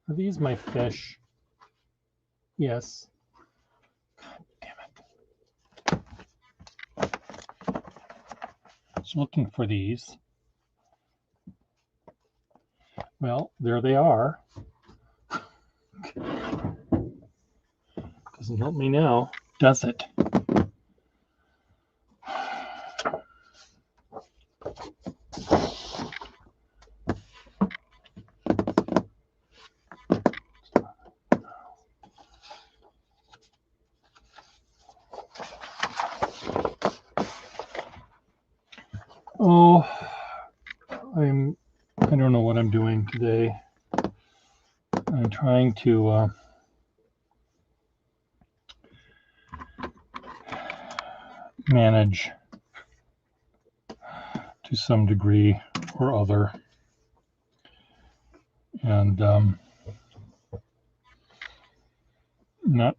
Are these my fish? Yes. God damn it. I was looking for these. Well, there they are. Doesn't help me now, does it? Oh, I don't know what I'm doing today. I'm trying to manage to some degree or other, and not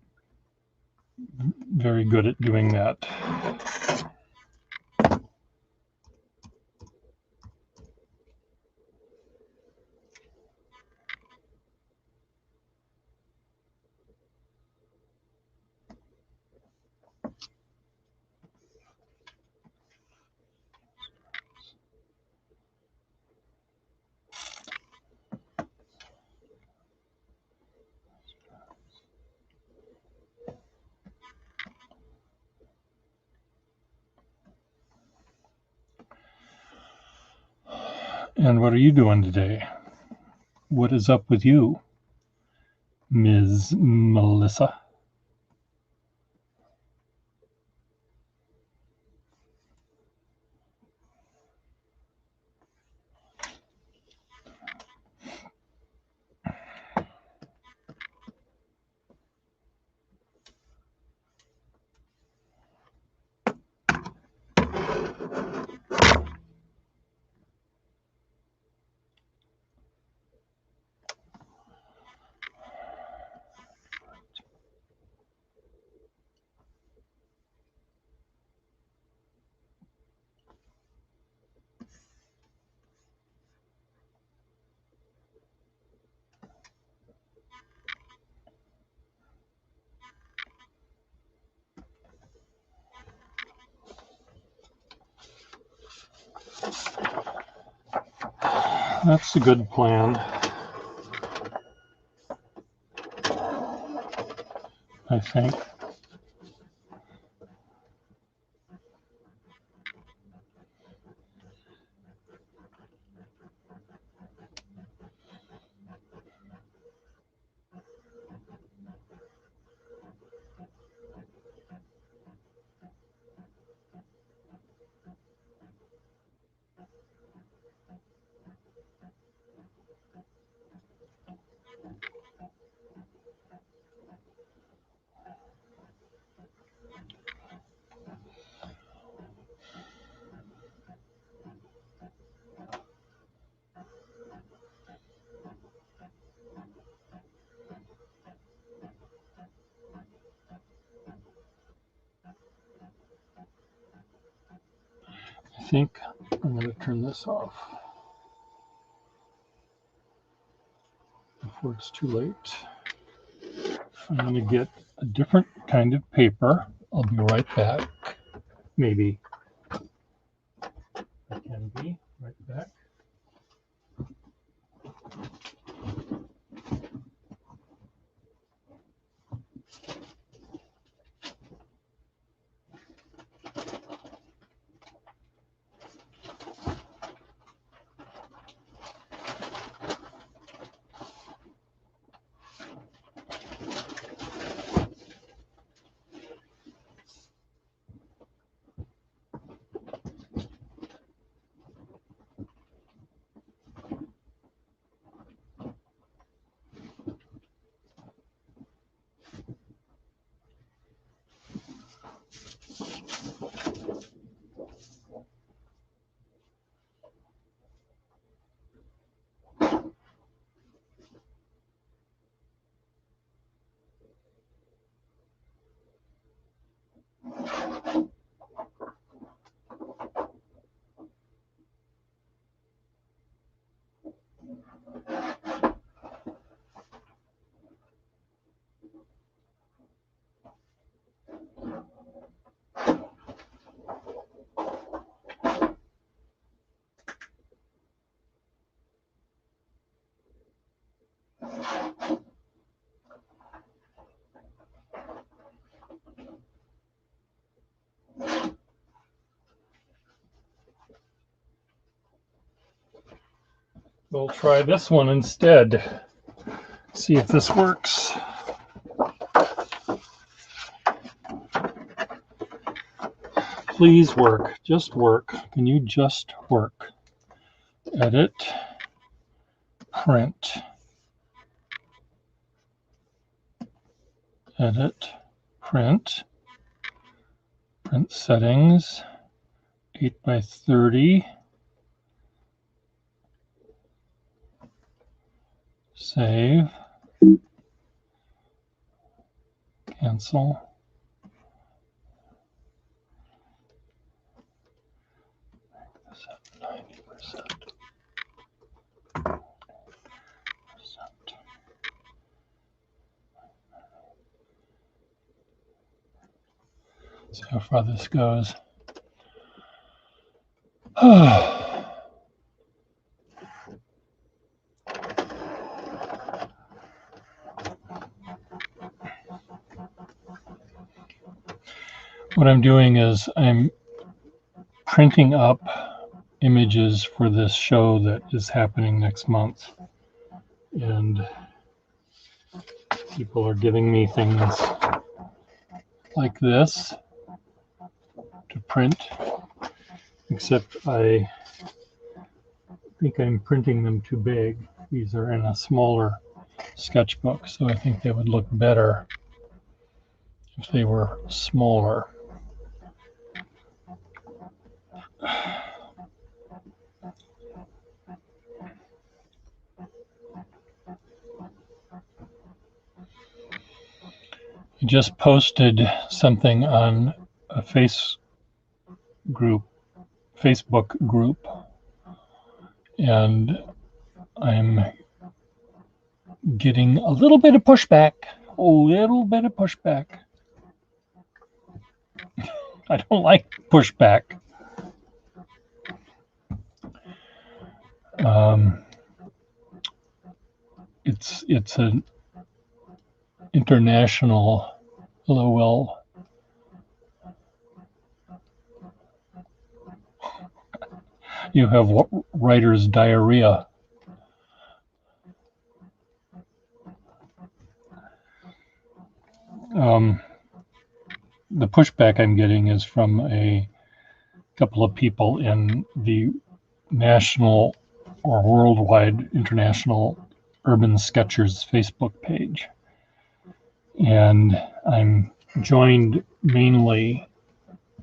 very good at doing that. And what are you doing today? What is up with you, Ms. Melissa? That's a good plan, I think. I think I'm going to turn this off before it's too late. I'm going to get a different kind of paper. I'll be right back. Maybe I can be right back. We'll try this one instead. See if this works. Please work. Just work. Can you just work? Edit. Print. Edit. Print. Print settings. 8x30. Save. Cancel. Make this at 90%. See how far this goes. What I'm doing is I'm printing up images for this show that is happening next month. And people are giving me things like this to print, except I think I'm printing them too big. These are in a smaller sketchbook, so I think they would look better if they were smaller. I just posted something on a Facebook group, and I'm getting a little bit of pushback. I don't like pushback. It's an international, LOL. You have writer's diarrhea. The pushback I'm getting is from a couple of people in the national or worldwide international Urban Sketchers Facebook page. And I'm joined mainly,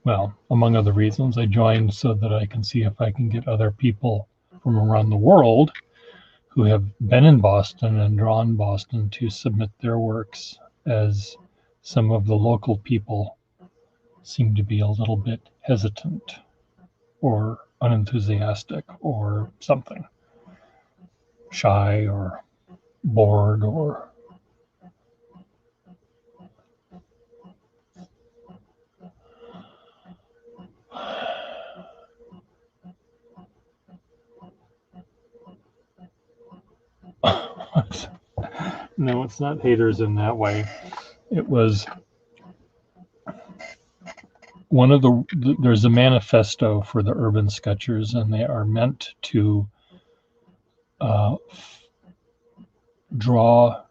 well, among other reasons, I joined so that I can see if I can get other people from around the world who have been in Boston and drawn Boston to submit their works, as some of the local people seem to be a little bit hesitant or unenthusiastic or something, shy or bored or no, it's not haters in that way. It was one of there's a manifesto for the Urban Sketchers, and they are meant to draw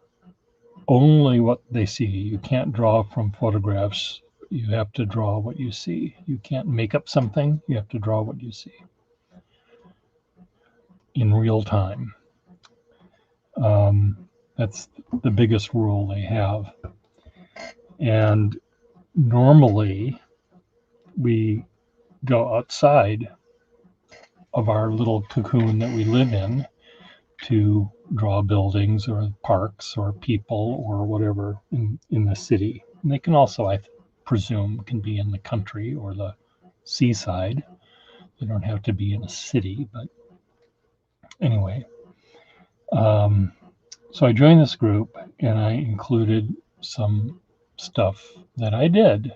only what they see. You can't draw from photographs. You have to draw what you see. You can't make up something. You have to draw what you see in real time. That's the biggest rule they have. And normally we go outside of our little cocoon that we live in to draw buildings or parks or people or whatever in the city. And they can also, I presume, can be in the country or the seaside. They don't have to be in a city, but anyway. So I joined this group and I included some stuff that I did.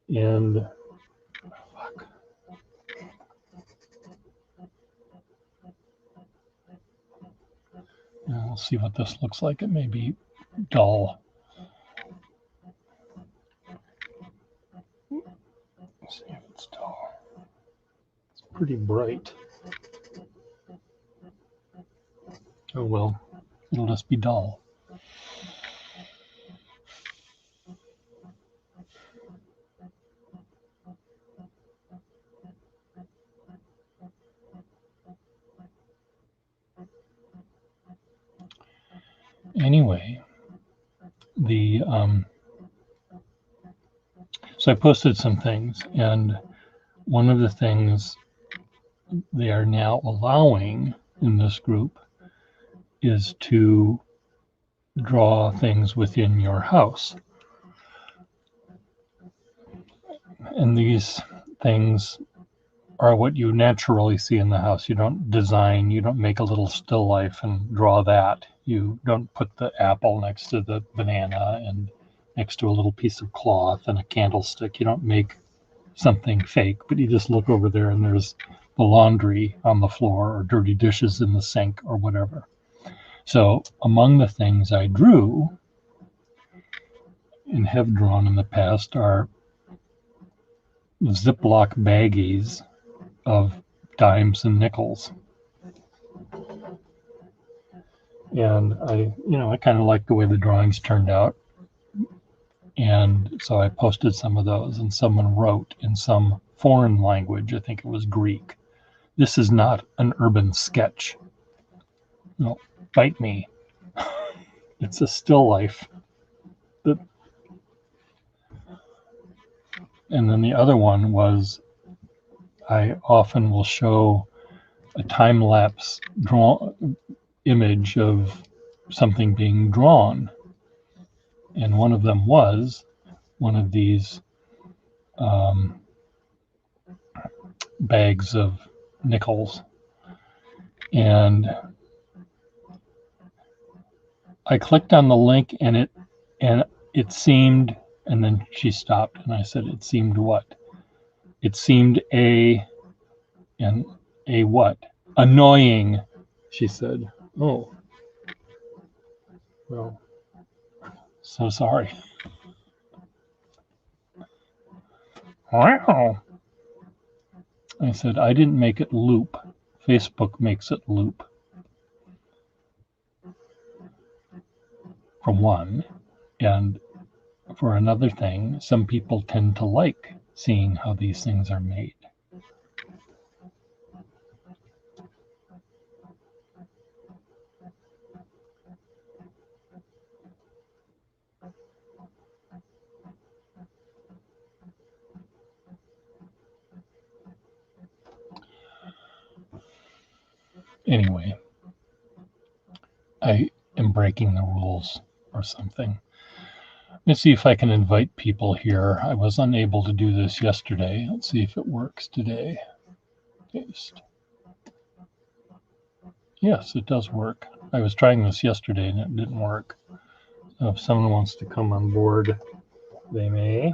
And We'll see what this looks like. It may be dull. Let's see if it's dull. It's pretty bright. Oh well, it'll just be dull. Anyway, so I posted some things, and one of the things they are now allowing in this group is to draw things within your house. And these things are what you naturally see in the house. You don't design, you don't make a little still life and draw that. You don't put the apple next to the banana and next to a little piece of cloth and a candlestick. You don't make something fake, but you just look over there and there's the laundry on the floor or dirty dishes in the sink or whatever. So among the things I drew and have drawn in the past are Ziploc baggies of dimes and nickels. And I kind of like the way the drawings turned out. And so I posted some of those, and someone wrote in some foreign language, I think it was Greek, "This is not an urban sketch." No, bite me. It's a still life. And then the other one was, I often will show a time-lapse image of something being drawn. And one of them was one of these bags of nickels. And I clicked on the link and it seemed, and then she stopped and I said, "It seemed what?" It seemed and a what? Annoying, she said. Oh, well, so sorry. Wow. I said, I didn't make it loop. Facebook makes it loop. For one. And for another thing, some people tend to like seeing how these things are made. Anyway, I am breaking the rules or something. Let's see if I can invite people here. I was unable to do this yesterday. Let's see if it works today. Paste. Yes, it does work. I was trying this yesterday and it didn't work. So if someone wants to come on board, they may.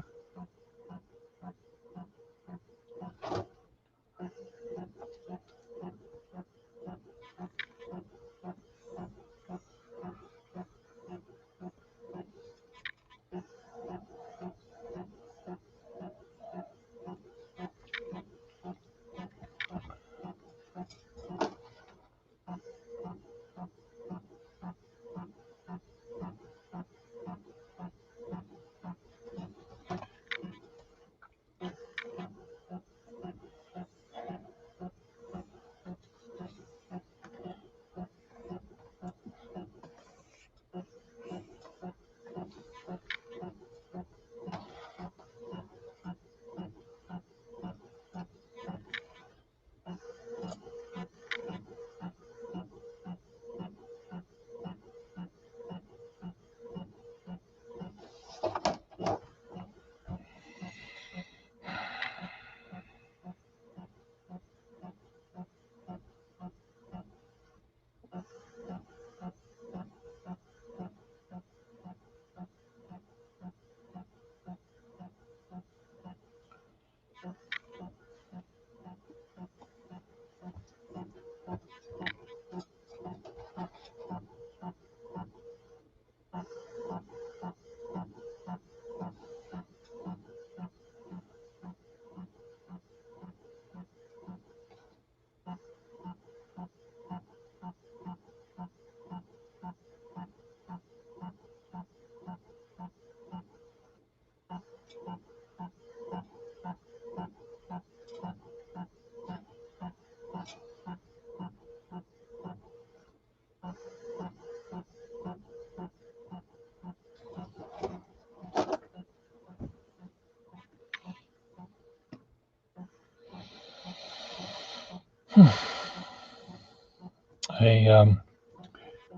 I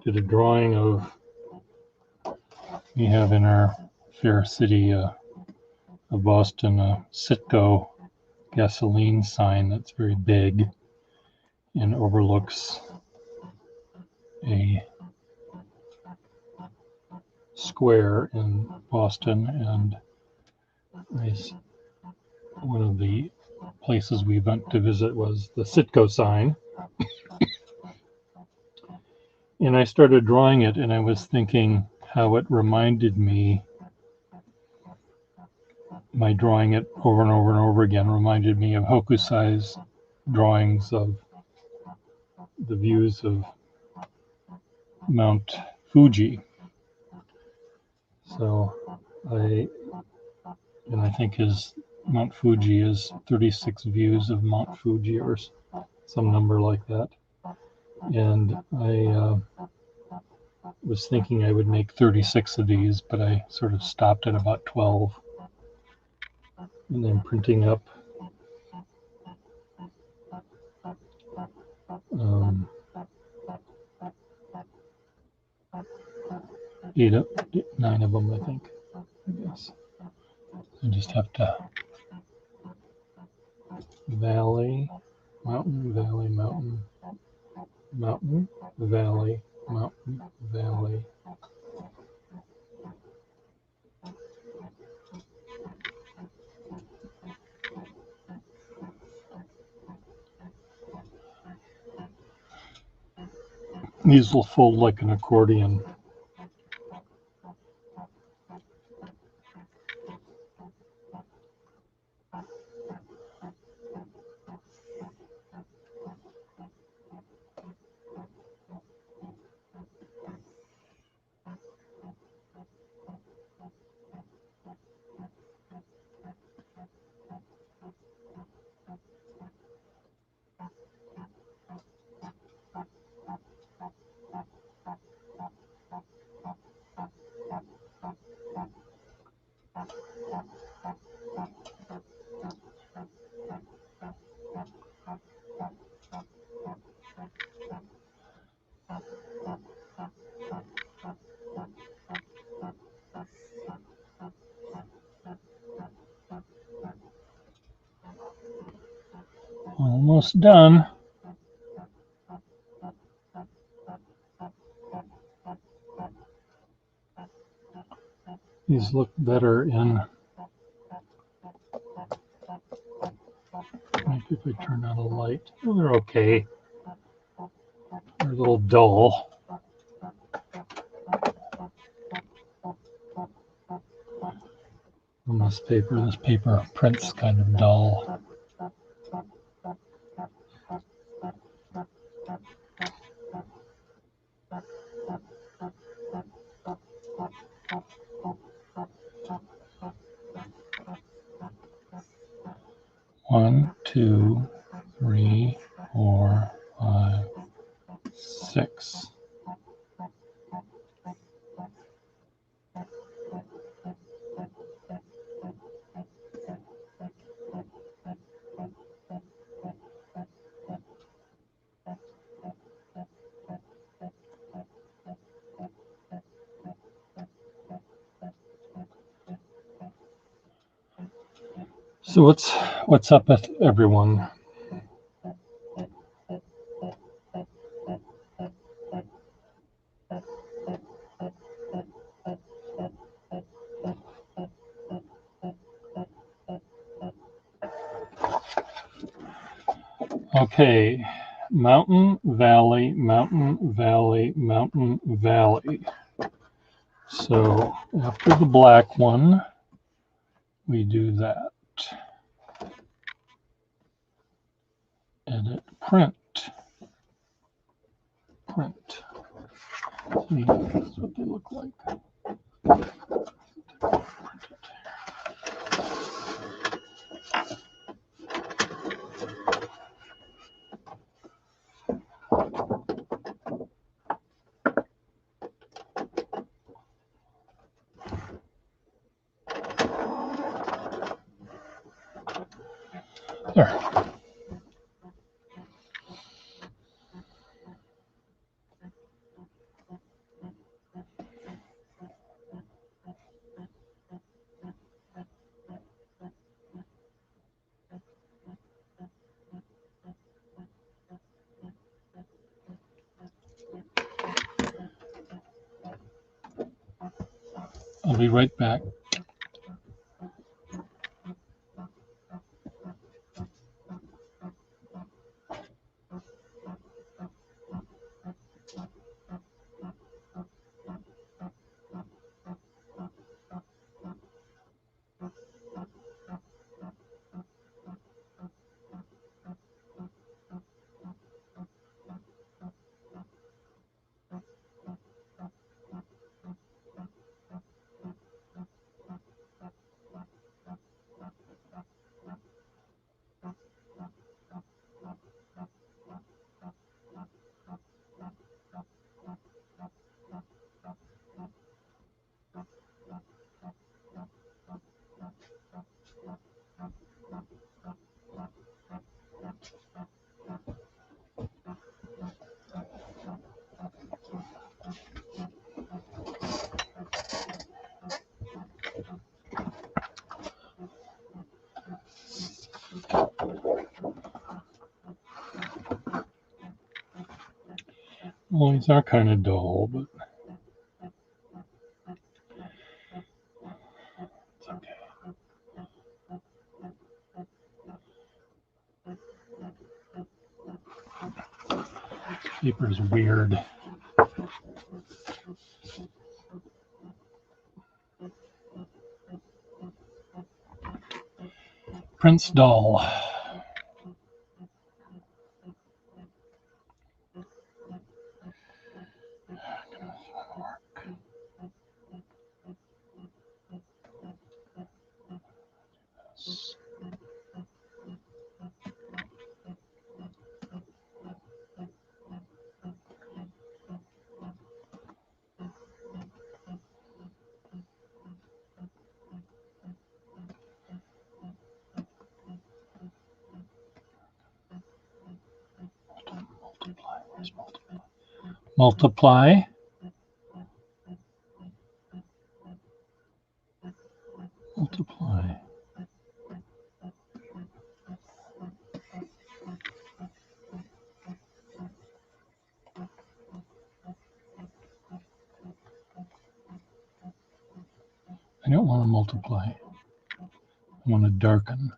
did a drawing of, we have in our fair city of Boston a Citgo gasoline sign that's very big and overlooks a square in Boston, and one of the places we went to visit was the Citgo sign. And I started drawing it, and I was thinking how it reminded me, my drawing it over and over and over again reminded me of Hokusai's drawings of the views of Mount Fuji. So I think his Mount Fuji is 36 views of Mount Fuji or some number like that. And I was thinking I would make 36 of these, but I sort of stopped at about 12. And then printing up 9 of them, I think. I guess. I just have to valley, mountain, valley, mountain, mountain, valley, mountain, valley. These will fold like an accordion. Almost done. These look better in, maybe if I turn on a light. Oh, they're okay. They're a little dull. On this paper print's kind of dull. One, two, three, 4, 5, 6. So what's up with everyone? Okay, mountain, valley, mountain, valley, mountain, valley. So after the black one, we do that. Edit, print. Print. See, that's what they look like. There. I'll be right back. Well, these are kind of dull, but it's okay. Paper's weird. Prince dull. Multiply. Multiply. I don't want to multiply. I want to darken.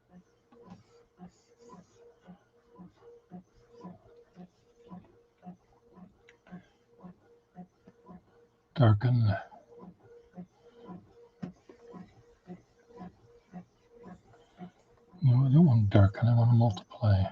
Darken. No, I don't want to darken. I want to multiply.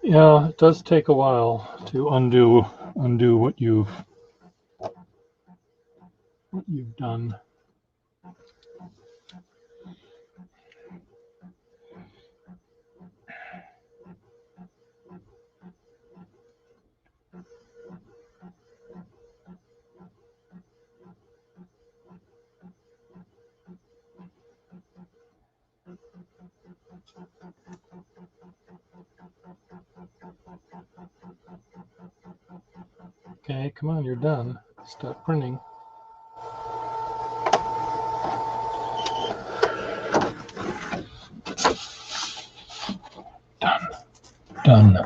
Yeah, it does take a while to undo what you've done. Okay, come on, you're done. Stop printing. Done.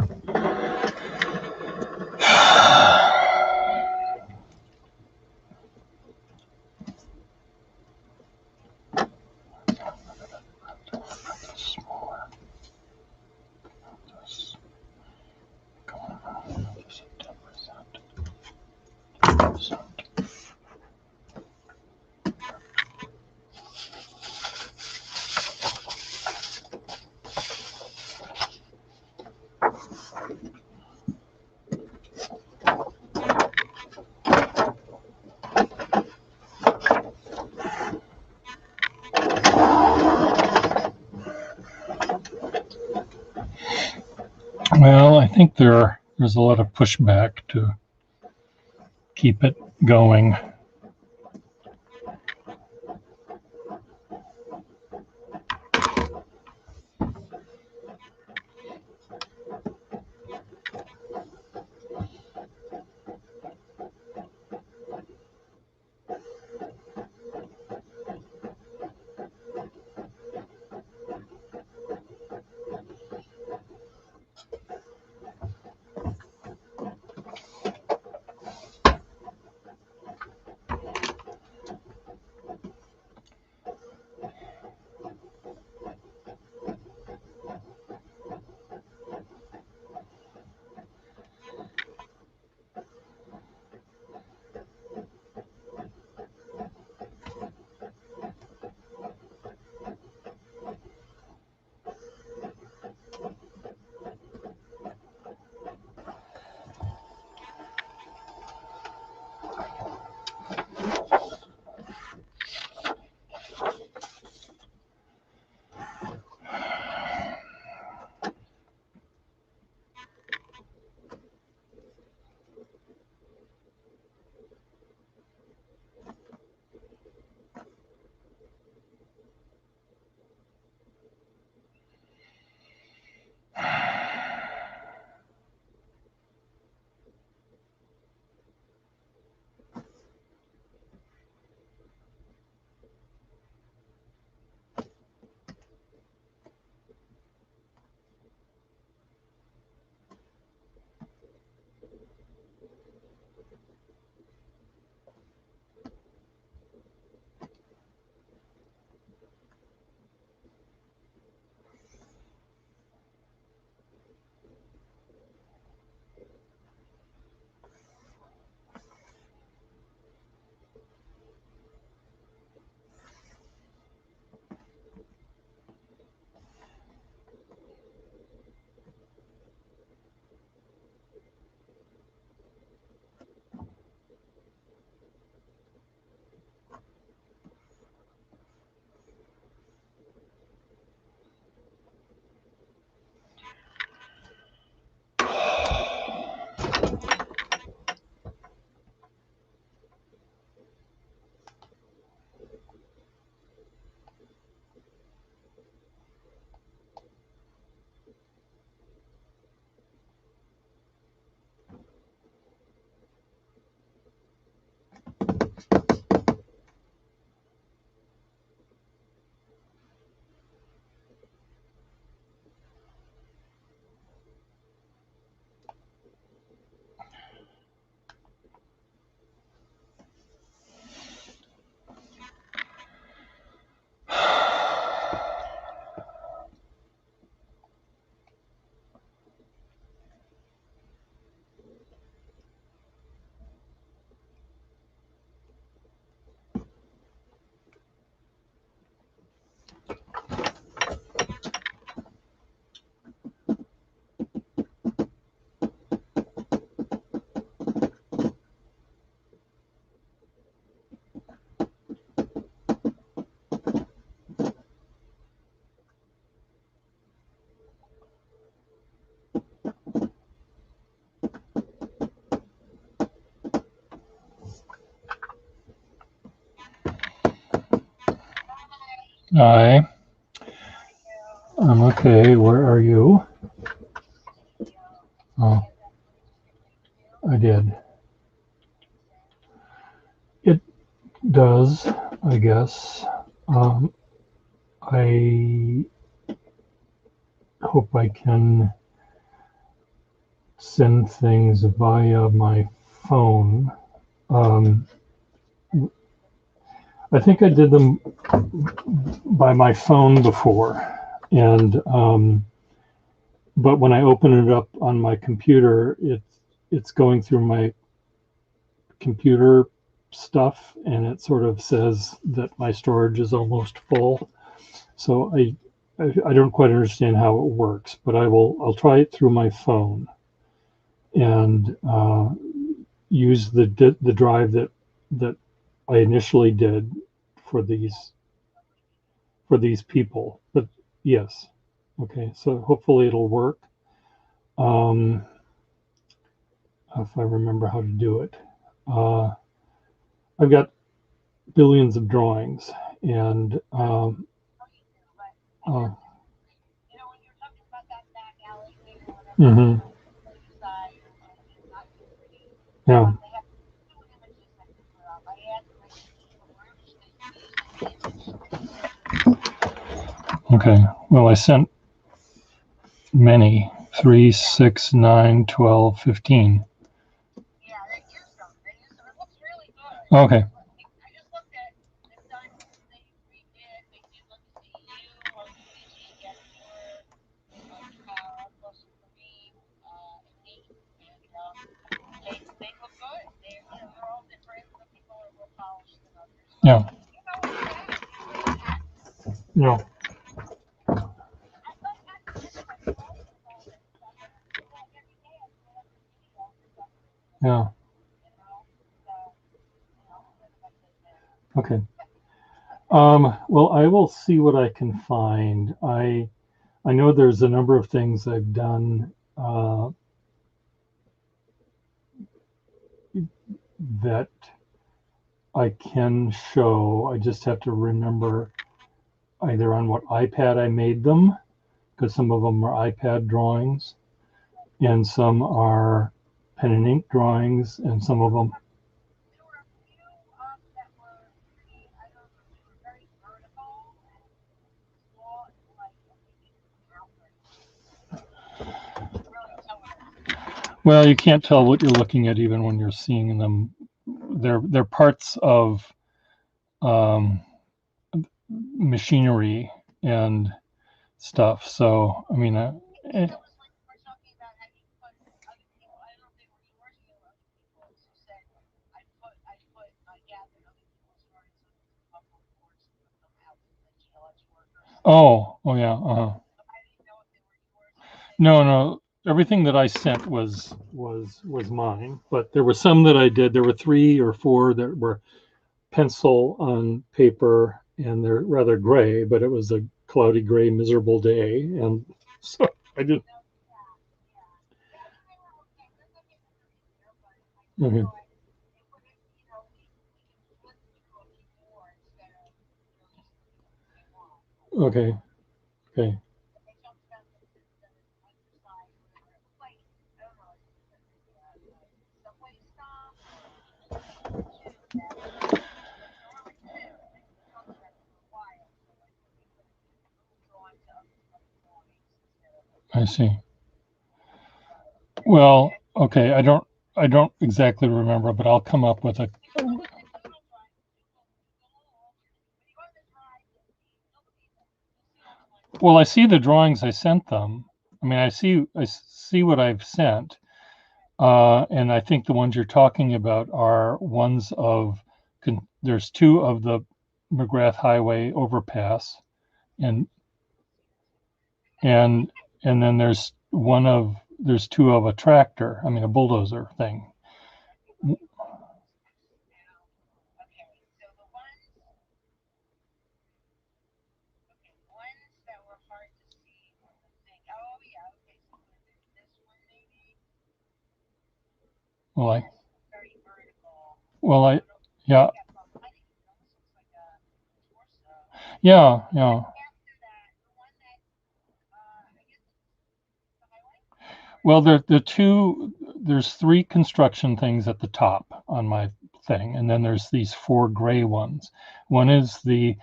Well, I think there's a lot of pushback to keep it going. Hi. I'm okay. Where are you? Oh, I did. It does, I guess. Um, I hope I can send things via my phone. Um, I think I did them by my phone before, and but when I open it up on my computer, it's going through my computer stuff, and it sort of says that my storage is almost full. So I don't quite understand how it works, but I'll try it through my phone and use the drive that I initially did for these people. But yes, okay. So hopefully it'll work. Um, if I remember how to do it. Uh, I've got billions of drawings, and uh, mhm, yeah, okay. Well, I sent many 3, 6, 9, 12, 15. Okay. Yeah. Yeah. Yeah. Okay. Well, I will see what I can find. I know there's a number of things I've done that I can show. I just have to remember either on what iPad I made them, because some of them are iPad drawings, and some are pen and ink drawings, and some of them. Well, you can't tell what you're looking at even when you're seeing them. They're parts of um, machinery and stuff. So, I mean, eh, oh yeah, no, no. Everything that I sent was mine, but there were some that I did. There were 3 or 4 that were pencil on paper, and they're rather gray. But it was a cloudy, gray, miserable day, and so I did. Okay, okay, okay. I see. Well, okay. I don't exactly remember, but I'll come up with a. Well, I see the drawings I sent them. I mean, I see what I've sent, and I think the ones you're talking about are ones of. There's 2 of the McGrath Highway overpass, and and and then there's 2 of a tractor. I mean, a bulldozer thing. Well, well, yeah, Yeah, yeah. Well, there's three construction things at the top on my thing, and then there's these four gray ones. One is the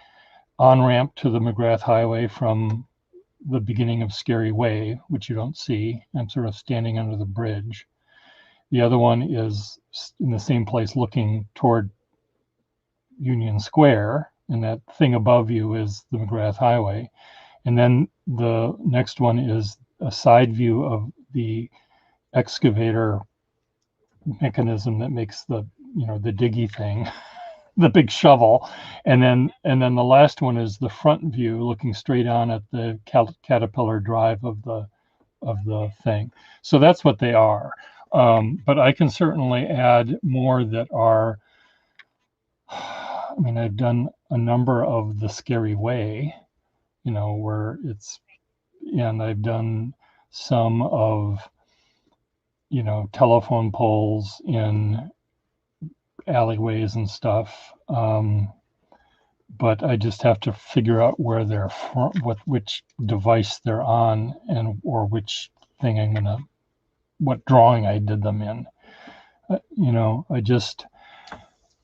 on-ramp to the McGrath Highway from the beginning of Scary Way, which you don't see. I'm sort of standing under the bridge. The other one is in the same place looking toward Union Square, and that thing above you is the McGrath Highway. And then the next one is a side view of the excavator mechanism that makes the the diggy thing, the big shovel. And then the last one is the front view looking straight on at the Caterpillar drive of the thing. So that's what they are. But I can certainly add more that are, I mean, I've done a number of the Scary Way, where it's, and I've done some of, telephone poles in alleyways and stuff. But I just have to figure out where they're from, which device they're on, and or which thing what drawing I did them in. I just,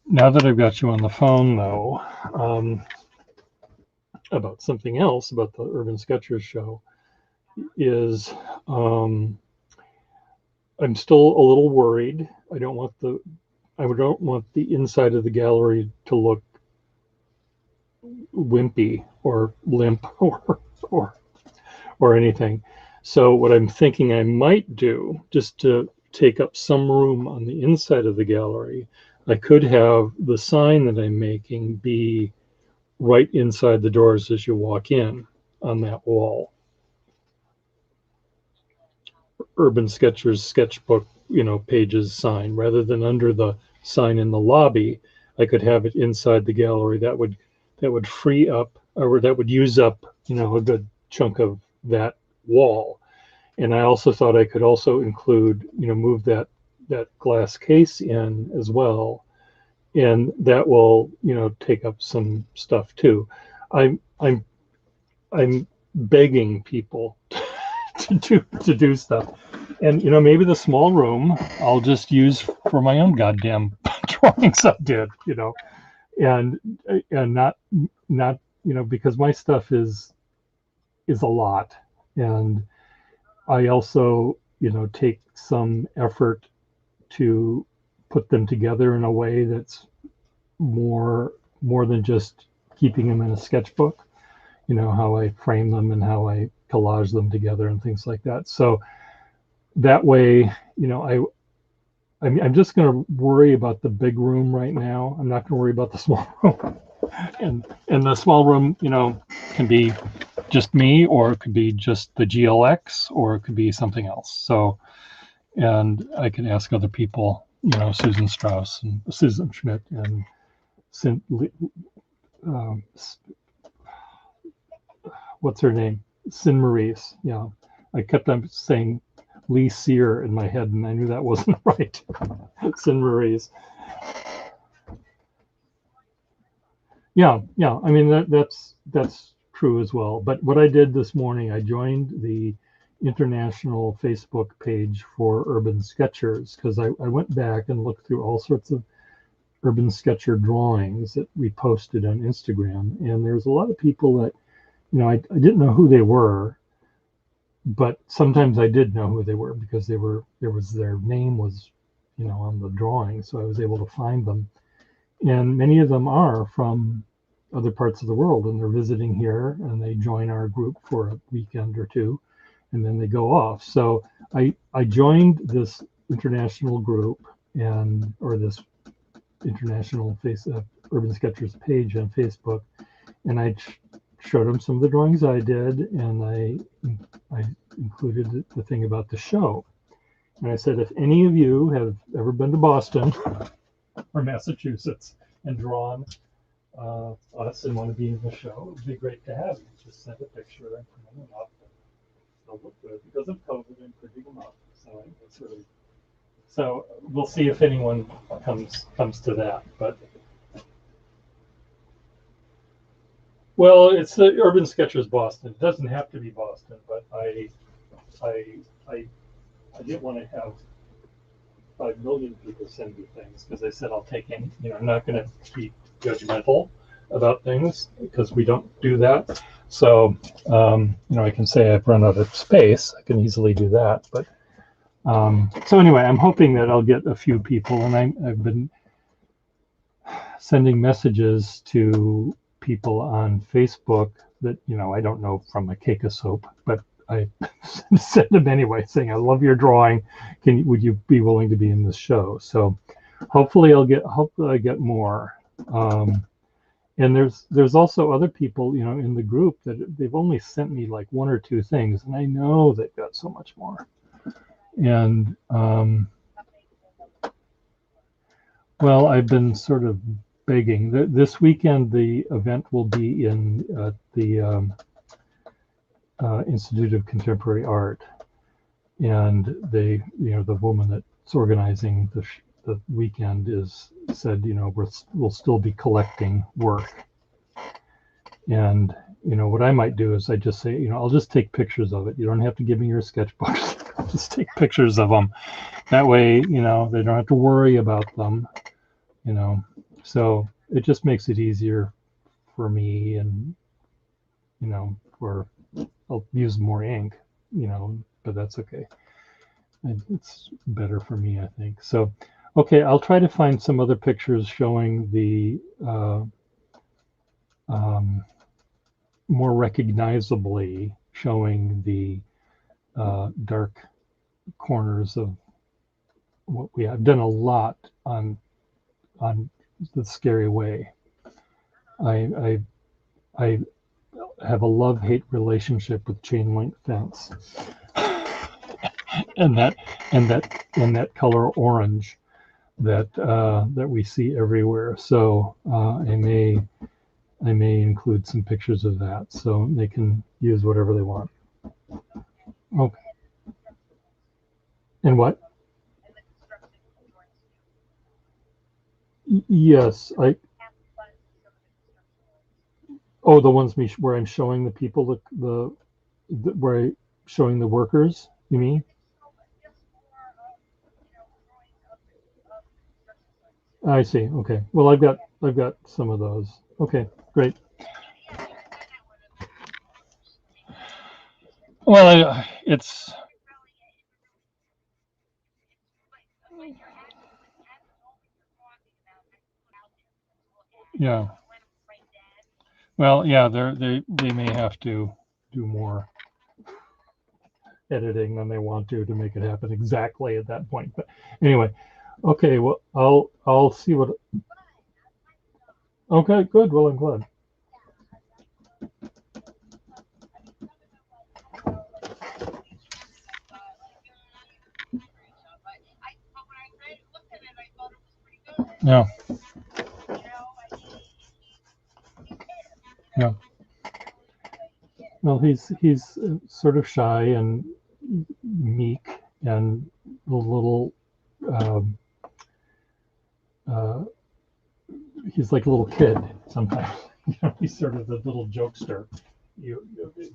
now that I've got you on the phone though, about something else about the Urban Sketchers show is, I'm still a little worried. I don't want the inside of the gallery to look wimpy or limp or or anything. So what I'm thinking I might do, just to take up some room on the inside of the gallery, I could have the sign that I'm making be right inside the doors as you walk in on that wall. Urban Sketchers sketchbook, pages sign, rather than under the sign in the lobby. I could have it inside the gallery. That would free up, or that would use up, a good chunk of that wall. And I also thought I could also include, move that glass case in as well, and that will, take up some stuff too. I'm i'm i'm begging people to do stuff. And maybe the small room I'll just use for my own goddamn drawings I did, and not because my stuff is a lot. And I also, take some effort to put them together in a way that's more than just keeping them in a sketchbook, how I frame them and how I collage them together and things like that. So that way, I'm just going to worry about the big room right now. I'm not going to worry about the small room. And the small room, can be just me, or it could be just the GLX, or it could be something else. So, and I can ask other people, Susan Strauss and Susan Schmidt and um, what's her name? Sin Maurice. I kept on saying Lee Sear in my head, and I knew that wasn't right. Sin Maurice. Yeah. I mean, that's true as well. But what I did this morning, I joined the international Facebook page for Urban Sketchers, because I went back and looked through all sorts of Urban Sketcher drawings that we posted on Instagram, and there's a lot of people that, I didn't know who they were, but sometimes I did know who they were because their name was, on the drawing, so I was able to find them. And many of them are from other parts of the world, and they're visiting here, and they join our group for a weekend or two, and then they go off. So I joined this international group, or this international Urban Sketchers page on Facebook, and I showed them some of the drawings I did, and I included the thing about the show. And I said, if any of you have ever been to Boston or Massachusetts and drawn us and want to be in the show, it would be great to have you. Just send a picture and print them up. They'll look good because of COVID and printing them up. So it's really, so we'll see if anyone comes to that. But Well, it's the Urban Sketchers Boston. It doesn't have to be Boston, but I, I, I didn't want to have 5 million people send me things because I said I'll take any. I'm not going to be judgmental about things because we don't do that. So, I can say I've run out of space. I can easily do that. But so anyway, I'm hoping that I'll get a few people, and I've been sending messages to people on Facebook that I don't know from a cake of soap, but I sent them anyway, saying I love your drawing. Would you be willing to be in this show? So hopefully I get more. And there's also other people in the group that they've only sent me like 1 or 2 things, and I know they've got so much more. And well, I've been sort of begging. This weekend, the event will be in the Institute of Contemporary Art, and the woman that's organizing the weekend said, we'll still be collecting work. And what I might do is I just say, I'll just take pictures of it. You don't have to give me your sketchbooks. I'll just take pictures of them. That way, they don't have to worry about them. So it just makes it easier for me, and for I'll use more ink, but that's okay. It's better for me, I think. So, okay, I'll try to find some other pictures showing the more recognizably showing the dark corners of what we have. I've done a lot on the Scary Way. I have a love-hate relationship with chain link fence, and that color orange that we see everywhere. So I may include some pictures of that, so they can use whatever they want. Okay. And what? Yes, Oh, the ones where I'm showing the people where I showing the workers. You mean? I see. Okay. Well, I've got some of those. Okay, great. Well, it's yeah. Well, yeah. They may have to do more editing than they want to make it happen exactly at that point. But anyway, okay. Well, I'll see what. Okay, good. Well, I'm glad. Yeah. Yeah. Well, he's sort of shy and meek and a little. Um, uh, he's like a little kid sometimes. He's sort of the little jokester,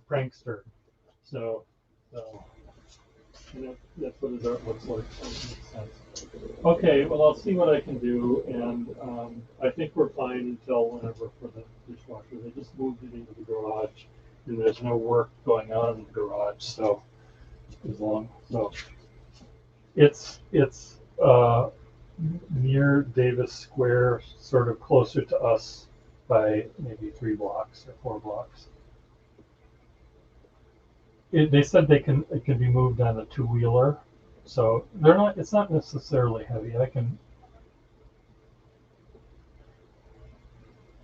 prankster. So, so that's what his art looks like. So it makes sense. Okay, well, I'll see what I can do, and I think we're fine until whenever for the dishwasher. They just moved it into the garage, and there's no work going on in the garage, so it's near Davis Square, sort of closer to us by maybe 3 blocks or 4 blocks. They said it can be moved on a two-wheeler, so they're not. It's not necessarily heavy. I can.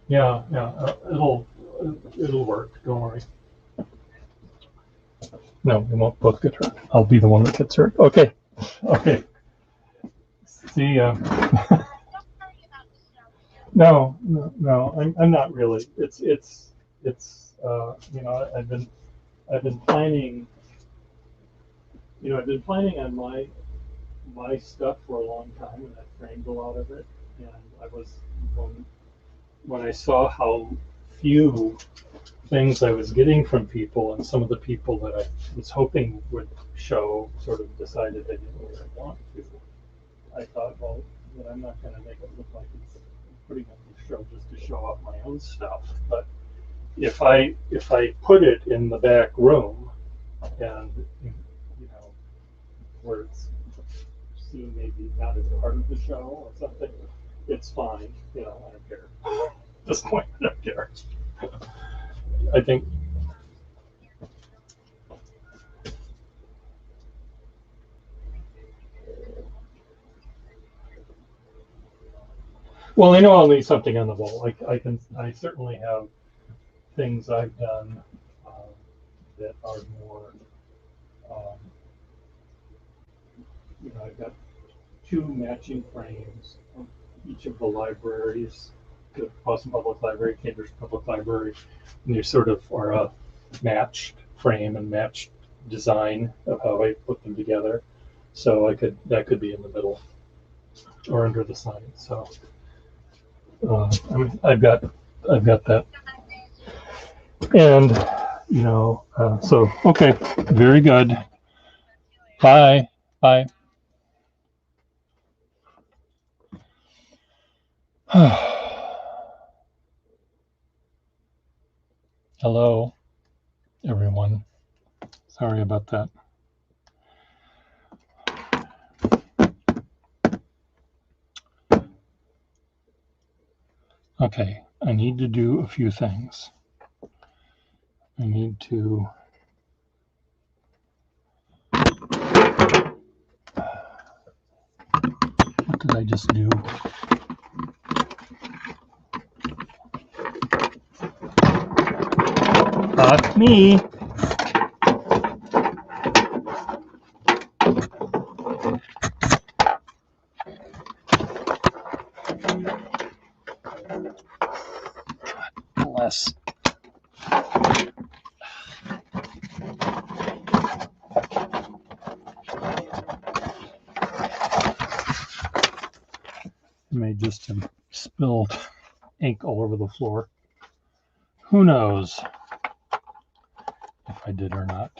Yeah, yeah. It'll work. Don't worry. No, we won't both get hurt. I'll be the one that gets hurt. Okay. Okay. See ya. No, no, no. I'm not really. I've been planning. I've been planning on my stuff for a long time, and I framed a lot of it. And I was when I saw how few things I was getting from people, and some of the people that I was hoping would show sort of decided they didn't really want to. I thought, well, I'm not going to make it look like it's putting up the show just to show off my own stuff. But if I put it in the back room, and where it's seen maybe not as part of the show or something, it's fine. I don't care. At this point, I don't care. I think. Well, I know I'll need something on the wall. I certainly have things I've done that are more. Um, I've got two matching frames of each of the libraries, the Boston Public Library, Cambridge Public Library, and they sort of are a matched frame and matched design of how I put them together. So that could be in the middle or under the sign. So I've got that, and so okay, very good. Bye. Bye. Hello, everyone. Sorry about that. Okay, I need to do a few things. I need to what did I just do? Not me. Bless. I may just have spilled ink all over the floor. Who knows if I did or not.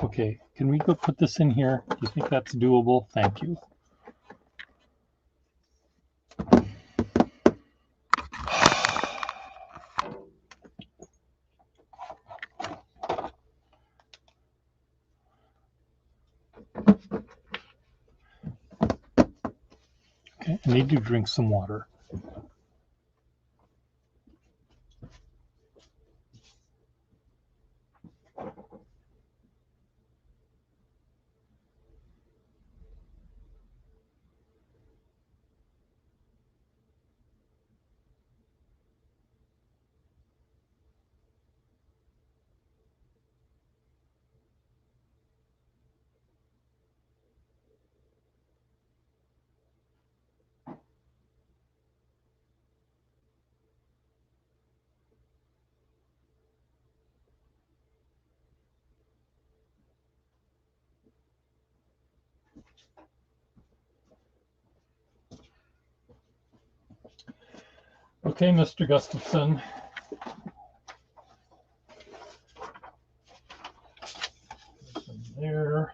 Okay, can we go put this in here? Do you think that's doable? Thank you. Okay, I need to drink some water. Okay, Mr. Gustafson. There.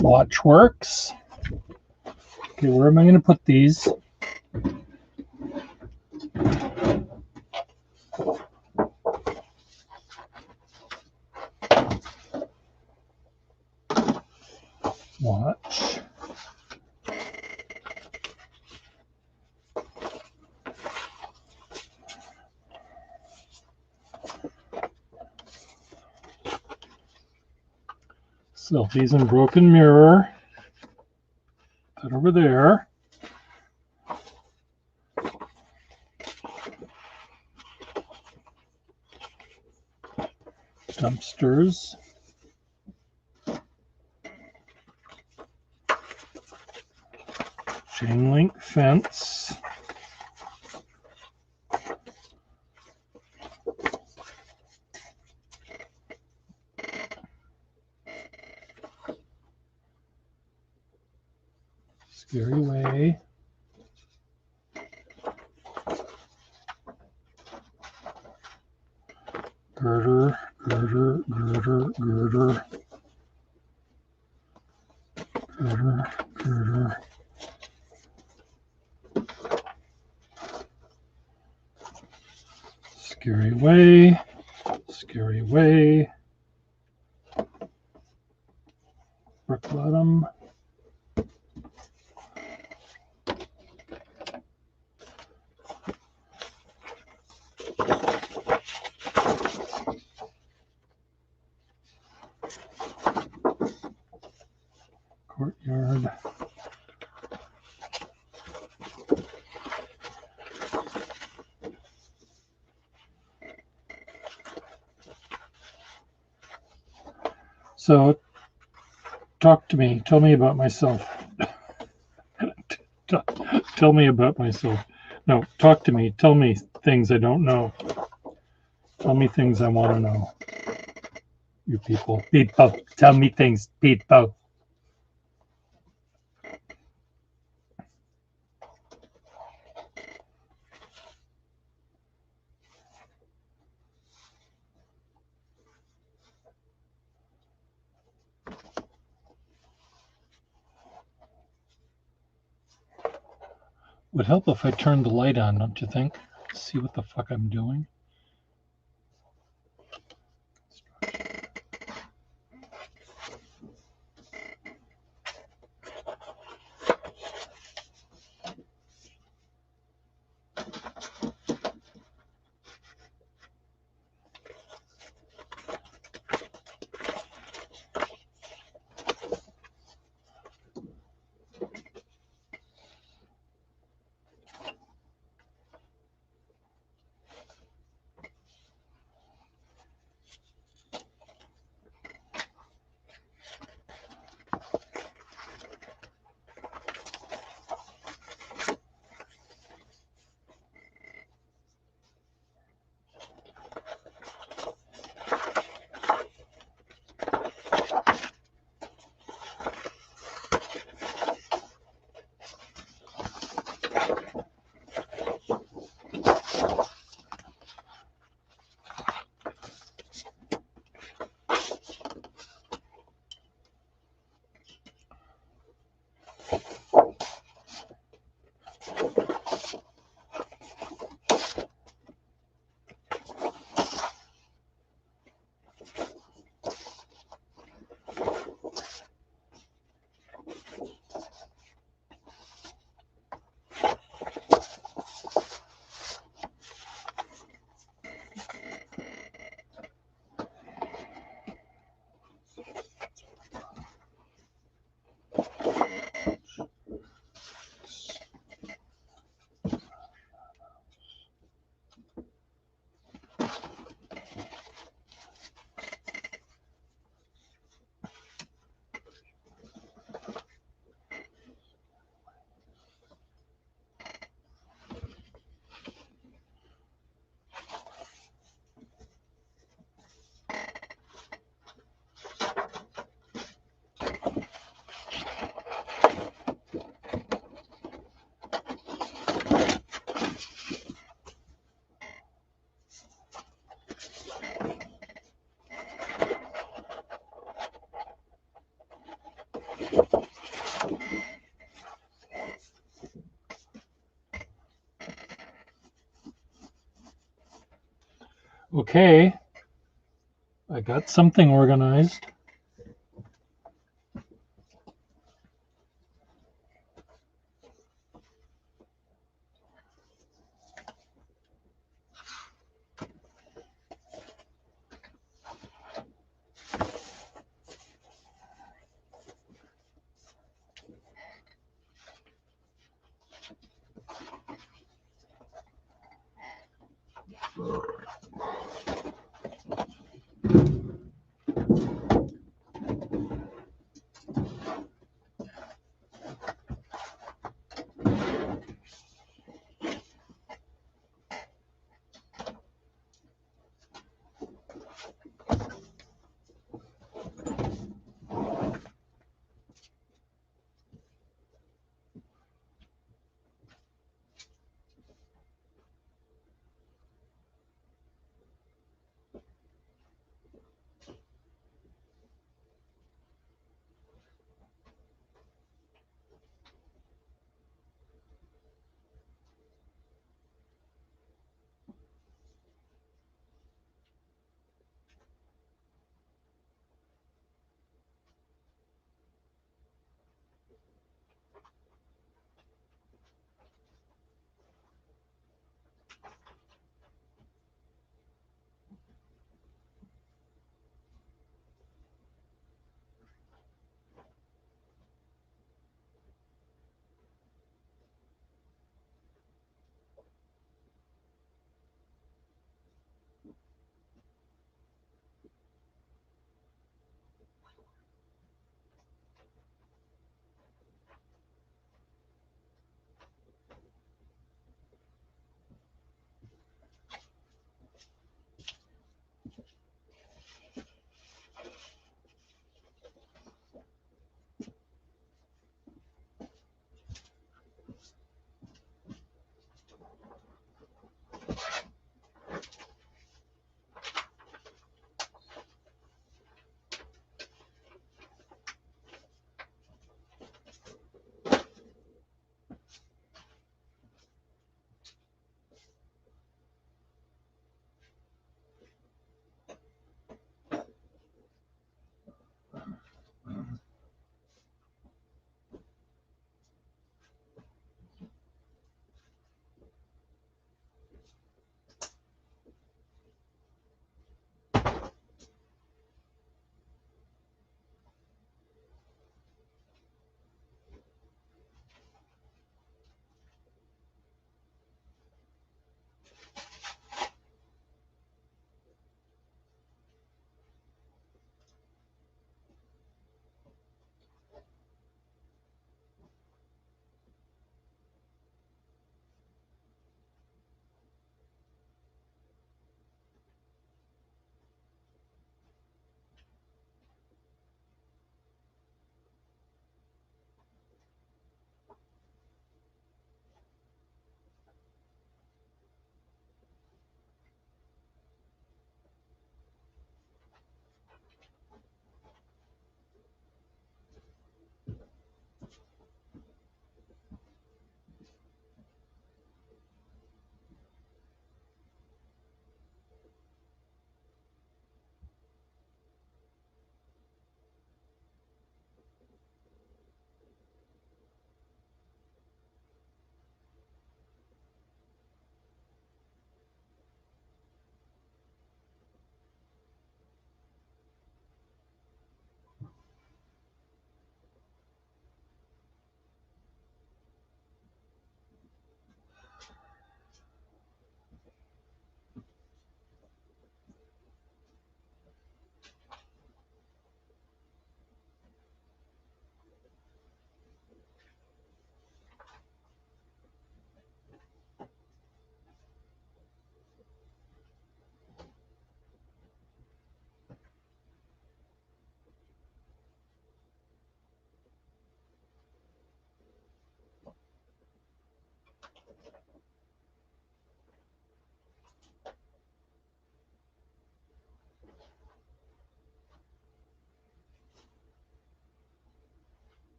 Watch works. Okay, where am I going to put these? Watch. Selfies and broken mirror. Put over there. dumpsters. Chain link fence. Scary Way. Girder, girder, girder, girder. Girder, girder. Scary Way. Scary Way. Brick bottom. Courtyard. So, talk to me. Tell me about myself. Tell me about myself. No, talk to me. Tell me things I don't know. Tell me things I want to know. You people. People. Tell me things, people. Would help if I turned the light on, don't you think? See what the fuck I'm doing. Okay, I got something organized.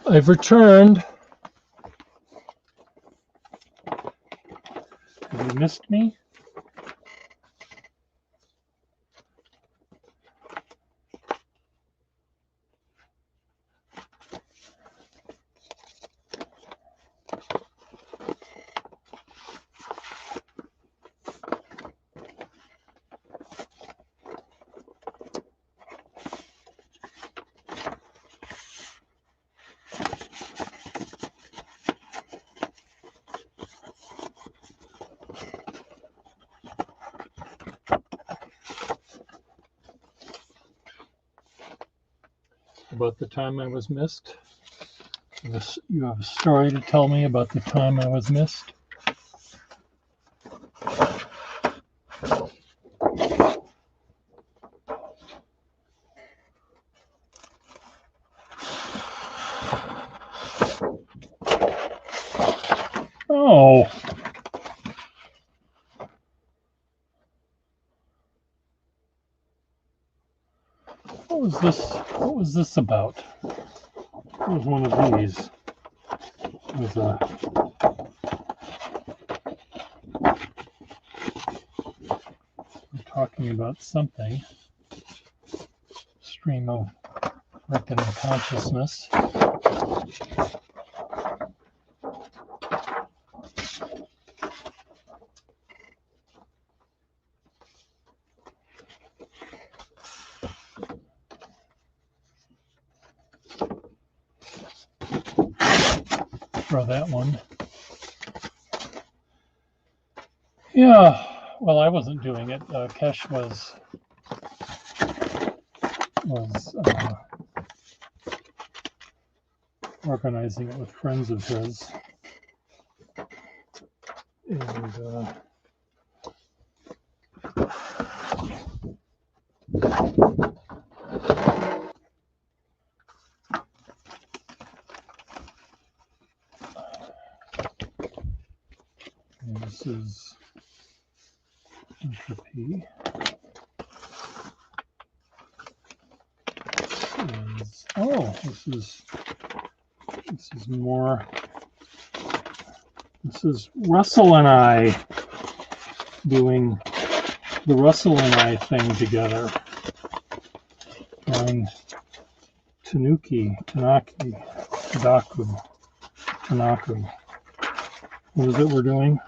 I've returned. Have you missed me? About the time I was missed? You have a story to tell me about the time I was missed? Oh. What was this about? It was one of these. It was talking about something. Stream of reckoning consciousness. Throw that one. Yeah, well, I wasn't doing it. Kesh was organizing it with friends of his, and This is entropy. Oh, this is more. This is Russell and I doing the Russell and I thing together on Tanaki. What is it we're doing?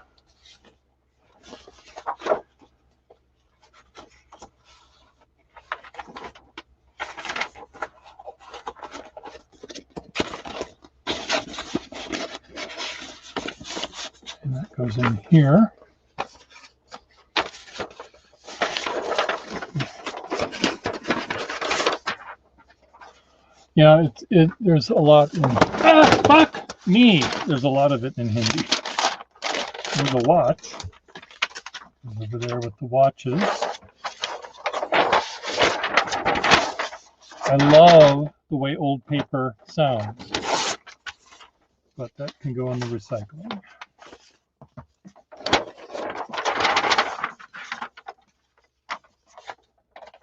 And that goes in here. Yeah, there's a lot in, fuck me. There's a lot of it in Hindi. There's a watch. Over there with the watches. I love the way old paper sounds, but that can go in the recycling.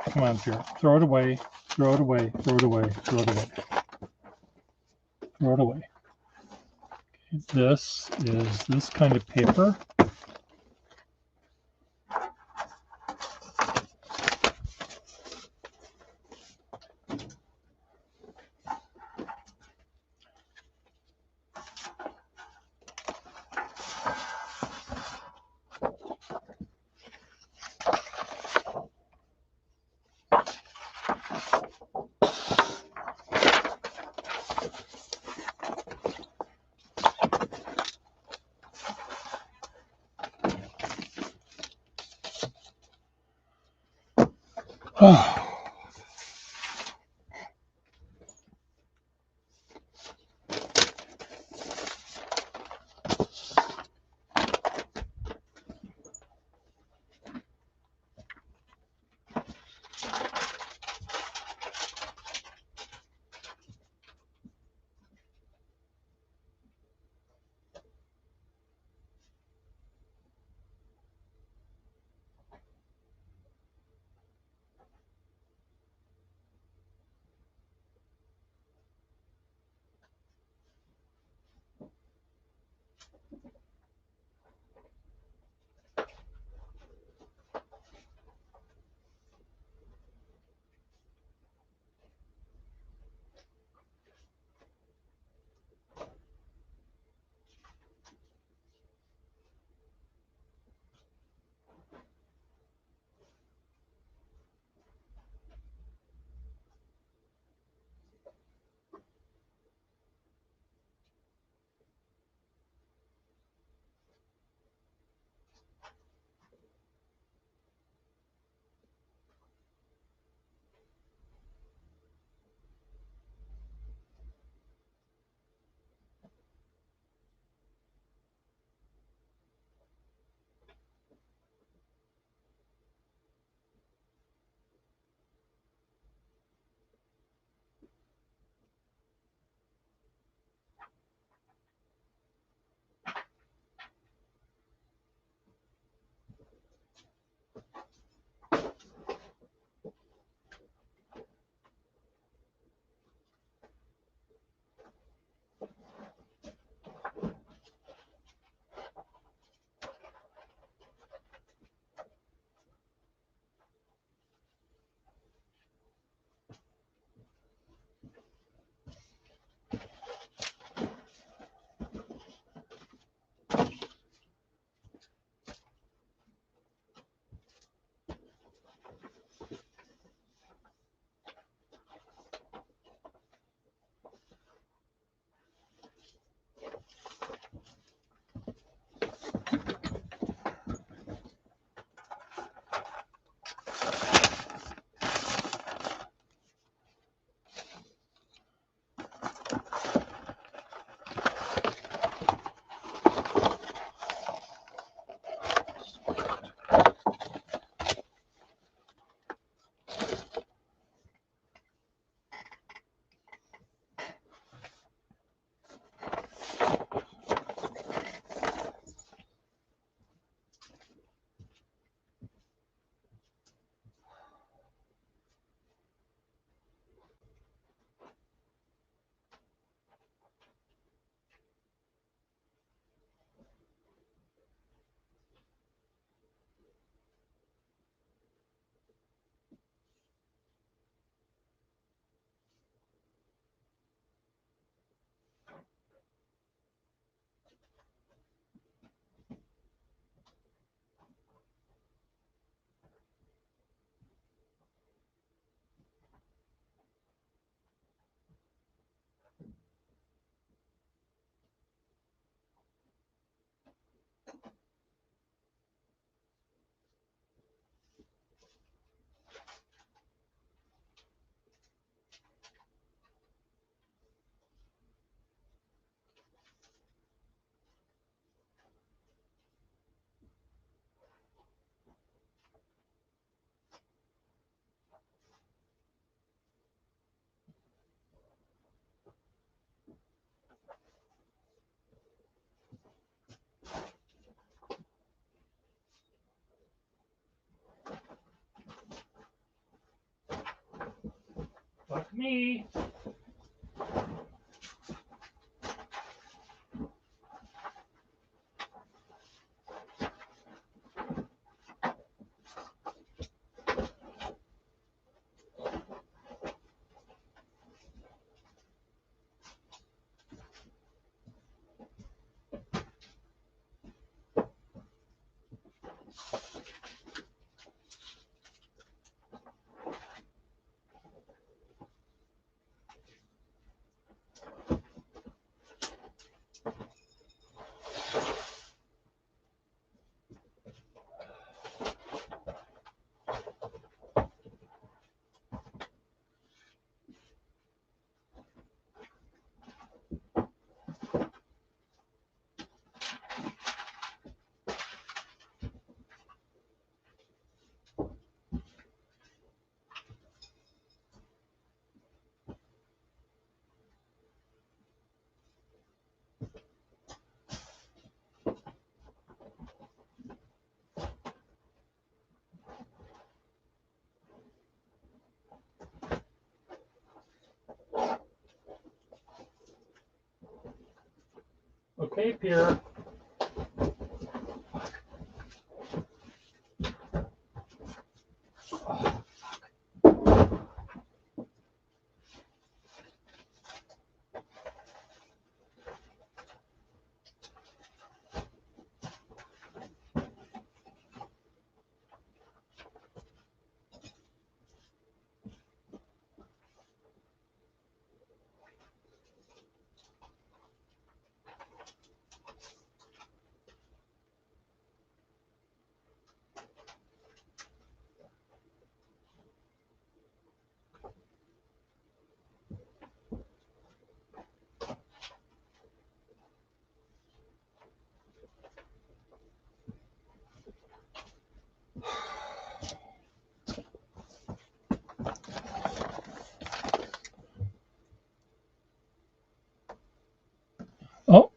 Come on, Pierre. Throw it away. Throw it away. Throw it away. Throw it away. Throw it away. Okay, this is this kind of paper. Oh. me. Okay, Pierre.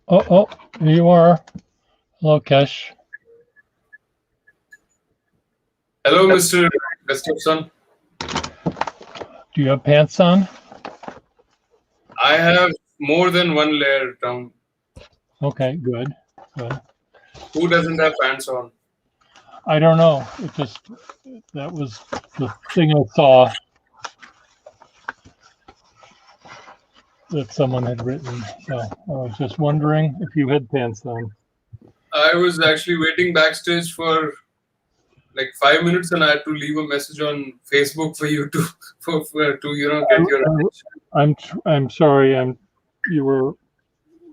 Oh, here you are. Hello, Kesh. Hello, Mr. Gustafson. Do you have pants on? I have more than one layer down. Okay, good. Who doesn't have pants on? I don't know. That was the thing I saw that someone had written. So I was just wondering if you had pants on. I was actually waiting backstage for like 5 minutes, and I had to leave a message on Facebook for you to get your attention. I'm sorry.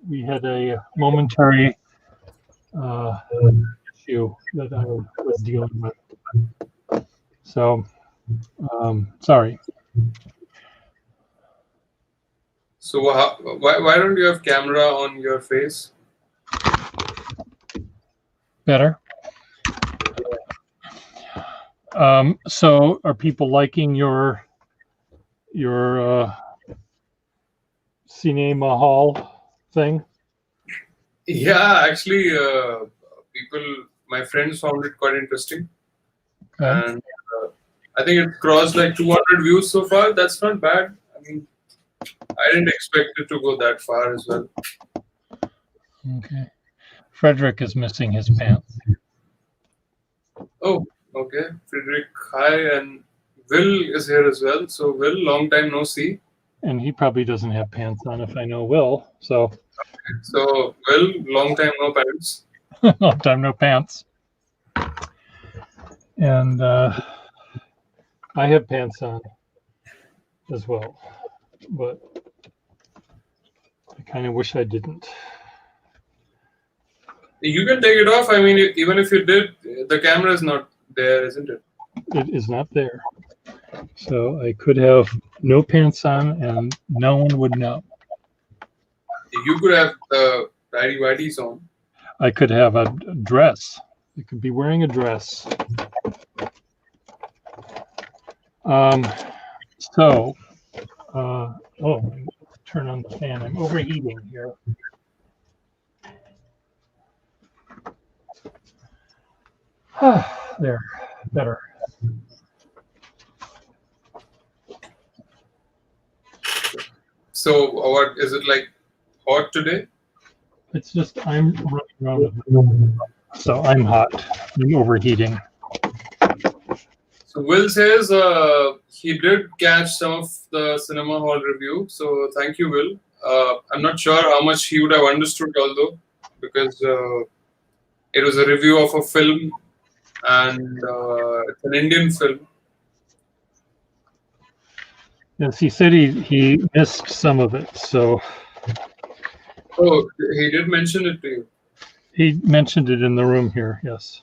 We had a momentary issue that I was dealing with. So sorry. So why don't you have camera on your face? Better. So are people liking your Cinema Hall thing? Yeah, actually, my friends found it quite interesting, and I think it crossed like 200 views so far. That's not bad. I mean, I didn't expect it to go that far as well. Okay. Frederick is missing his pants. Oh, okay. Frederick, hi, and Will is here as well. So, Will, long time no see. And he probably doesn't have pants on if I know Will. So, Will, long time no pants. long time no pants. And I have pants on as well, but I kind of wish I didn't. You can take it off. I mean, even if you did, the camera is not there, isn't it? It is not there. So I could have no pants on and no one would know. You could have the tidy whities on. I could have a dress. I could be wearing a dress. Turn on the fan. I'm overheating here. There, better. So, what is it like? Hot today? It's just I'm running around with so I'm hot. I'm overheating. So Will says he did catch some of the cinema hall review. So thank you, Will. I'm not sure how much he would have understood, although, because it was a review of a film, and it's an Indian film. Yes, he said he missed some of it, so Oh, he did mention it to you. he mentioned it in the room here. Yes.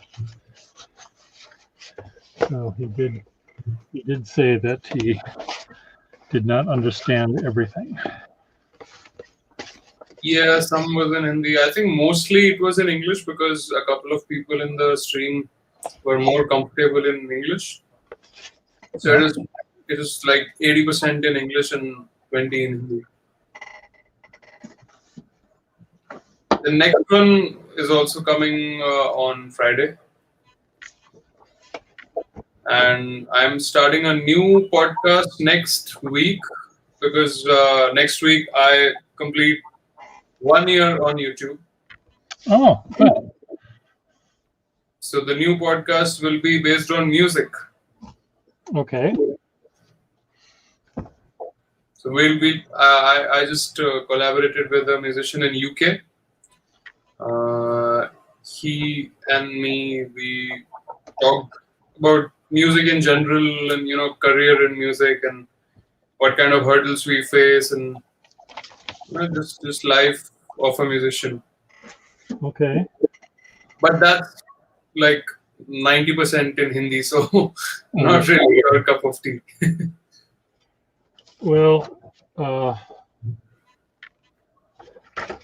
So he did say that he did not understand everything. Yeah, some was in Hindi. I think mostly it was in English because a couple of people in the stream were more comfortable in English. So it is like 80% in English and 20 in Hindi. The next one is also coming on Friday. And I'm starting a new podcast next week because next week I complete 1 year on YouTube. Oh, good. So the new podcast will be based on music. Okay. So we'll be. I just collaborated with a musician in UK. He and me, we talked about music in general, and career in music, and what kind of hurdles we face, and just life of a musician. Okay. But that's like 90% in Hindi, so not really our cup of tea. Well,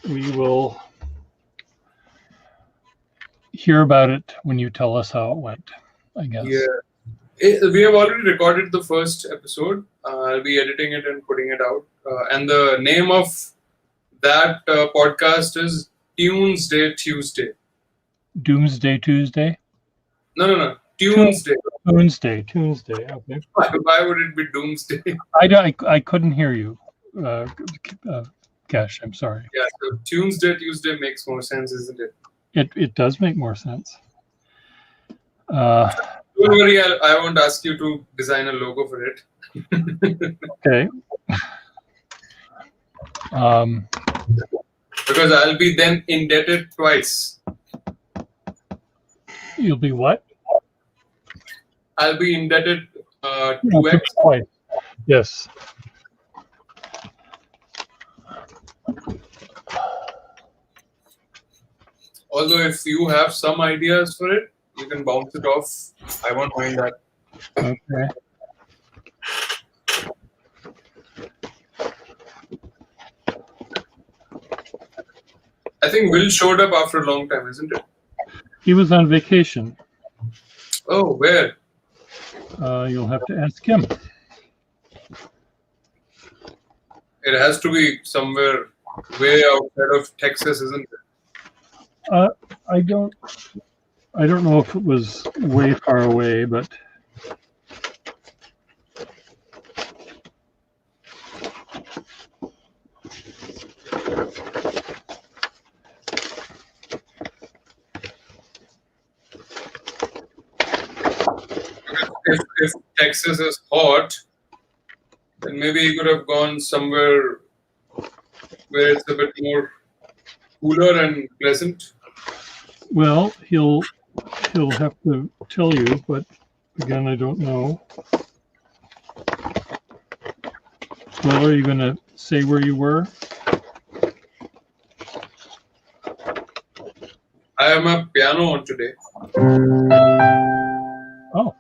we will hear about it when you tell us how it went, I guess. Yeah. We have already recorded the first episode. I'll be editing it and putting it out. And the name of that podcast is Tuesday Tuesday. Doomsday Tuesday? No. Tuesday. Tuesday. Okay. Why would it be Doomsday? I couldn't hear you, Cash. I'm sorry. Yeah, so Tuesday makes more sense, isn't it? It does make more sense. Don't worry, I won't ask you to design a logo for it. Okay. Because I'll be then indebted twice. You'll be what? I'll be indebted 2x. Twice. Yes. Although if you have some ideas for it, you can bounce it off. I won't mind that. Okay. I think Will showed up after a long time, isn't it? He was on vacation. Oh, where? You'll have to ask him. It has to be somewhere way outside of Texas, isn't it? I don't know if it was way far away, but if Texas is hot, then maybe he could have gone somewhere where it's a bit more cooler and pleasant. well, he'll have to tell you, but again, I don't know. Well, are you going to say where you were? I am a piano on today. Oh.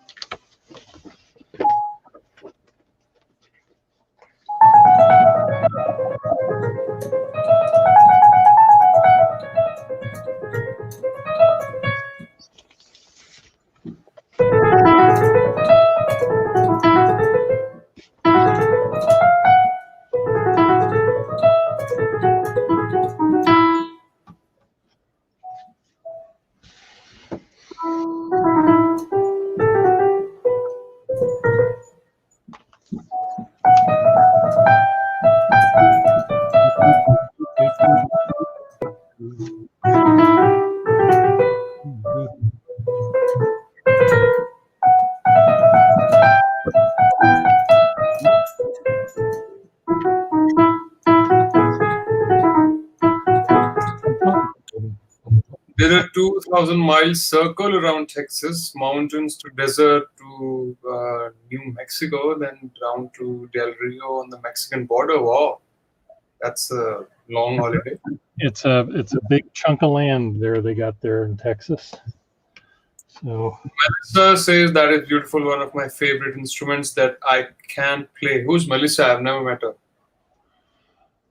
did a 2,000-mile circle around Texas, mountains to desert to New Mexico, then down to Del Rio on the Mexican border. Wow, that's a long holiday. It's a big chunk of land there they got there in Texas. So Melissa says that is beautiful. One of my favorite instruments that I can't play. Who's Melissa? I've never met her.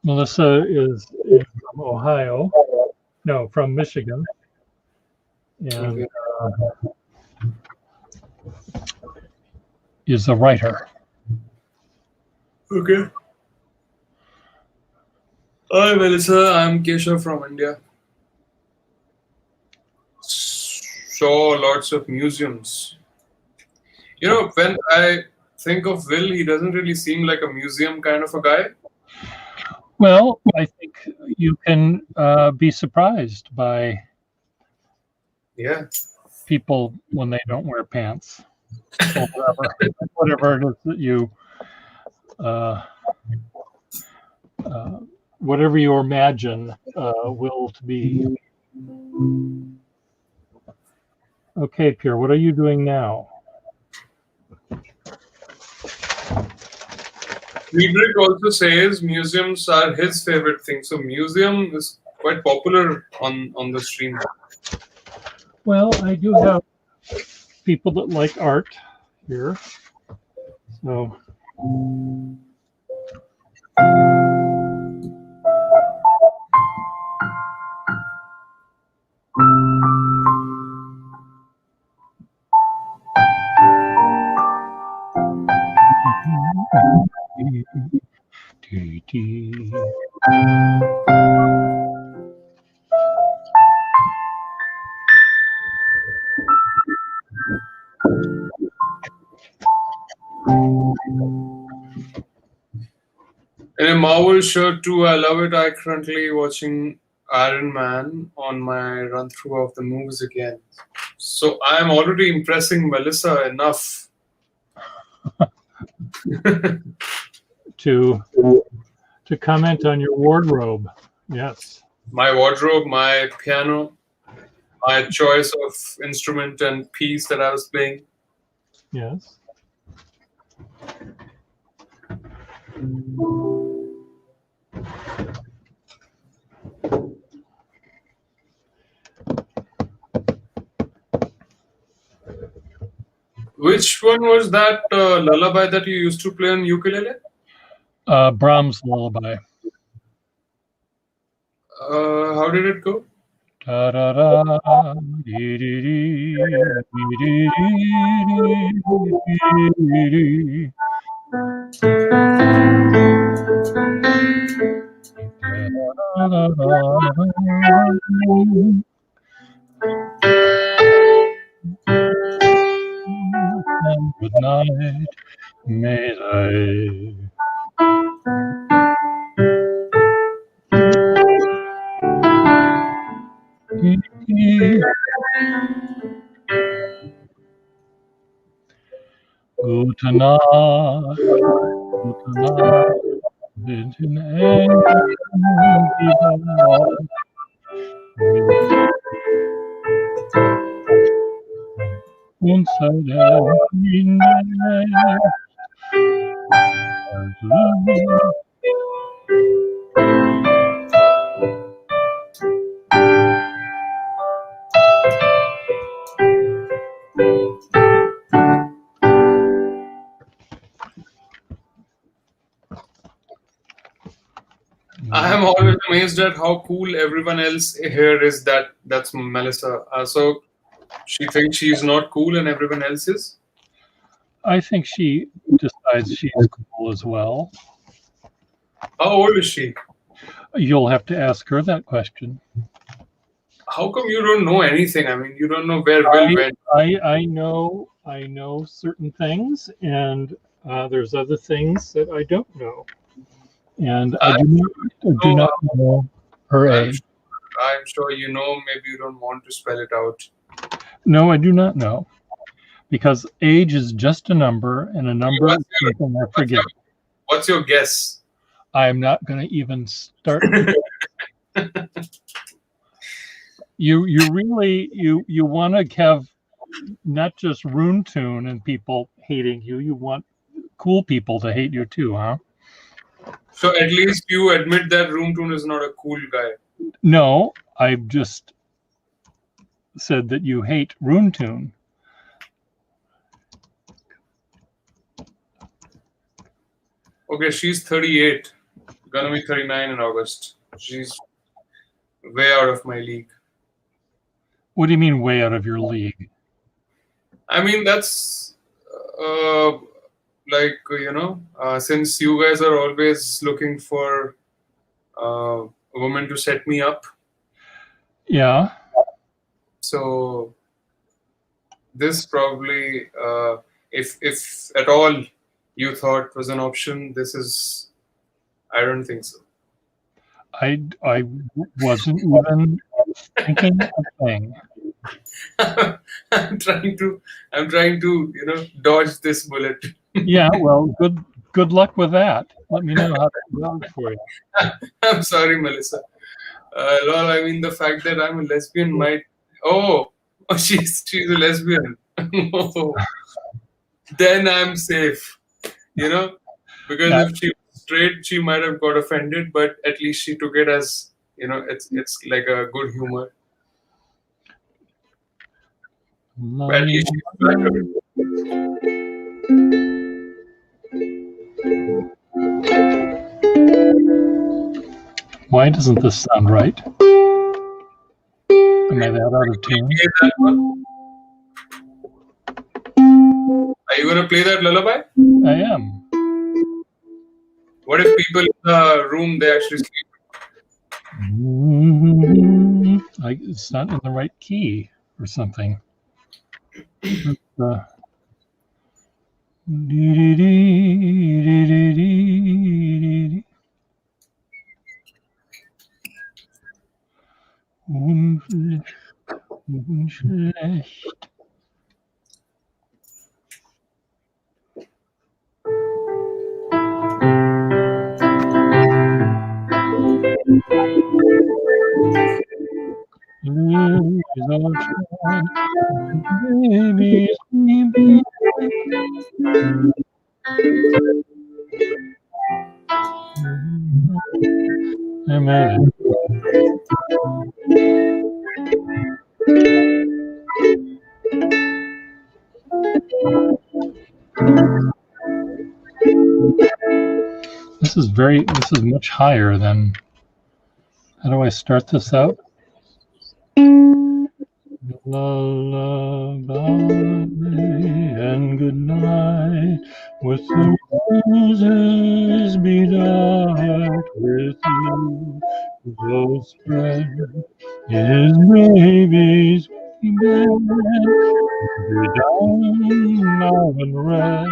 Melissa is from Ohio. No, from Michigan. And is a writer. Okay. Hi, Melissa. I'm Keshav from India. Saw lots of museums. You know, when I think of Will, he doesn't really seem like a museum kind of a guy. Well, I think you can be surprised by people when they don't wear pants. Or whatever it is that you, whatever you imagine Will to be. Okay, Pierre, what are you doing now? Friedrich also says museums are his favorite thing. So museum is quite popular on the stream. Well, I do have people that like art here. So In a Marvel shirt too, I love it. I currently watching Iron Man on my run through of the movies again. So I am already impressing Melissa enough. to comment on your wardrobe. Yes. My wardrobe, my piano, my choice of instrument and piece that I was playing. Yes. Which one was that lullaby that you used to play on ukulele? Brahms lullaby. How did it go? Da da da dee dee dee dee dee dee. And good night, may I. Gute Nacht, gute Nacht, bitte unser I am always amazed at how cool everyone else here is. That's Melissa. So she thinks she's not cool and everyone else is? I think she decides she's cool as well. How old is she? You'll have to ask her that question. How come you don't know anything? I mean, you don't know where Will went. I know certain things, and there's other things that I don't know. And I do not know her age. I'm sure you know. Maybe you don't want to spell it out. No, I do not know. Because age is just a number, and a number is something I forget. What's your guess? I'm not going to even start. You really you want to have not just Rune Tune and people hating you. You want cool people to hate you too, huh? So at least you admit that Room Tune is not a cool guy. No, I just said that you hate Rune Tune. Okay, she's 38, gonna be 39 in August. She's way out of my league. What do you mean way out of your league? I mean, that's like, since you guys are always looking for a woman to set me up. Yeah. So this probably, if at all you thought was an option, I don't think so. I wasn't even thinking a thing. I'm trying to dodge this bullet. Yeah, well, good luck with that. Let me know how that goes for you. I'm sorry, Melissa. Lol, I mean the fact that I'm a lesbian might. Oh, she's a lesbian. Then I'm safe. Because if she was straight, she might have got offended, but at least she took it as it's like a good humor. But at least she's flattered. Why doesn't this sound right? Am I that out of tune? Are you going to play that lullaby? I am. What if people in the room, they actually sleep? It's not in the right key or something. Unschlecht. This is much higher than. How do I start this out? Lullaby and good night, with the roses be dark with you, though spread his baby's bed, be down now and red,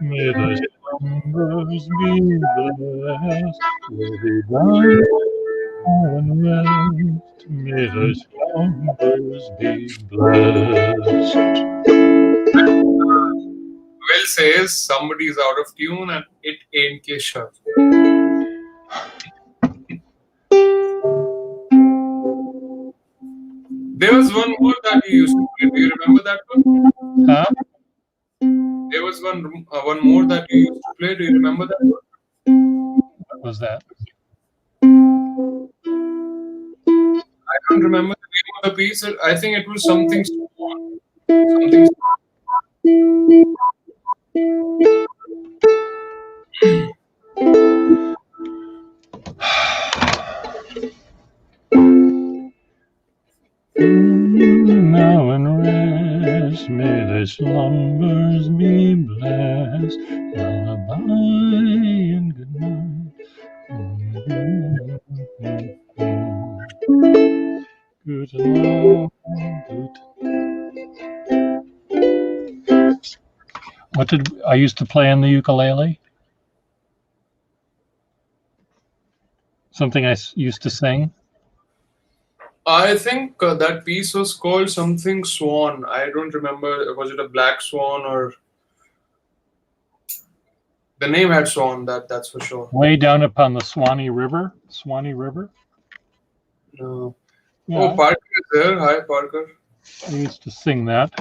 may the slumbers be blessed, will be down and rest, may the slumbers be blessed. Will says somebody's out of tune and it ain't Keshav. There was one more that you used to play. Do you remember that one? Huh? There was one more that you used to play. Do you remember that one? What was that? I don't remember the name of the piece. I think it was something Swan. Something Now and rest, may the slumbers be blessed, lullaby and good night. Good night. What did I used to play on the ukulele? Something I used to sing? I think that piece was called something Swan. I don't remember. Was it a black swan or the name had Swan? That's for sure. Way down upon the Swanee River. Swanee River. No, Yeah, Oh, Parker is there. Hi, Parker. I used to sing that.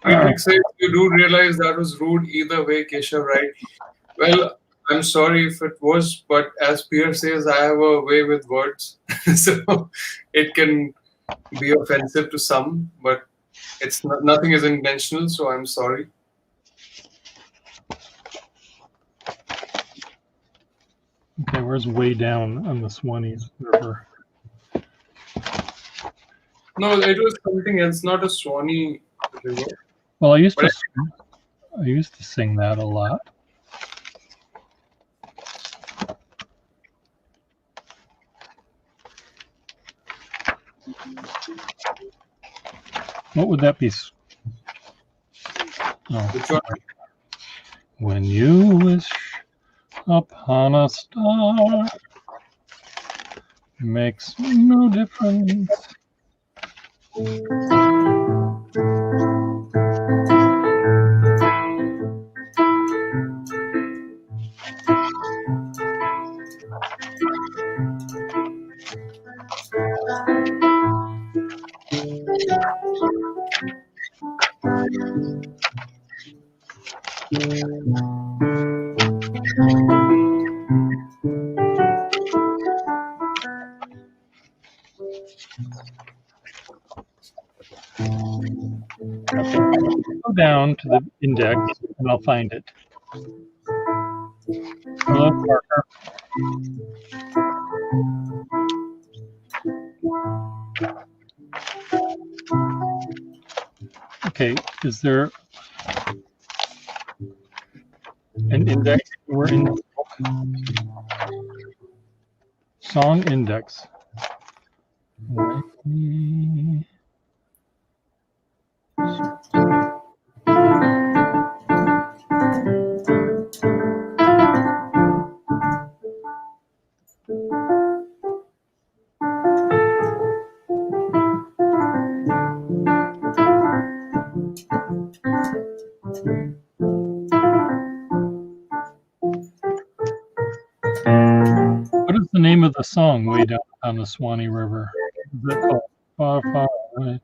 Friedrich says you do realize that was rude either way, Keshav, right? Well, I'm sorry if it was, but as Pierre says, I have a way with words. So it can be offensive to some, but it's not, nothing is intentional, so I'm sorry. Okay, where's way down on the Swanee River? No, it was something else, not a Swanee river. Well, I used But to sing that a lot. What would that be? Oh. which one? When you wish upon a star, makes no difference. Go down to the index and I'll find it. Hello, Parker. Okay, is there an index? We're in the book. Song index. What is the name of the song way down on the Swanee River? Is that called Far, Far Away?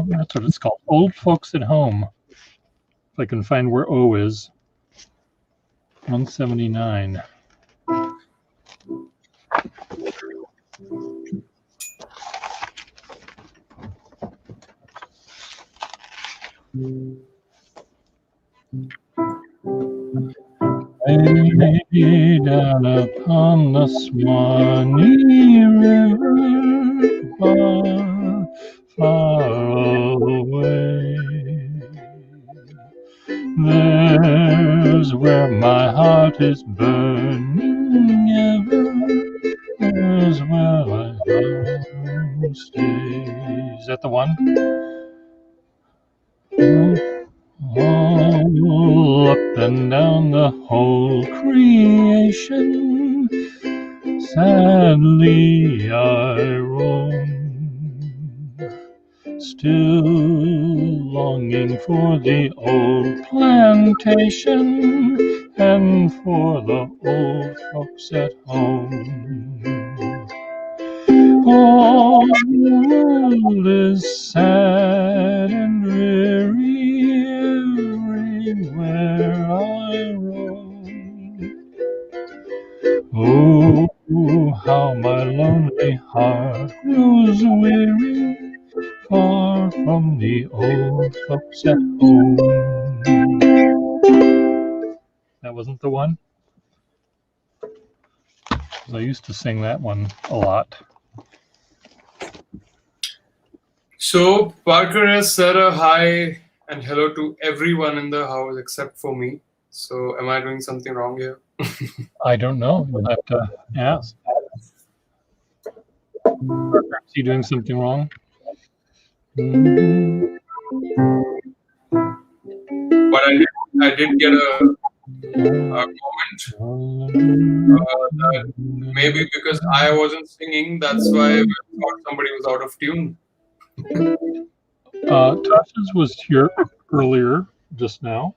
That's what it's called. Old Folks at Home. If I can find where O is. 179. Way down upon the Swanee River, far, far away. There's where my heart is burning ever. There's where my heart stays. Is that the one? All up and down the whole creation, sadly I roam, still longing for the old plantation and for the old folks at home. All the world is sad and dreary everywhere I roam. how my lonely heart grows weary, far from the old folks at home. That wasn't the one? 'Cause I used to sing that one a lot. So Parker has said a hi and hello to everyone in the house except for me. So am I doing something wrong here? I don't know. You'll have to ask. Is he doing something wrong? But I did get a comment that maybe because I wasn't singing, that's why we thought somebody was out of tune. Tasha's was here earlier, just now.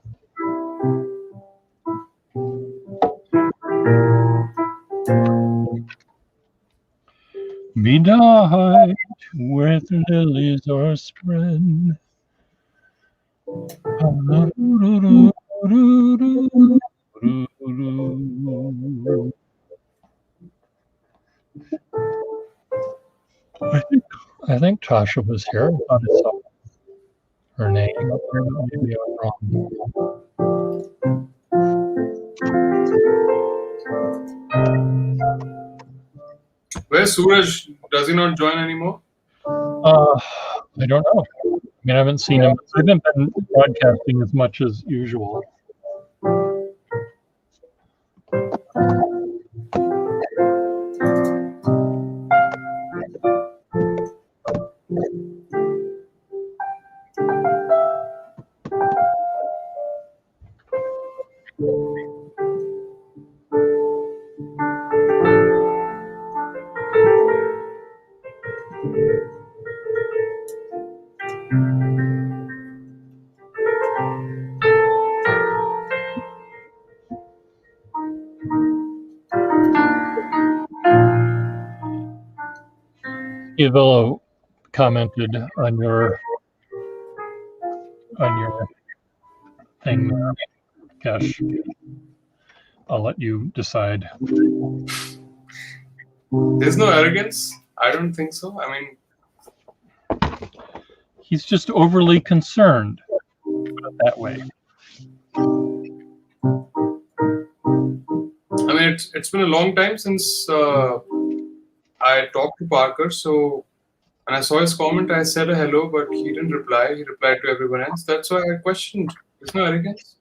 Midnight, where the lilies are spread. I think Tasha was here. I thought I saw her name. Maybe I'm wrong. Where's Suraj? Does he not join anymore? I don't know. I mean, I haven't seen him. I haven't been broadcasting as much as usual. Ivello commented on your thing. Gosh, I'll let you decide. There's no arrogance. I don't think so. I mean, he's just overly concerned. Put it that way. I mean, it's been a long time since I talked to Parker, so when I saw his comment, I said a hello, but he didn't reply. He replied to everyone else. That's why I questioned. There's no arrogance.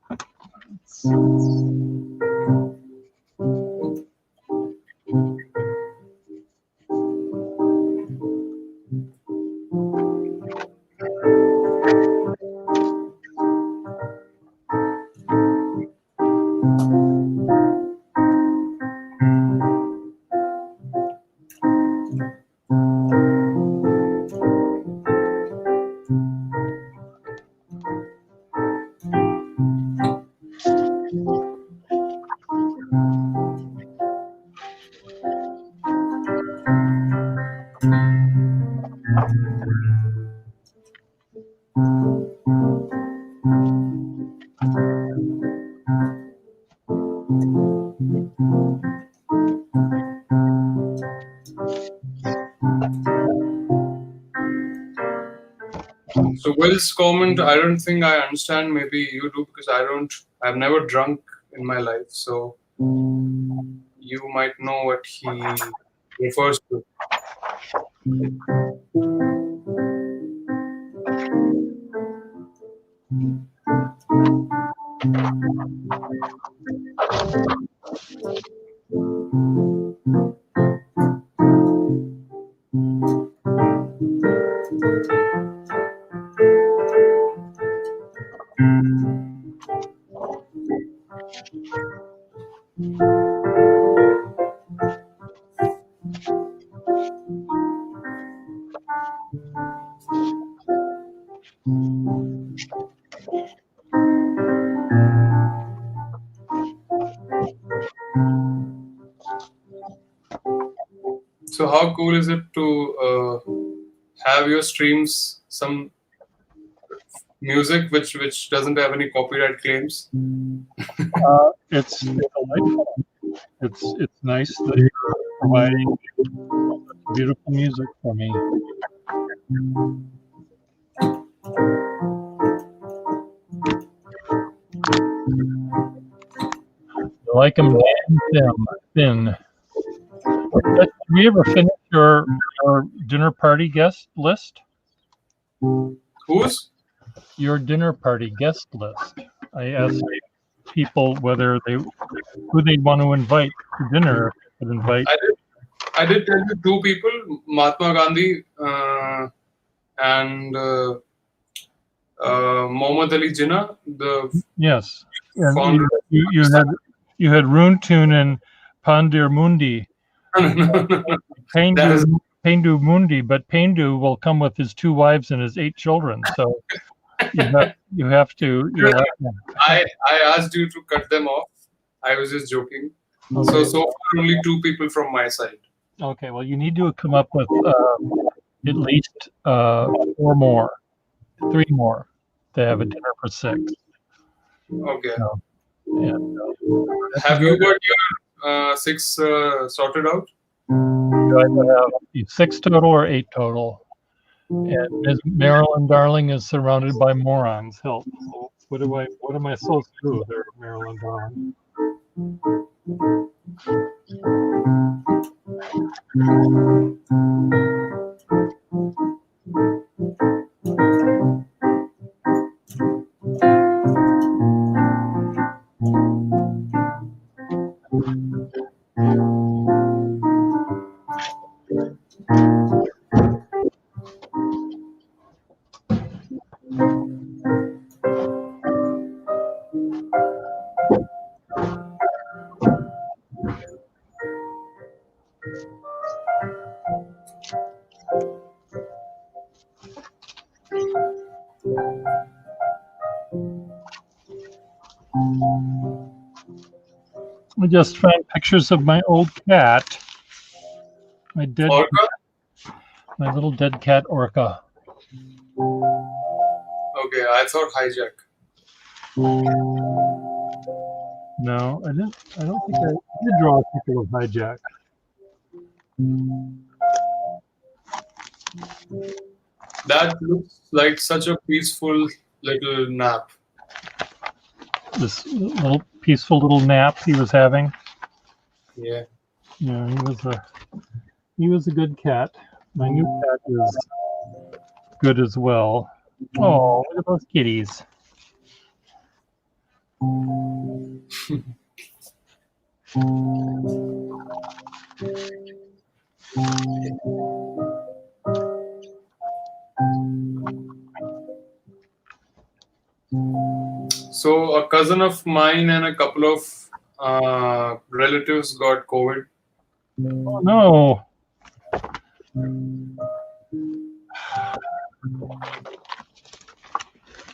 So Will's comment, I don't think I understand. Maybe you do, because I've never drunk in my life. So you might know what he refers to. So how cool is it to have your streams some music which doesn't have any copyright claims? It's delightful. It's nice that you're providing beautiful music for me. You like them thin. Did we ever finish your dinner party guest list? Whose? Your dinner party guest list. I asked people whether who they'd want to invite to dinner. Could invite. I did tell you 2 people, Mahatma Gandhi and Mohammad Ali Jinnah, the yes, and founder. you had Runtun and Pandir Mundi. Pendu Mundi, but Pendu will come with his 2 wives and his 8 children. So you have to. I asked you to cut them off. I was just joking. Okay. So far only 2 people from my side. Okay, well, you need to come up with at least 4 more, 3 more to have a dinner for 6. Okay. So, and, have you got your 6 sorted out? Do I have 6 total or 8 total? And Ms. Marilyn Darling is surrounded by morons. Help! So what am I supposed to do there, Marilyn Darling? I just found pictures of my old cat, my little dead cat Orca. Okay, I thought hijack. No, I didn't. I don't think I did draw a picture of hijack. That looks like such a peaceful little nap. This little peaceful little nap he was having. Yeah. Yeah, he was a good cat. My new cat is good as well. Oh, look at those kitties. So a cousin of mine and a couple of relatives got COVID. Oh, no.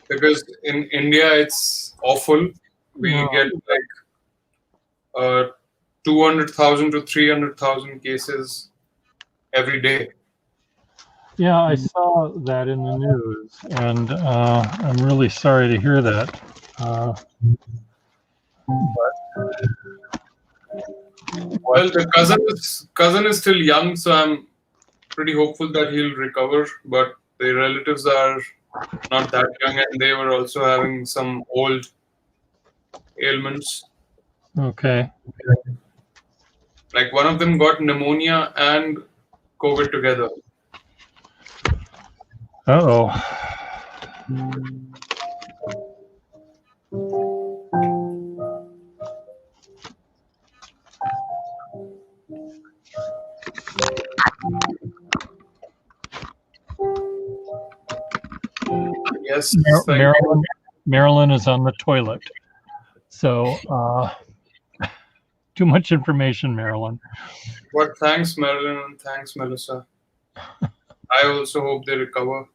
Because in India it's awful. We get like 200,000 to 300,000 cases every day. Yeah, I saw that in the news, and I'm really sorry to hear that. Well, the cousin is still young, so I'm pretty hopeful that he'll recover. But the relatives are not that young, and they were also having some old ailments. Okay. Like one of them got pneumonia and COVID together. Uh-oh. Yes. Marilyn is on the toilet. So, too much information, Marilyn. But thanks, Marilyn, and thanks, Melissa. I also hope they recover.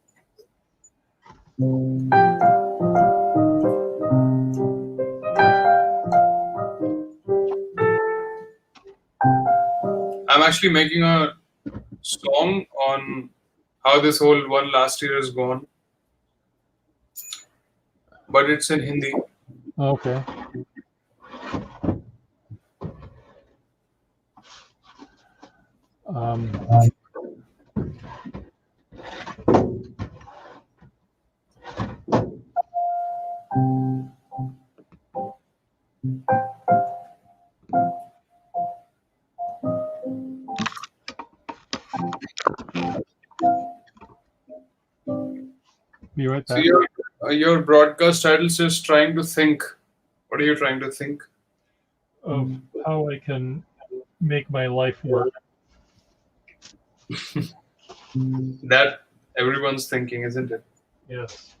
I'm actually making a song on how this whole one last year has gone. But it's in Hindi. Okay. Um, be right So back. your broadcast title says trying to think. What are you trying to think? Of how I can make my life work. That everyone's thinking, isn't it? Yes.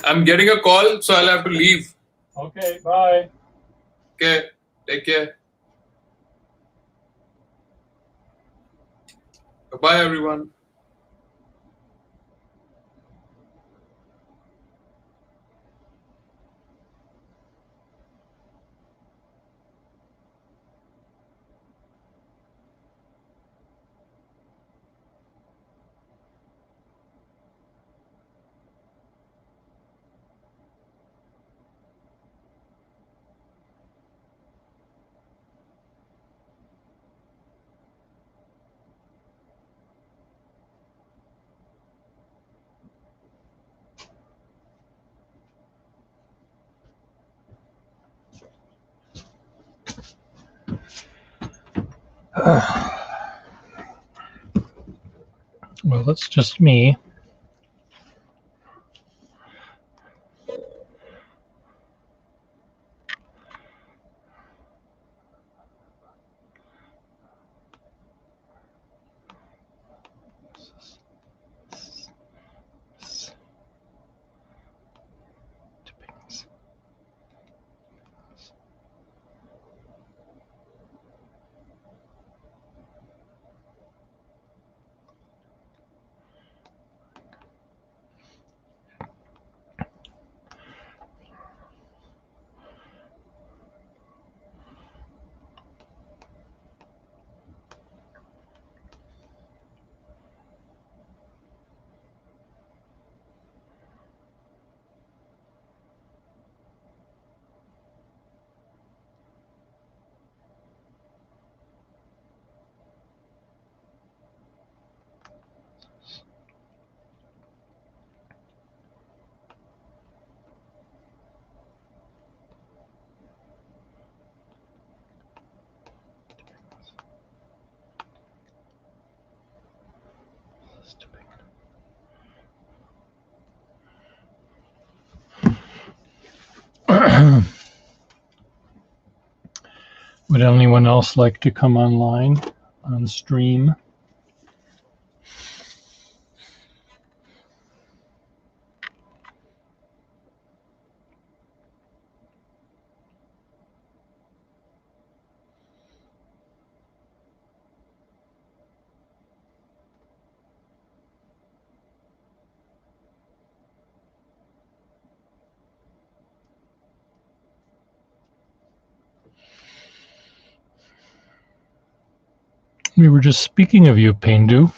I'm getting a call, so I'll have to leave. Okay, bye. Okay, take care. Bye, everyone. Well, that's just me. Would anyone else like to come online on stream? We were just speaking of you, Paindu.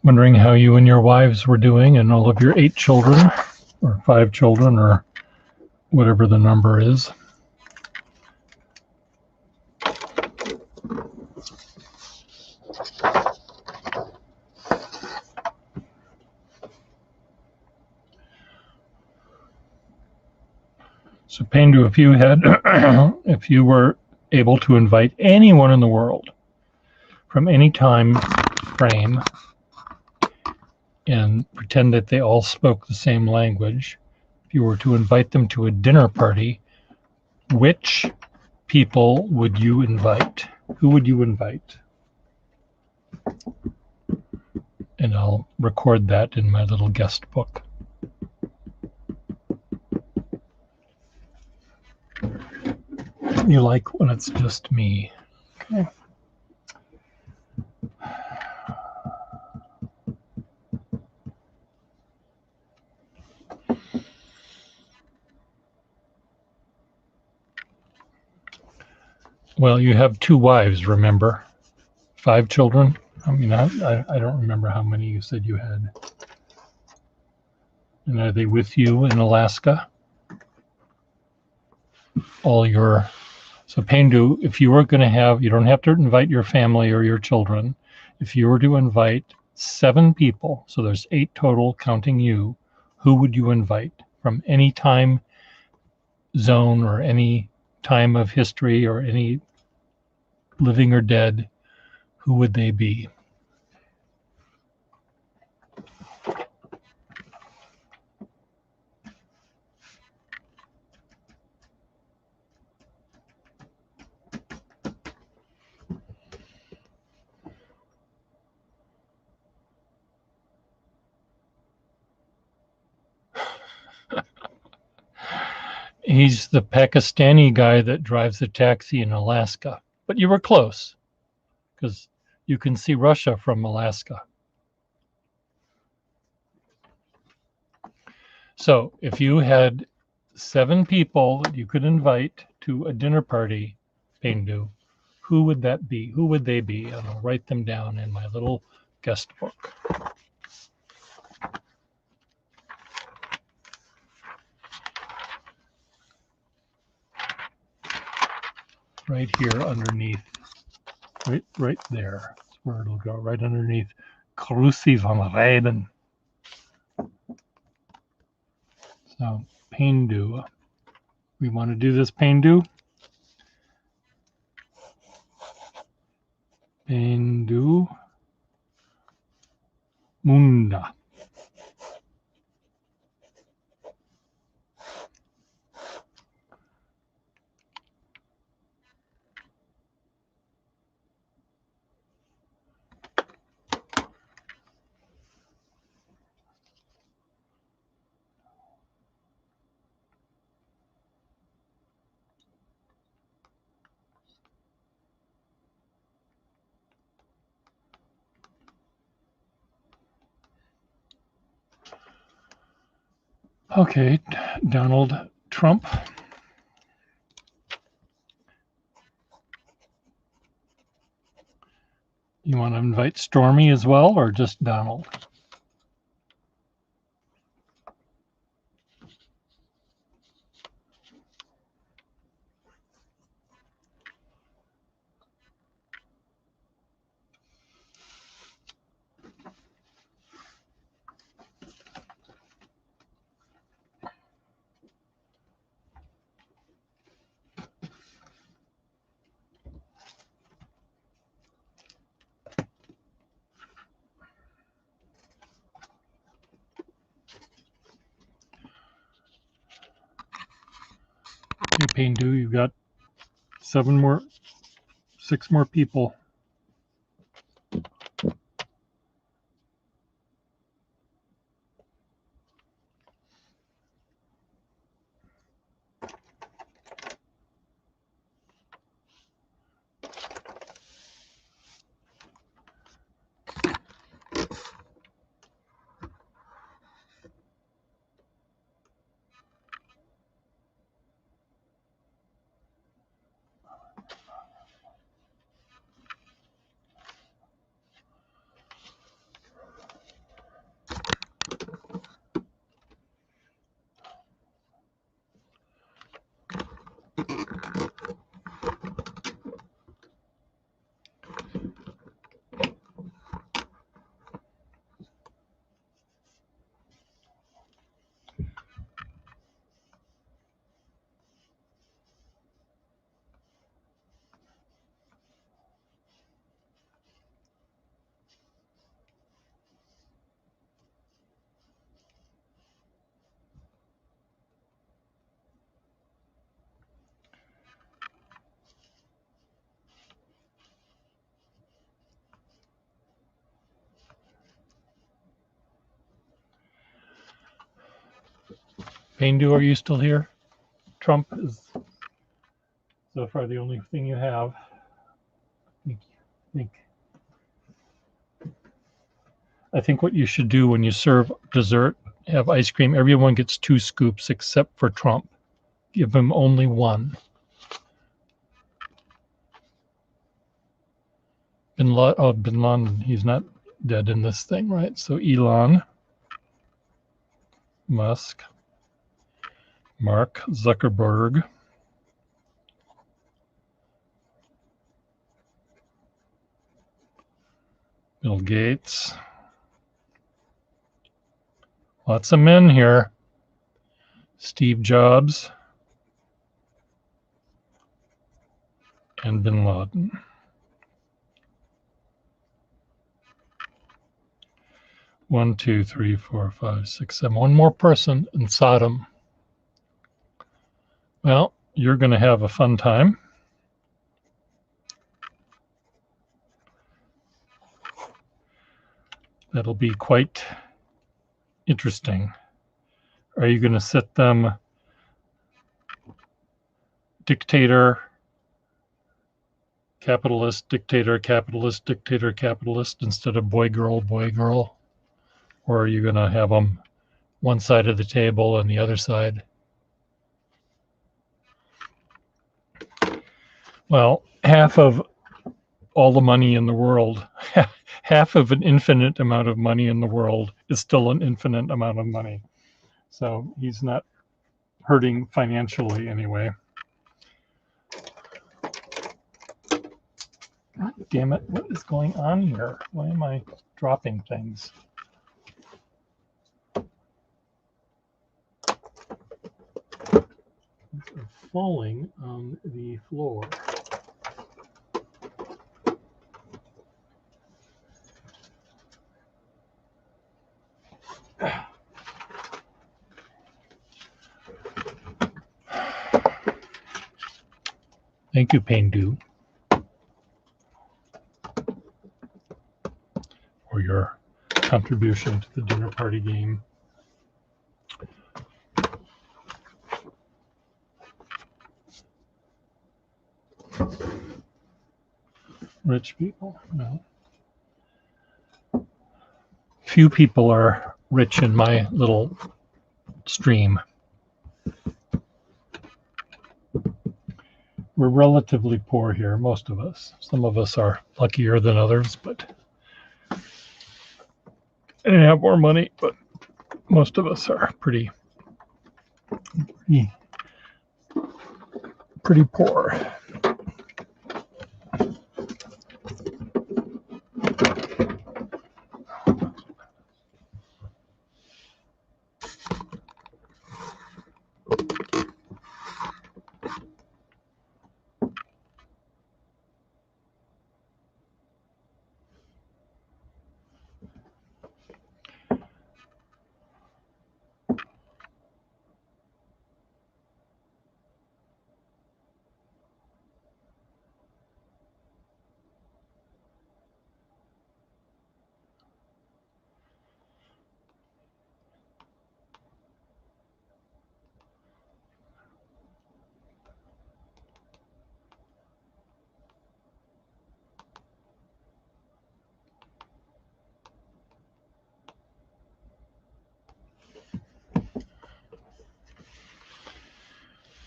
Wondering how you and your wives were doing and all of your 8 children, or 5 children, or whatever the number is. So Paindu, if you were able to invite anyone in the world from any time frame and pretend that they all spoke the same language, if you were to invite them to a dinner party, which people would you invite? Who would you invite? And I'll record that in my little guest book. You like when it's just me. Okay. Well, you have 2 wives, remember? 5 children? I mean, I don't remember how many you said you had. And are they with you in Alaska? So Pendu, if you were going to have, you don't have to invite your family or your children. If you were to invite 7 people, so there's 8 total counting you, who would you invite from any time zone or any time of history or any living or dead? Who would they be? He's the Pakistani guy that drives the taxi in Alaska. But you were close because you can see Russia from Alaska. So if you had 7 people that you could invite to a dinner party, Pendu, who would that be? Who would they be? And I'll write them down in my little guest book. Right here underneath, right there. That's where it'll go, right underneath Cruci van Rijden. So Pendu. We want to do this Pendu. Pendu Munda. Okay, Donald Trump. You want to invite Stormy as well, or just Donald? Okay, Pendu, you've got 6 more people. Pendu, are you still here? Trump is so far the only thing you have. I think what you should do when you serve dessert, have ice cream, everyone gets 2 scoops except for Trump. Give him only 1. Bin Laden, he's not dead in this thing, right? So Elon Musk, Mark Zuckerberg, Bill Gates. Lots of men here. Steve Jobs and Bin Laden. One, two, three, four, five, six, seven. One more person in Sodom. Well, you're going to have a fun time. That'll be quite interesting. Are you going to set them dictator, capitalist, dictator, capitalist, dictator, capitalist instead of boy, girl, boy, girl? Or are you going to have them one side of the table and the other side? Well, half of all the money in the world, half of an infinite amount of money in the world is still an infinite amount of money. So he's not hurting financially anyway. God damn it, what is going on here? Why am I dropping things? Things are falling on the floor. Thank you, Paindu, for your contribution to the dinner party game. Rich people, no. Few people are rich in my little stream. We're relatively poor here, most of us. Some of us are luckier than others, but and have more money, but most of us are pretty poor.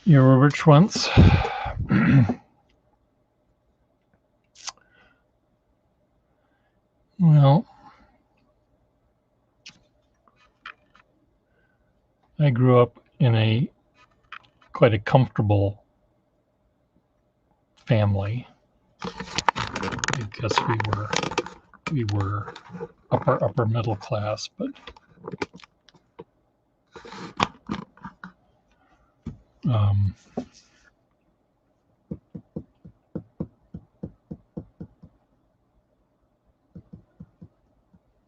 You were rich once. Well, I grew up in quite a comfortable family. I guess we were upper middle class, but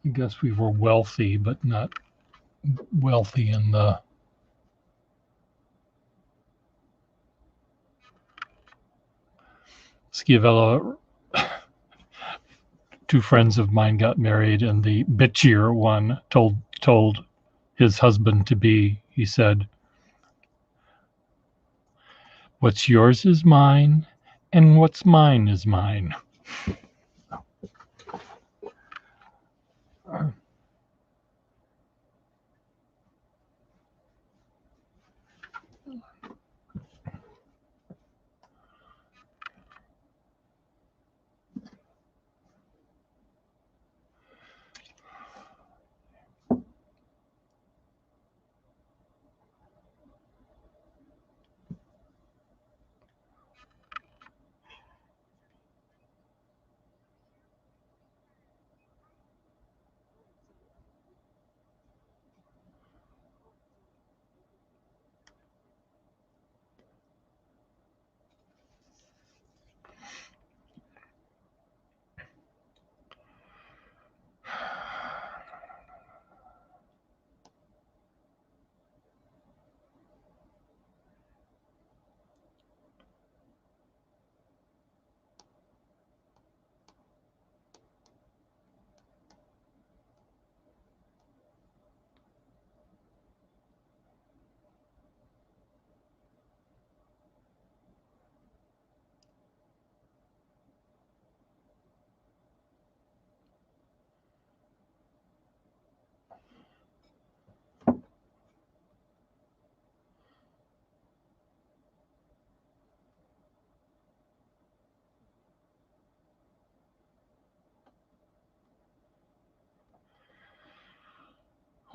I guess we were wealthy, but not wealthy in the Schiavello. Two friends of mine got married, and the bitchier one told his husband to be. He said, "What's yours is mine, and what's mine is mine."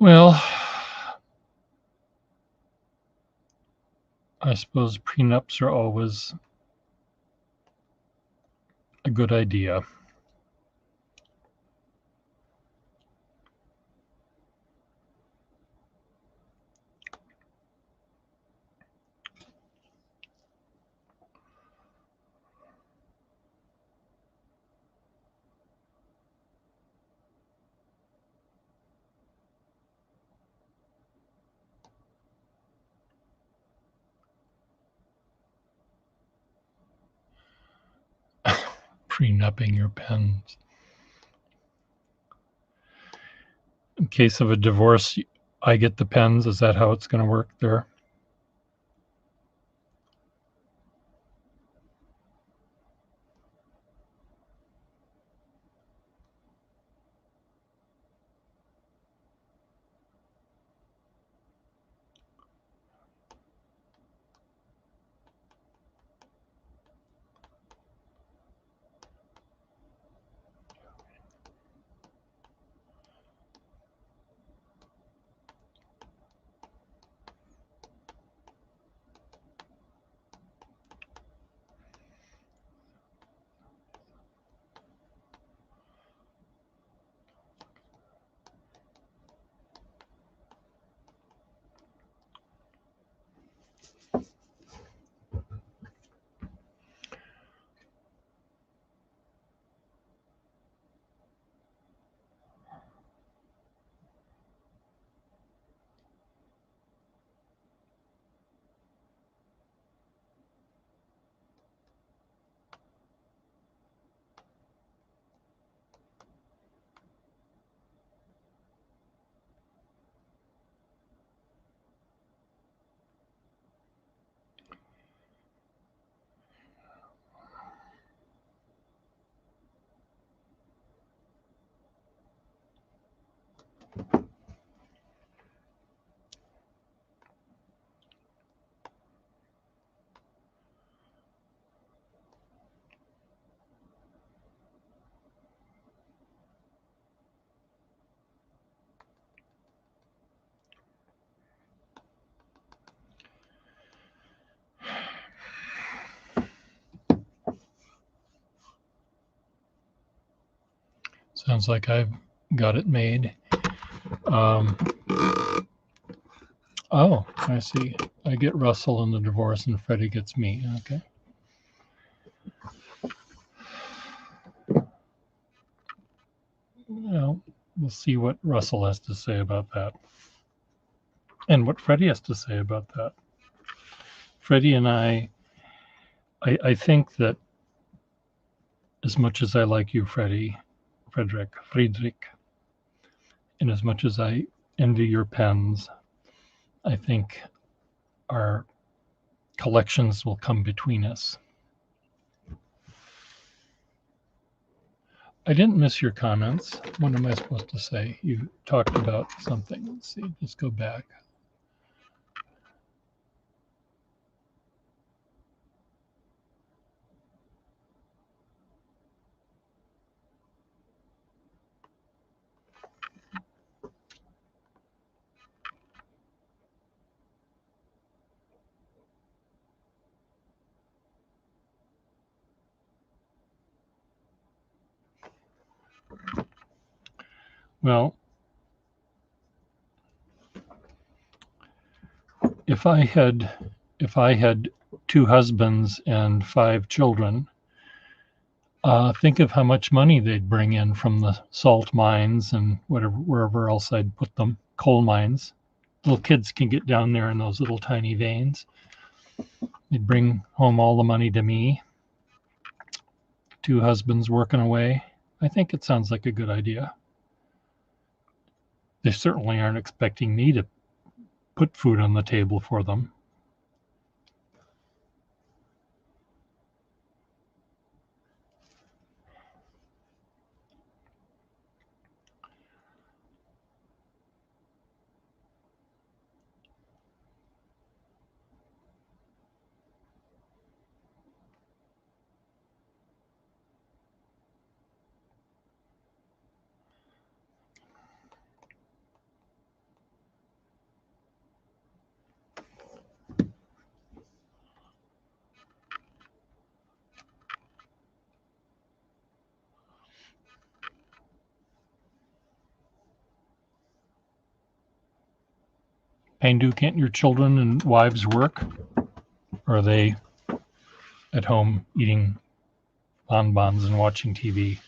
Well, I suppose prenups are always a good idea. Prenupping your pens. In case of a divorce, I get the pens. Is that how it's going to work there? Sounds like I've got it made. Oh, I see. I get Russell in the divorce and Freddie gets me. Okay. Well, we'll see what Russell has to say about that and what Freddie has to say about that. Freddie and I think that as much as I like you, Friedrich, and as much as I envy your pens, I think our collections will come between us. I didn't miss your comments. What am I supposed to say? You talked about something. Let's see, let's go back. Well, if I had two husbands and five children, think of how much money they'd bring in from the salt mines and wherever else I'd put them, coal mines. Little kids can get down there in those little tiny veins. They'd bring home all the money to me. Two husbands working away. I think it sounds like a good idea. They certainly aren't expecting me to put food on the table for them. Paindu, can't your children and wives work? Or are they at home eating bonbons and watching TV?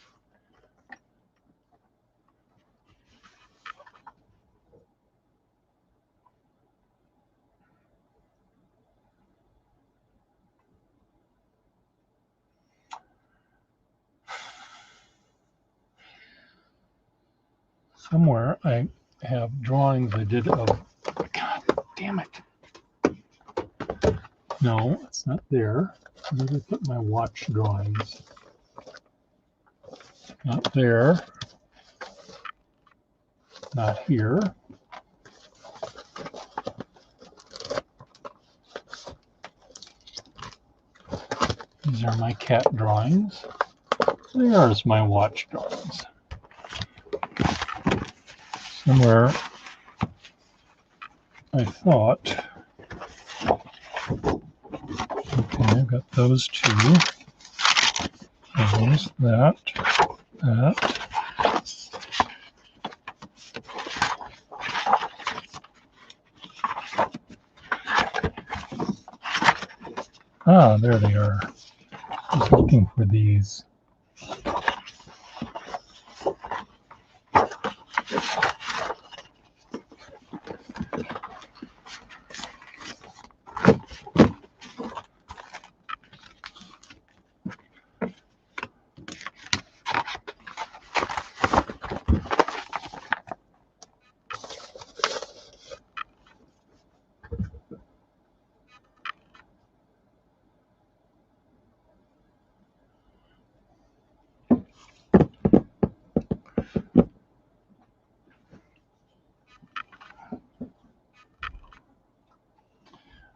Somewhere I have drawings I did of, God damn it. No, it's not there. Where did I put my watch drawings? Not there. Not here. These are my cat drawings. There's my watch drawings. Somewhere I thought, okay, I've got those two. Those, that. Ah, there they are. I was looking for these.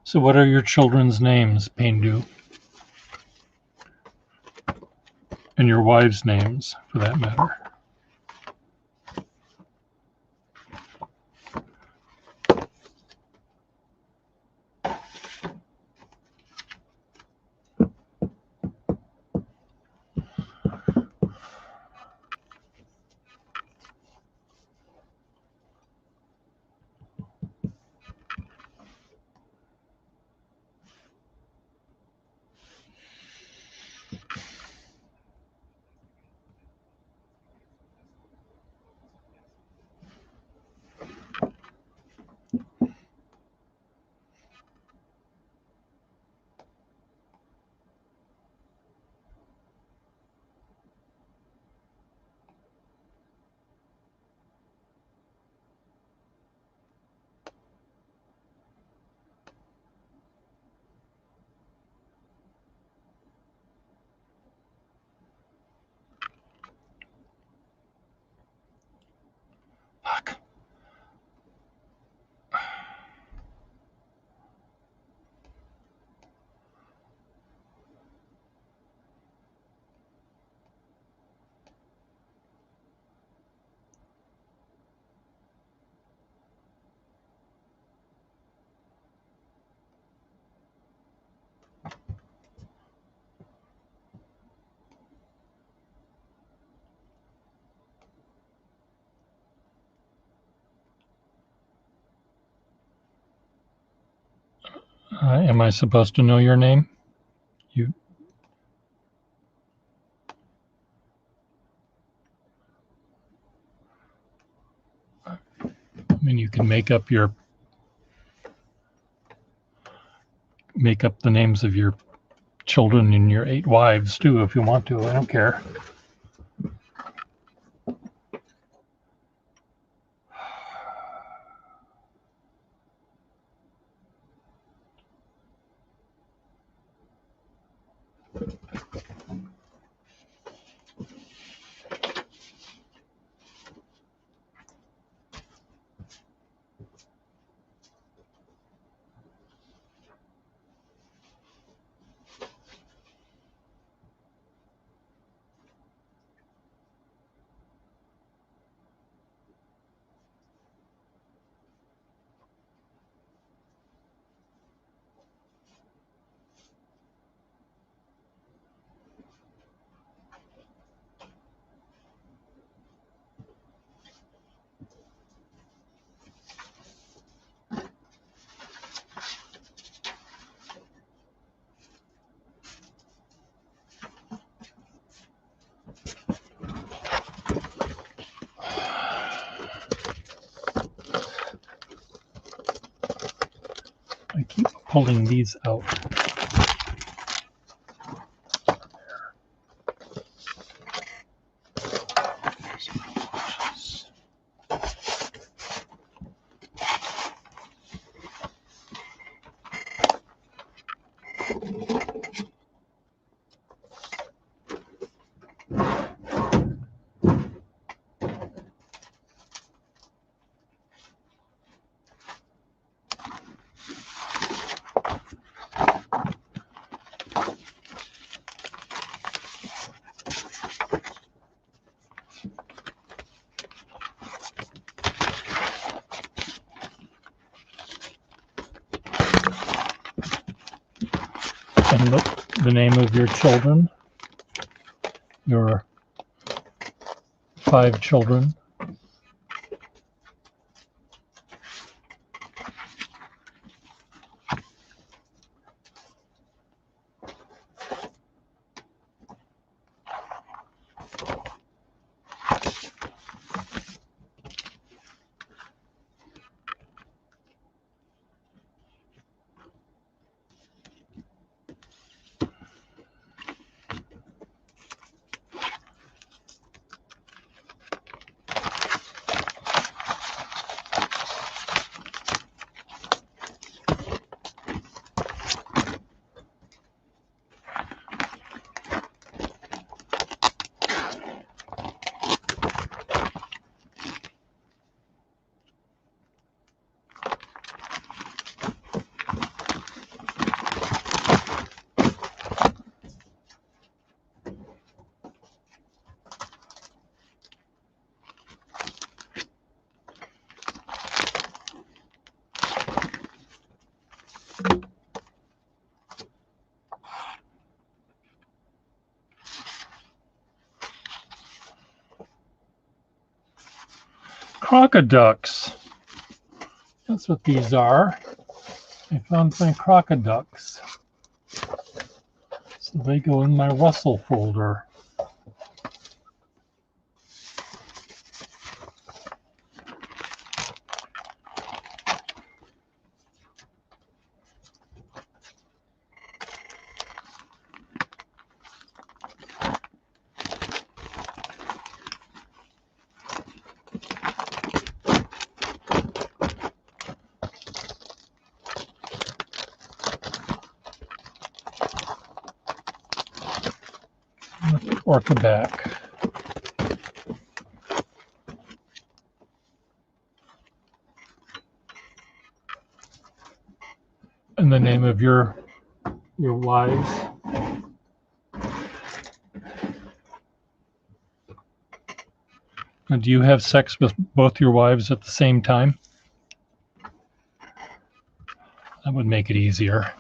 So what are your children's names, Paindu? And your wives' names, for that matter. Fuck. Am I supposed to know your name? I mean, you can make up the names of your children and your 8 wives too, if you want to. I don't care. pulling these out. And the name of your children, your 5 children. Crocoducks. That's what these are. I found my crocoducks. So they go in my Russell folder. Orca back. And the name of your wives. And do you have sex with both your wives at the same time? That would make it easier.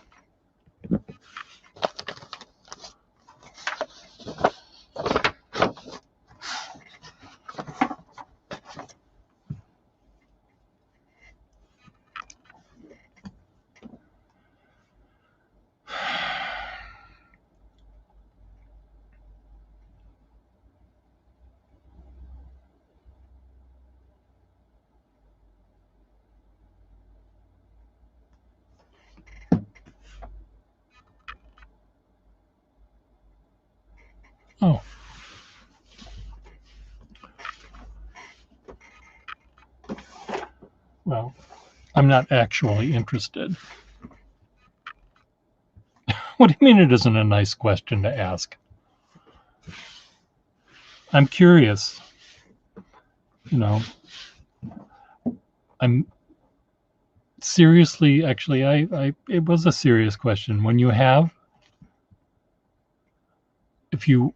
Oh. Well, I'm not actually interested. What do you mean it isn't a nice question to ask? I'm curious. You know, I'm seriously, actually, it was a serious question. When you have, if you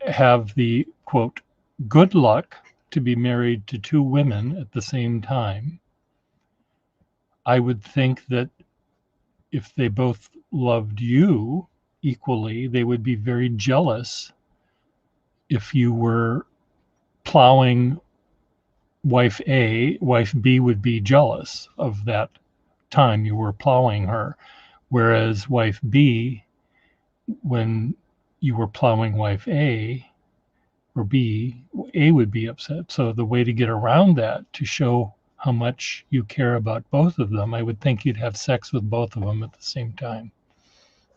have the, quote, good luck to be married to 2 women at the same time, I would think that if they both loved you equally, they would be very jealous if you were plowing wife A. Wife B would be jealous of that time you were plowing her, whereas wife B, when you were plowing wife A or B, A would be upset. So the way to get around that, to show how much you care about both of them, I would think you'd have sex with both of them at the same time.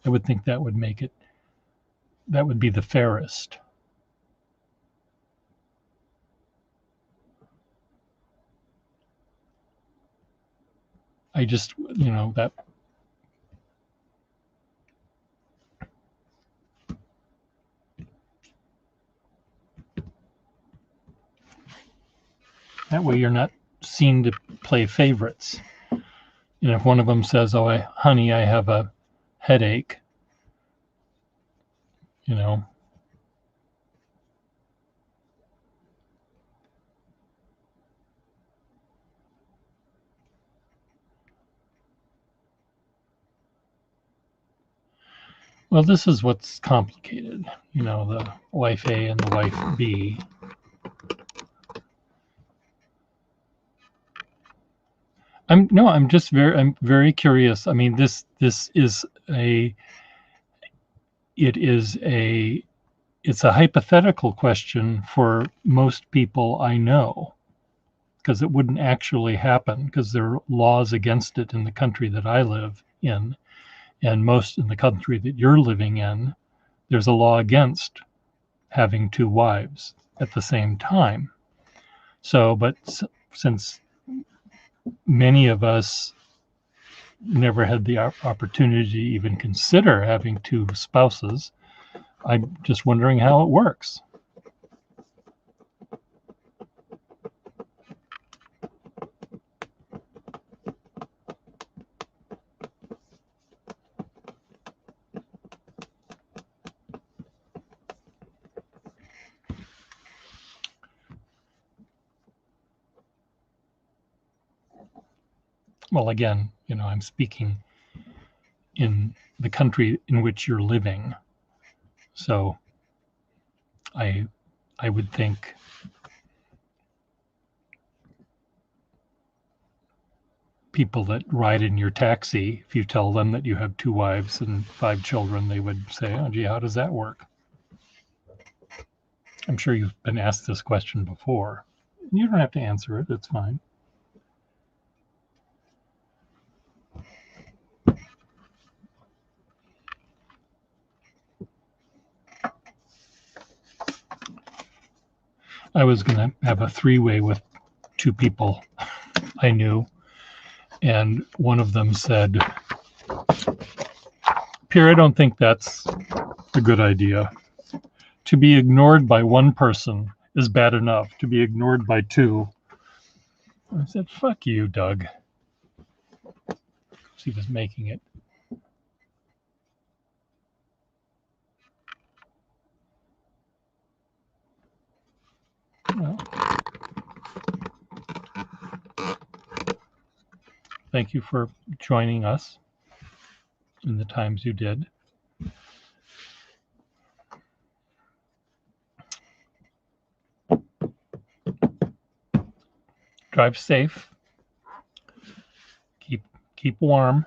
I would think that would make it, that would be the fairest. I just, that way you're not seen to play favorites. If one of them says, "Oh, honey, I have a headache," you know, well, this is what's complicated. The wife A and the wife B. I'm very curious. I mean, this is it's a hypothetical question for most people I know, because it wouldn't actually happen, because there are laws against it in the country that I live in, and most in the country that you're living in, there's a law against having two wives at the same time. So, but since many of us never had the opportunity to even consider having two spouses, I'm just wondering how it works. Well, again, I'm speaking in the country in which you're living. So I would think people that ride in your taxi, if you tell them that you have two wives and 5 children, they would say, "Oh, gee, how does that work?" I'm sure you've been asked this question before. You don't have to answer it. It's fine. I was going to have a 3-way with 2 people I knew, and one of them said, "Pierre, I don't think that's a good idea. To be ignored by one person is bad enough. To be ignored by 2." I said, "Fuck you, Doug." He was making it. Well, thank you for joining us in the times you did. Drive safe. Keep warm.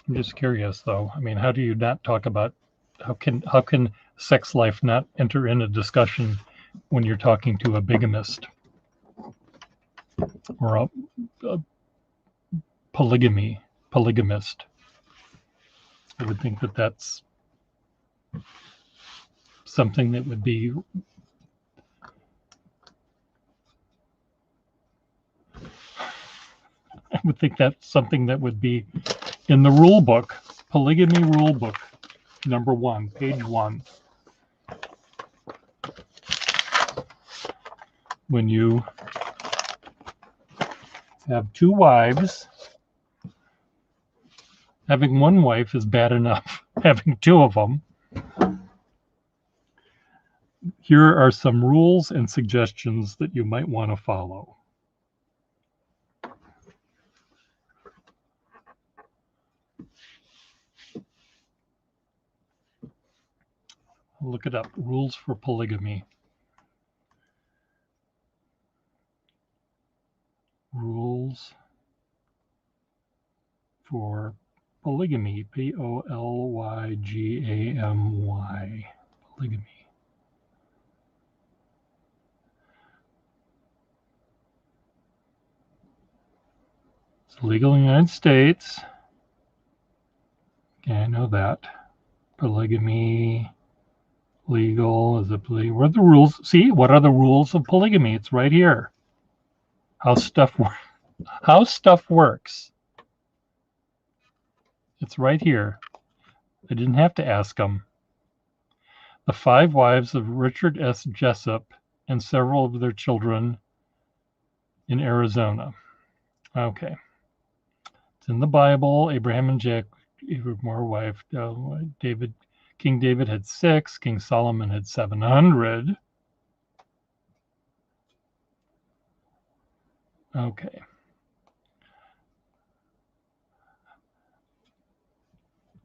I'm just curious, though. I mean, how do you not talk about how can sex life not enter in a discussion when you're talking to a bigamist or a polygamist? I would think that that's something that would be I would think that's something that would be in the rule book, polygamy rule book, number 1, page 1. When you have 2 wives, having one wife is bad enough. Having 2 of them. Here are some rules and suggestions that you might want to follow. Look it up, rules for polygamy. rules for polygamy. Polygamy. Polygamy. It's legal in the United States. Okay, I know that. Polygamy, legal, is it polygamy? What are the rules? See, what are the rules of polygamy? It's right here. How stuff works. It's right here. I didn't have to ask them. The 5 wives of Richard S. Jessup and several of their children in Arizona. Okay. It's in the Bible. Abraham and Jacob more wife. King David had 6. King Solomon had 700. Okay.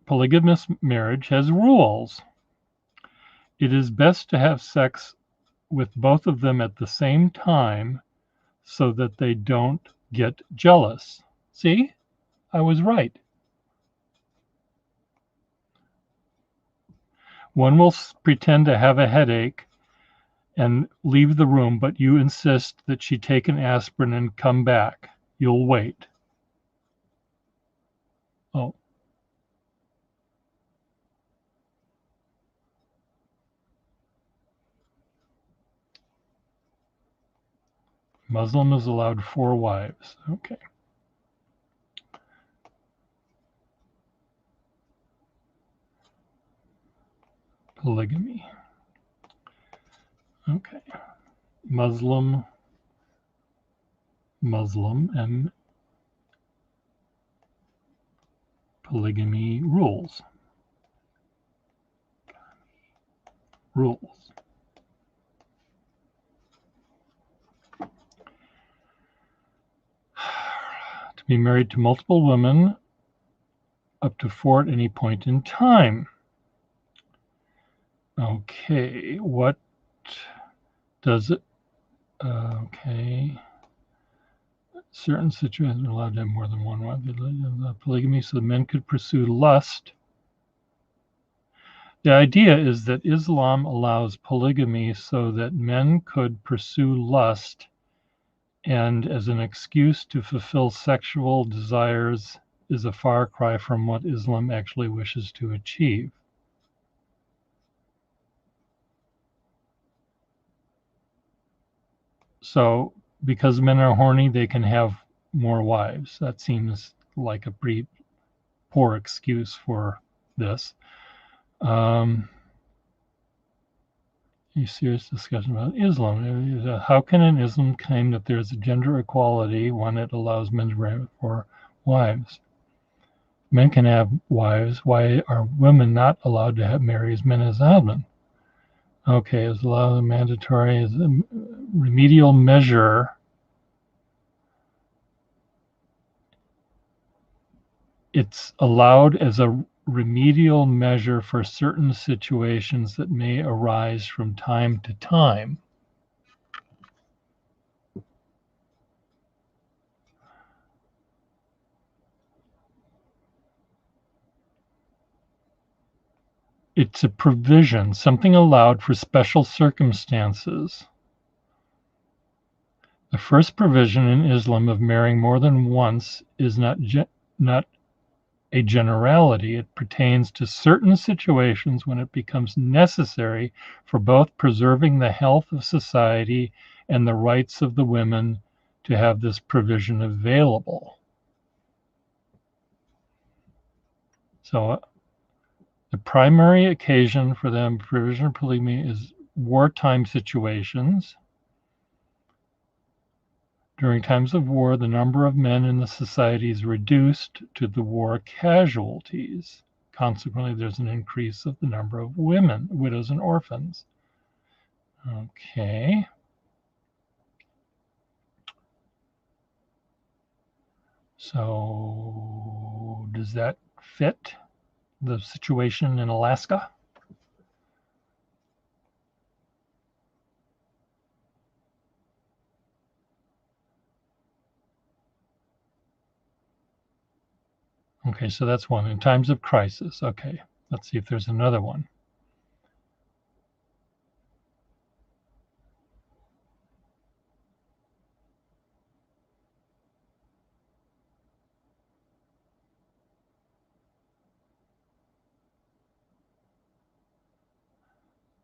Polygamous marriage has rules. It is best to have sex with both of them at the same time so that they don't get jealous. See? I was right. One will pretend to have a headache and leave the room, but you insist that she take an aspirin and come back. You'll wait. Oh. Muslim is allowed 4 wives. Okay. Polygamy. Okay. Muslim, and polygamy rules. Rules. To be married to multiple women, up to 4 at any point in time. Okay, what does it? Okay. Certain situations are allowed to have more than one wife. Polygamy, so men could pursue lust. The idea is that Islam allows polygamy so that men could pursue lust, and as an excuse to fulfill sexual desires is a far cry from what Islam actually wishes to achieve. So because men are horny, they can have more wives. That seems like a pretty poor excuse for this. A serious discussion about Islam. How can an Islam claim that there's a gender equality when it allows men to marry 4 wives? Men can have wives. Why are women not allowed to marry as men as husbands? Okay, is allowed mandatory as a remedial measure. It's allowed as a remedial measure for certain situations that may arise from time to time. It's a provision, something allowed for special circumstances. The first provision in Islam of marrying more than once is not a generality. It pertains to certain situations when it becomes necessary for both preserving the health of society and the rights of the women to have this provision available. So the primary occasion for the provision of polygamy is wartime situations. During times of war, the number of men in the society is reduced to the war casualties. Consequently, there's an increase of the number of women, widows, and orphans. Okay. So, does that fit the situation in Alaska? Okay, so that's one. In times of crisis. Okay, let's see if there's another one.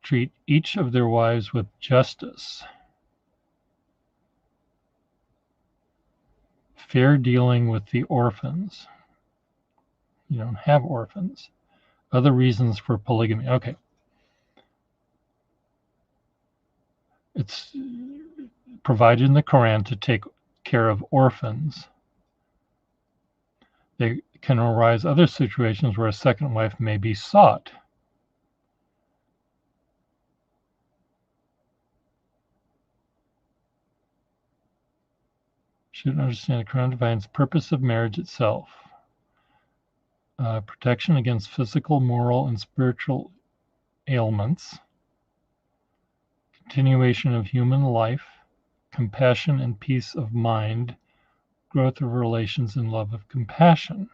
Treat each of their wives with justice. Fair dealing with the orphans. You don't have orphans. Other reasons for polygamy. Okay. It's provided in the Quran to take care of orphans. There can arise other situations where a second wife may be sought. Should understand the Quran defines the purpose of marriage itself. Protection against physical, moral, and spiritual ailments. Continuation of human life. Compassion and peace of mind. Growth of relations and love of compassion.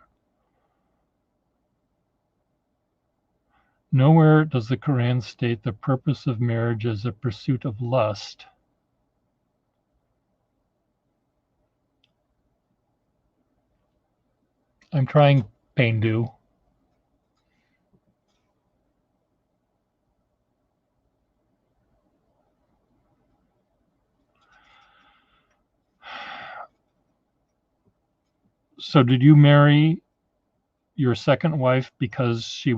Nowhere does the Quran state the purpose of marriage as a pursuit of lust. I'm trying Paindu. So did you marry your second wife because she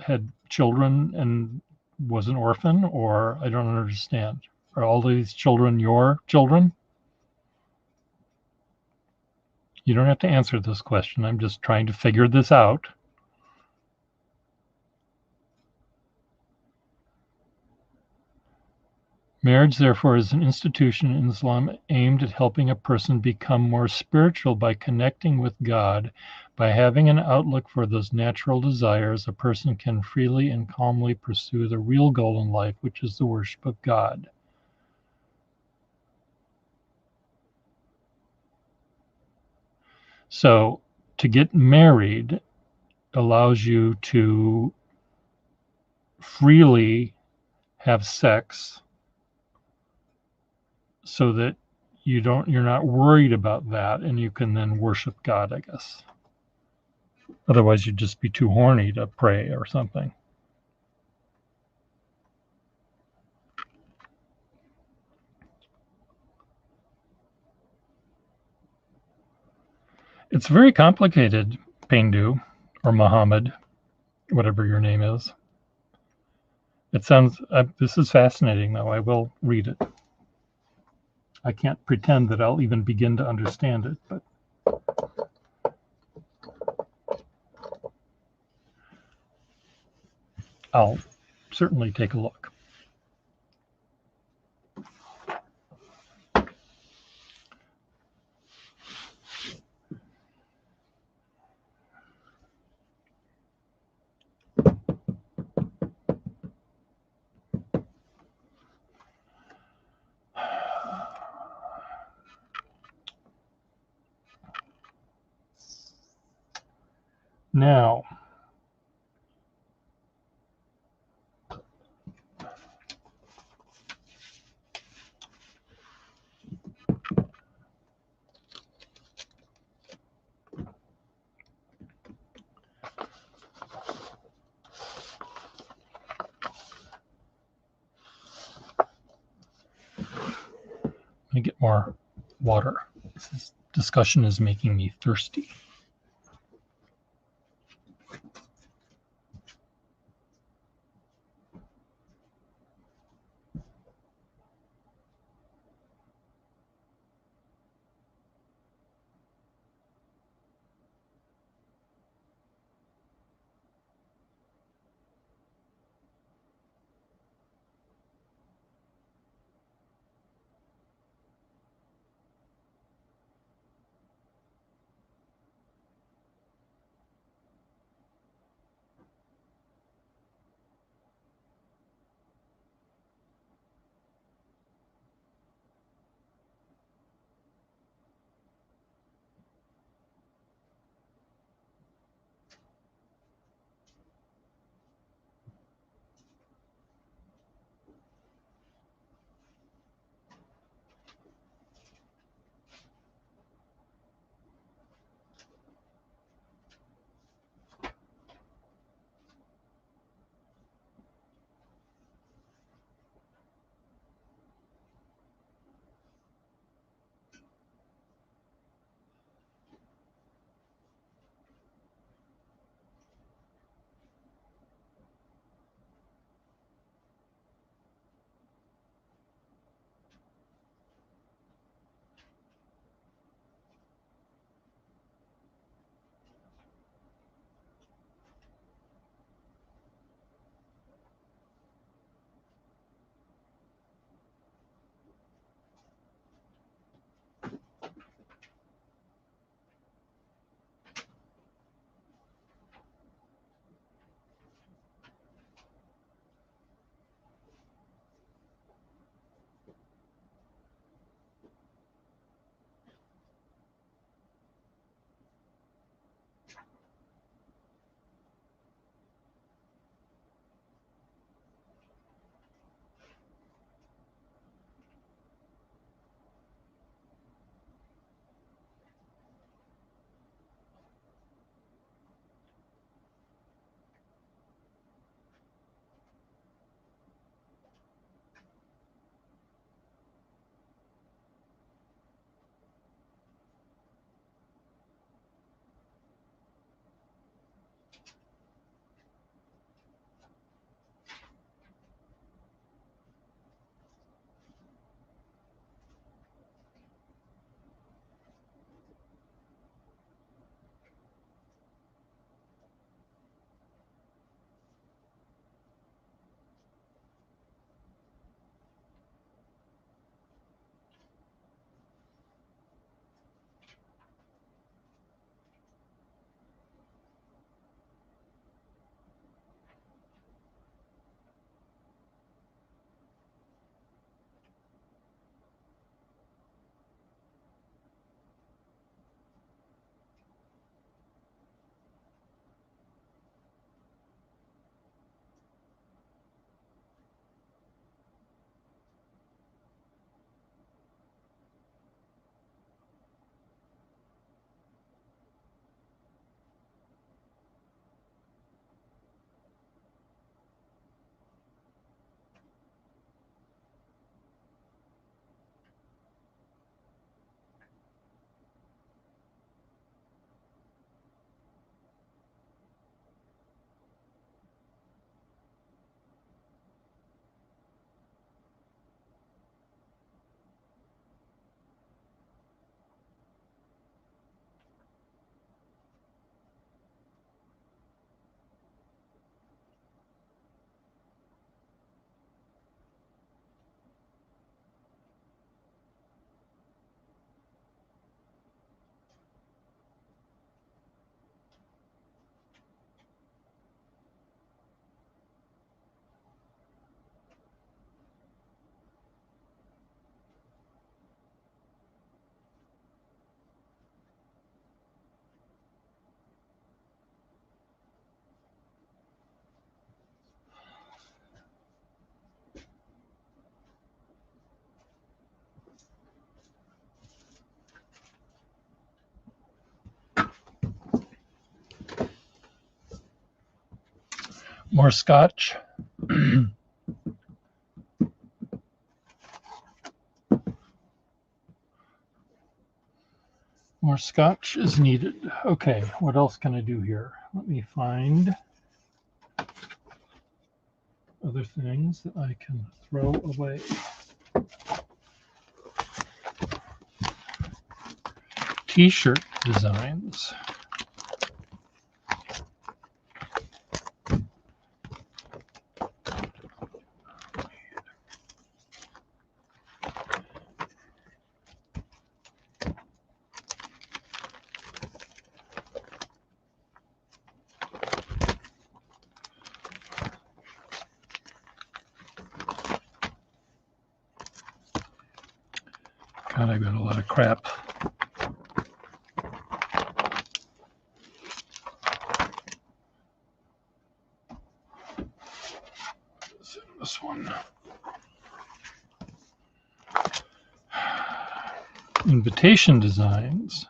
had children and was an orphan, or I don't understand. Are all these children your children? You don't have to answer this question. I'm just trying to figure this out. Marriage, therefore, is an institution in Islam aimed at helping a person become more spiritual by connecting with God. By having an outlook for those natural desires, a person can freely and calmly pursue the real goal in life, which is the worship of God. So, to get married allows you to freely have sex so that you're not worried about that, and you can then worship God, I guess. Otherwise you'd just be too horny to pray or something. It's very complicated, Paindu, or Muhammad, whatever your name is. It sounds, this is fascinating though. I will read it. I can't pretend that I'll even begin to understand it, but I'll certainly take a look. Now, let me get more water. This discussion is making me thirsty. More scotch. More scotch is needed. Okay, what else can I do here? Let me find other things that I can throw away. T-shirt designs. God, I got a lot of crap. This one. Invitation designs.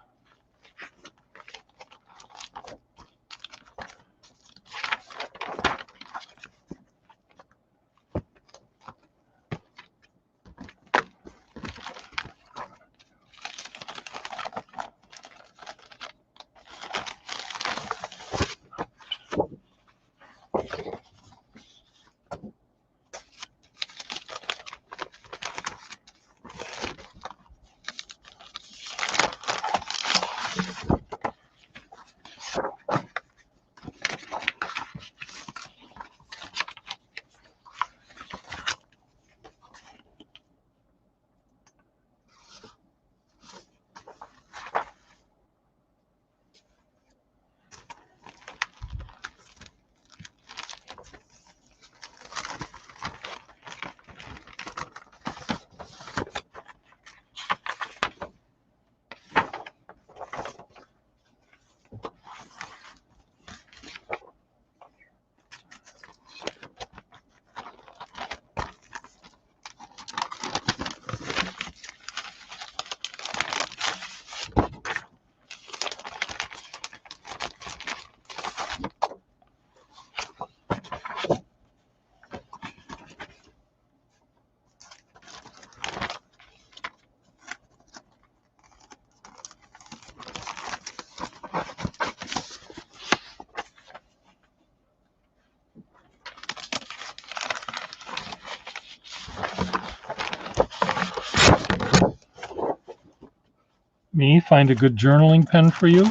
Me, find a good journaling pen for you.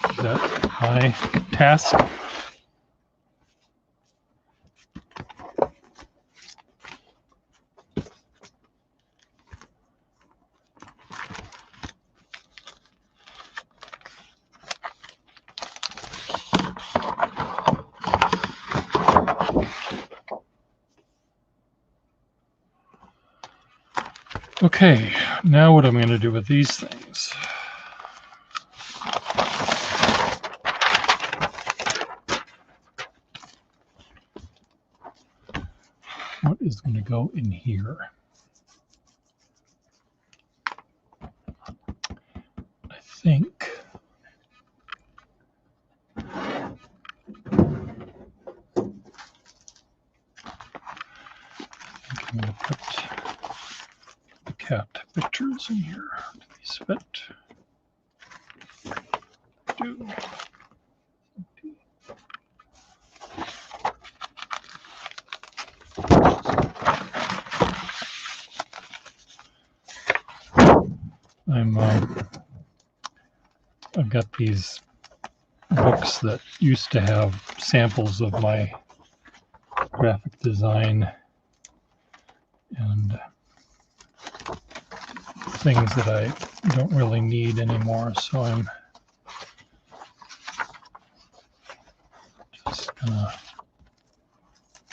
Is that my task? Okay, now what I'm going to do with these things. What is going to go in here? I think I'm going to put the cat pictures in here. These fit. Do. I've got these books that used to have samples of my graphic design and things that I don't really need anymore, so I'm just gonna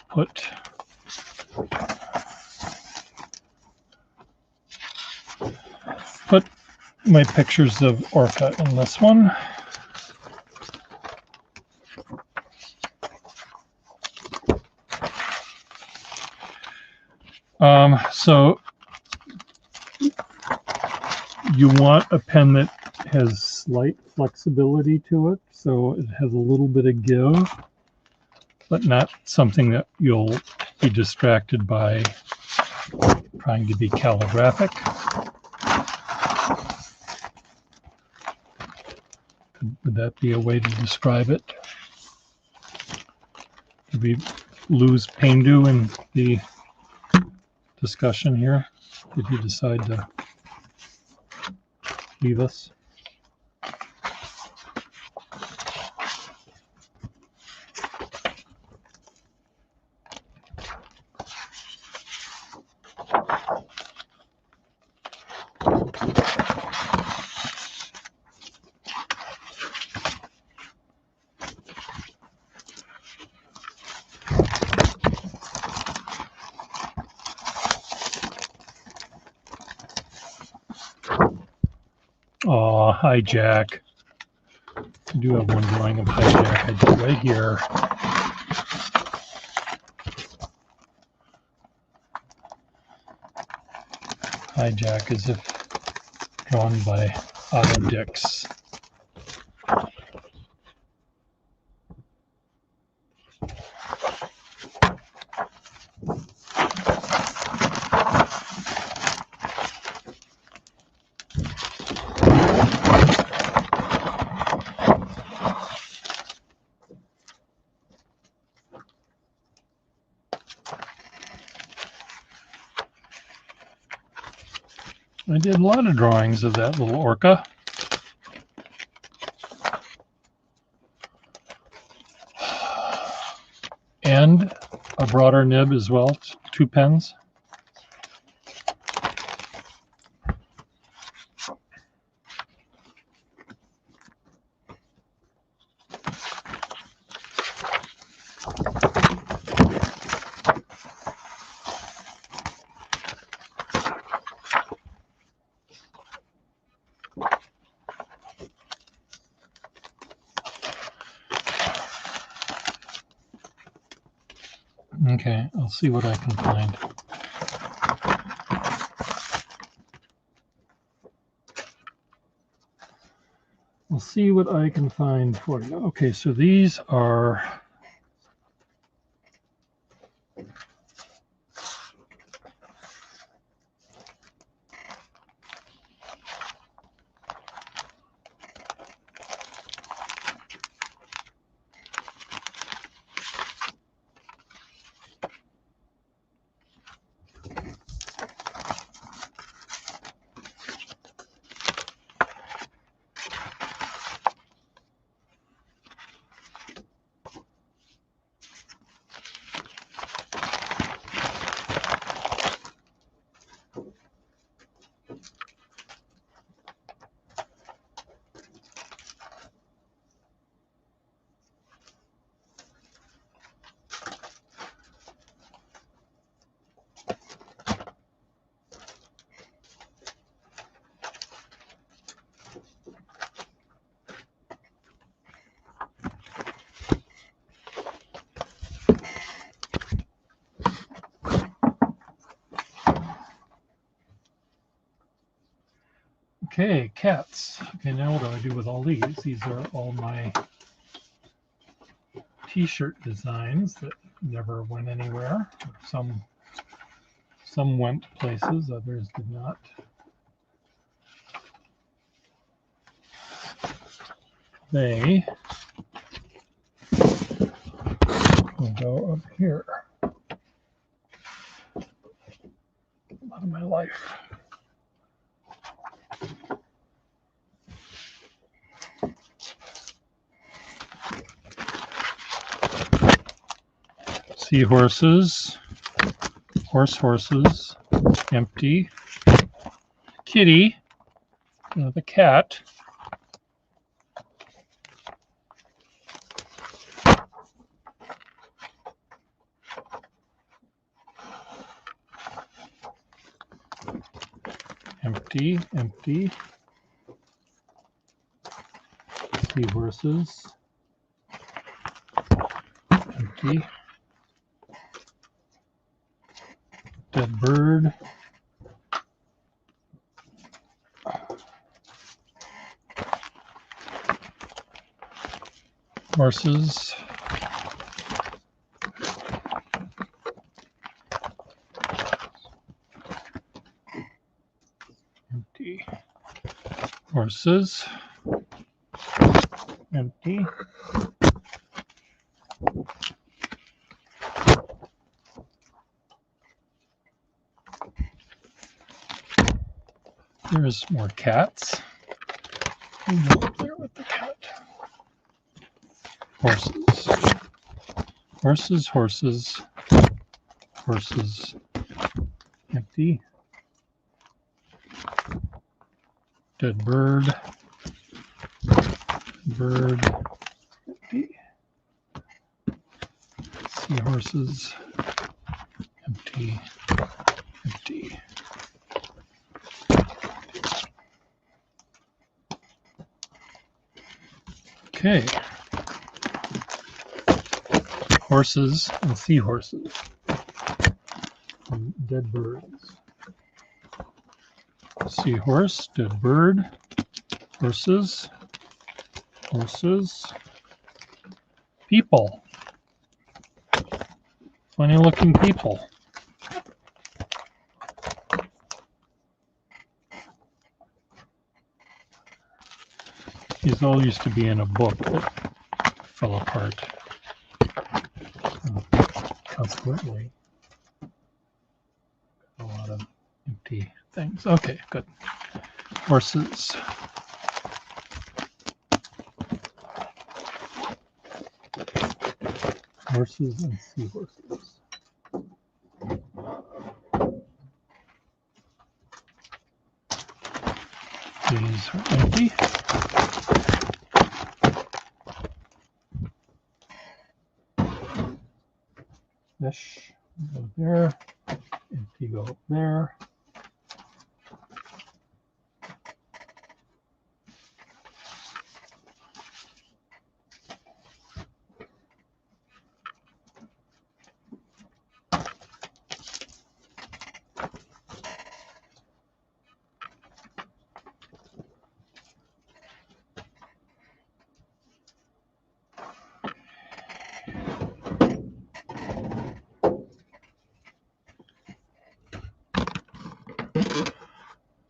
put my pictures of Orca in this one. So you want a pen that has slight flexibility to it, so it has a little bit of give, but not something that you'll be distracted by trying to be calligraphic. Would that be a way to describe it? Did we lose Paindu in the discussion here? Did he decide to leave us? Oh, hi, Jack. I do have one drawing of Hijack. I did right here. Hijack as if drawn by Otto Dix. I did a lot of drawings of that little orca. And a broader nib as well, 2 pens. Okay, I'll see what I can find. I'll see what I can find for you. Okay, so these are okay, cats. Okay, now what do I do with all these? These are all my t-shirt designs that never went anywhere. Some went places, others did not. They will go up here. A lot of my life. Seahorses, horses, empty. Kitty, the cat. Empty, empty. Seahorses, empty. Dead bird. Horses. Empty. Horses. Empty. There's more cats. Go up there with the cat. Horses. Horses, horses, horses. Empty. Dead bird. Bird. Empty. Seahorses. Empty. Empty. Okay. Horses and seahorses from dead birds. Seahorse, dead bird, horses, horses, people. Funny looking people. These all used to be in a book that fell apart. Consequently, a lot of empty things. Okay, good. Horses. Horses and seahorses. These are empty. Fish go there. Empty go up there.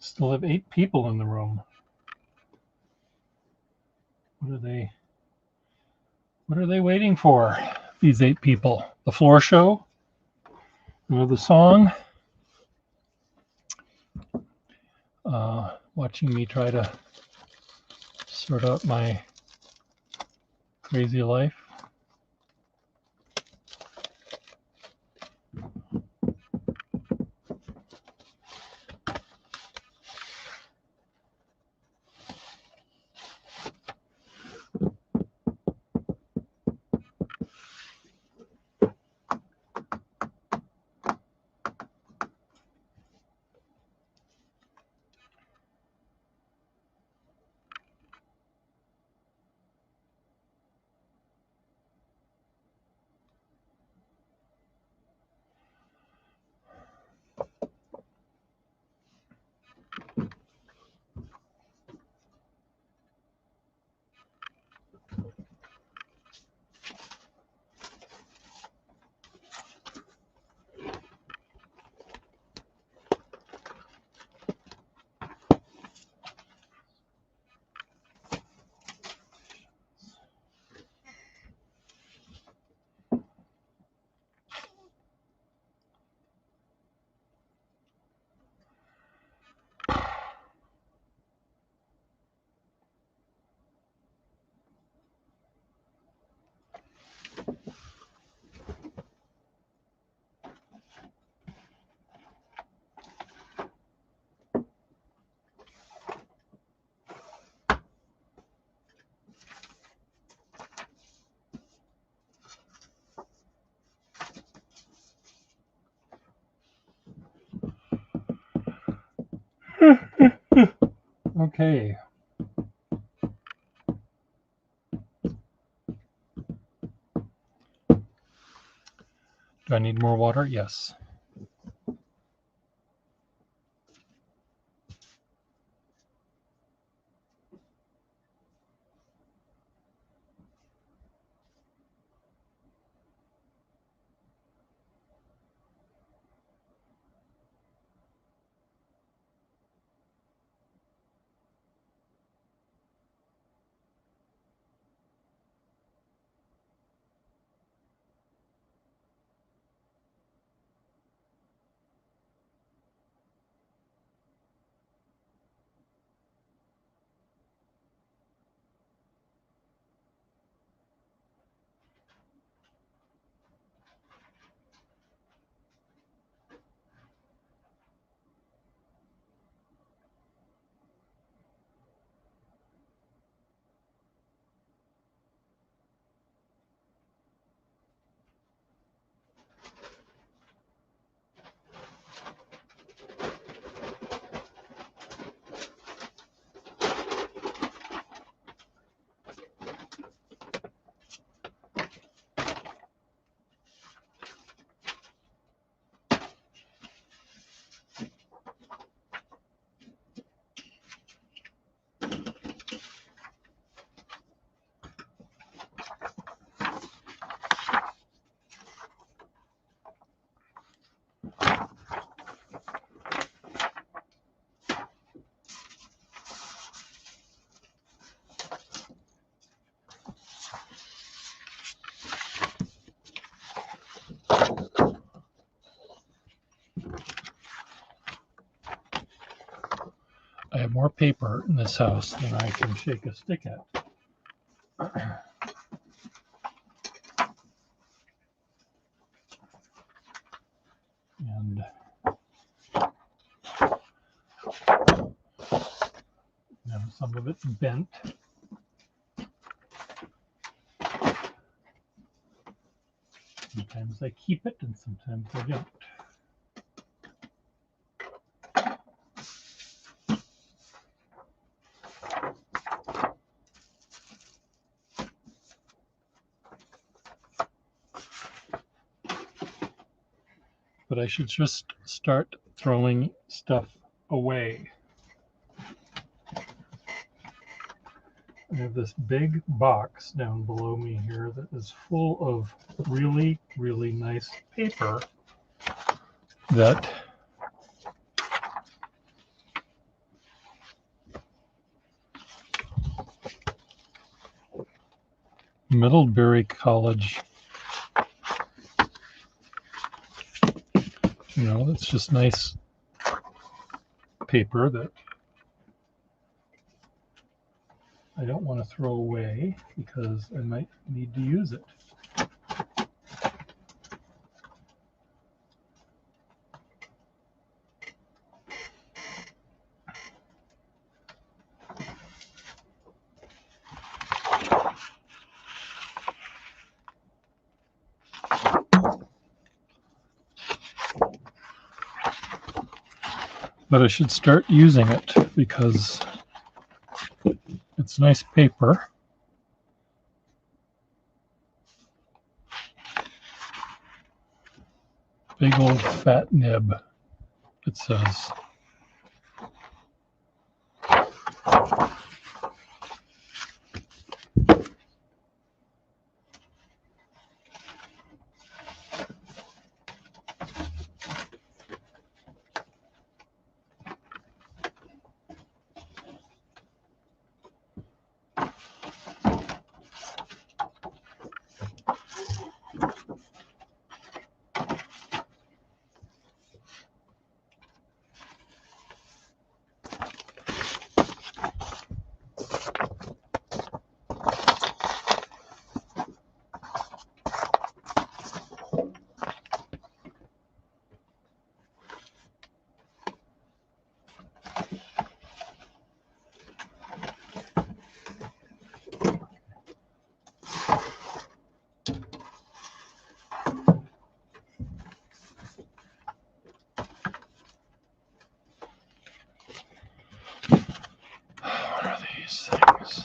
Still have 8 people in the room. What are they waiting for? These 8 people. The floor show? Another song? Watching me try to sort out my crazy life. Okay. Do I need more water? Yes. I have more paper in this house than I can shake a stick at. And some of it's bent. Sometimes I keep it and sometimes I don't. But I should just start throwing stuff away. I have this big box down below me here that is full of really, really nice paper that Middlebury College, it's just nice paper that I don't want to throw away because I might need to use it. But I should start using it because it's nice paper. Big old fat nib, it says. What are these things?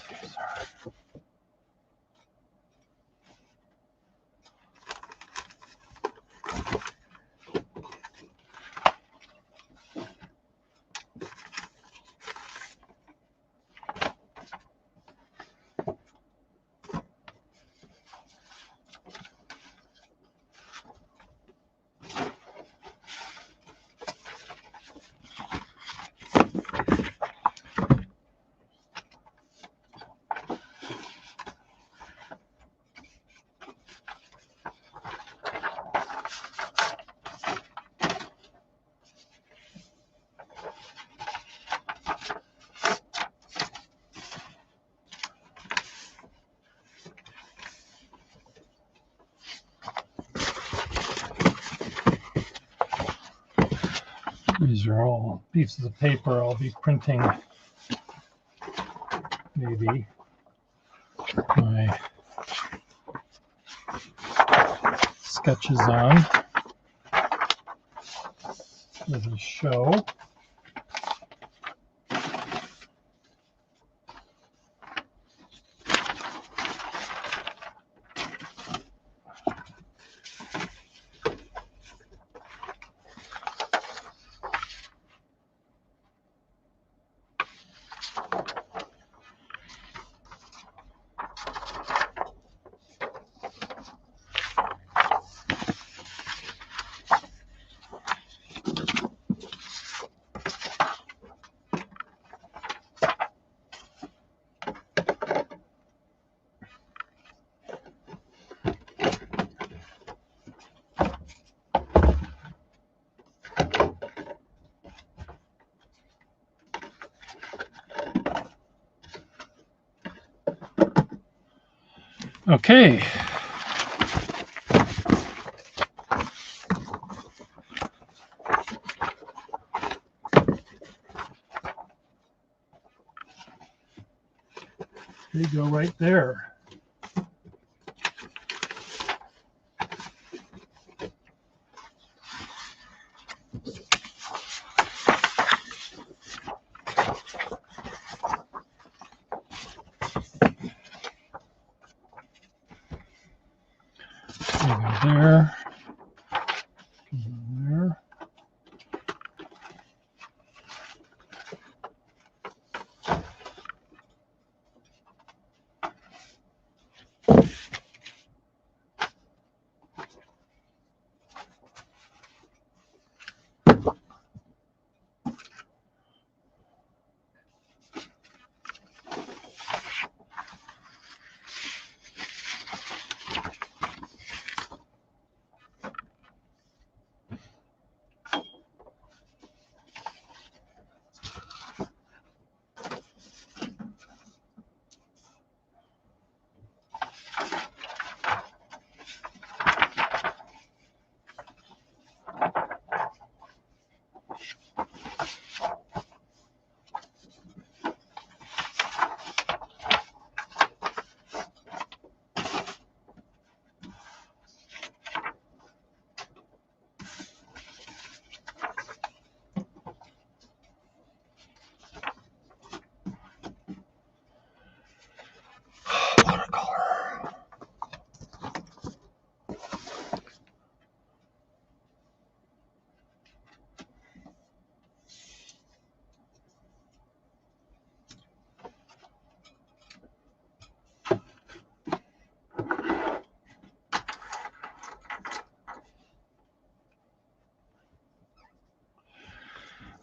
These are all pieces of paper I'll be printing maybe my sketches on as a show. Okay. They go right there. They go there. There. Watercolor.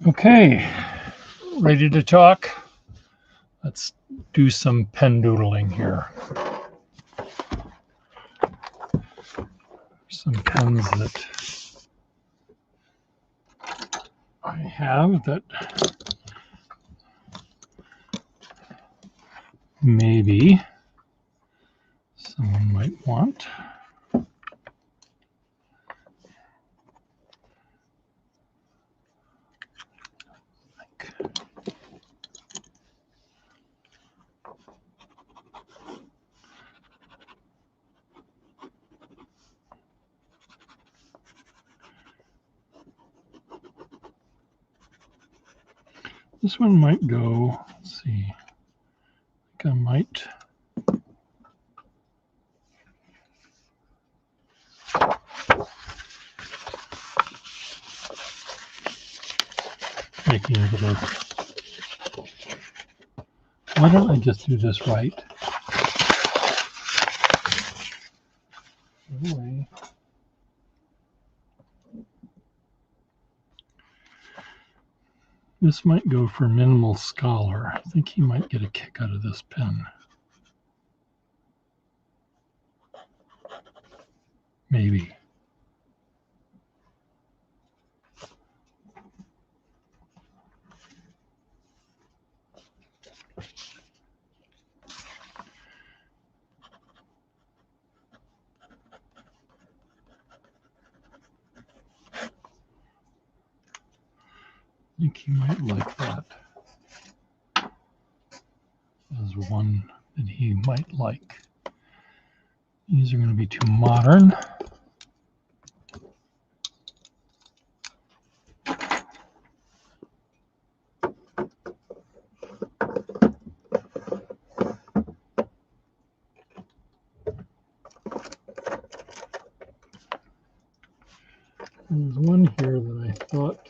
Okay, ready to talk? Let's do some pen doodling here. Some pens that I have that maybe someone might want. This one might go, let's see, I think I might. Making it a little. Why don't I just do this right? Anyway. This might go for Minimal Scholar. I think he might get a kick out of this pen. Maybe. I think he might like that as one that he might like. These are going to be too modern. There's one here that I thought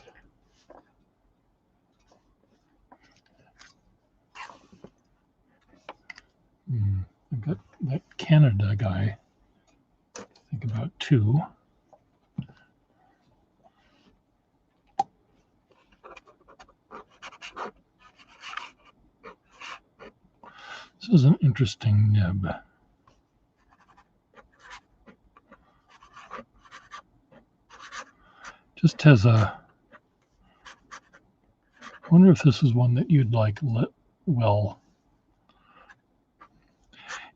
I've got that Canada guy. I think about two. This is an interesting nib. Just has a. I wonder if this is one that you'd like. Well,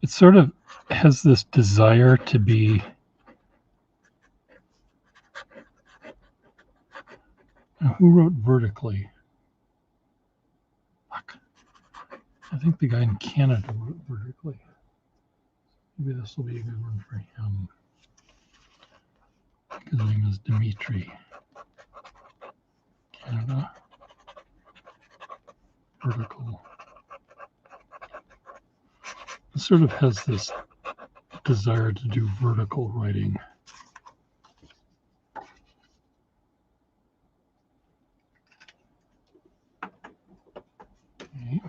it sort of has this desire to be. Now, who wrote vertically? Fuck. I think the guy in Canada wrote vertically. Maybe this will be a good one for him. His name is Dimitri. Canada. Vertical. It sort of has this desire to do vertical writing. Okay.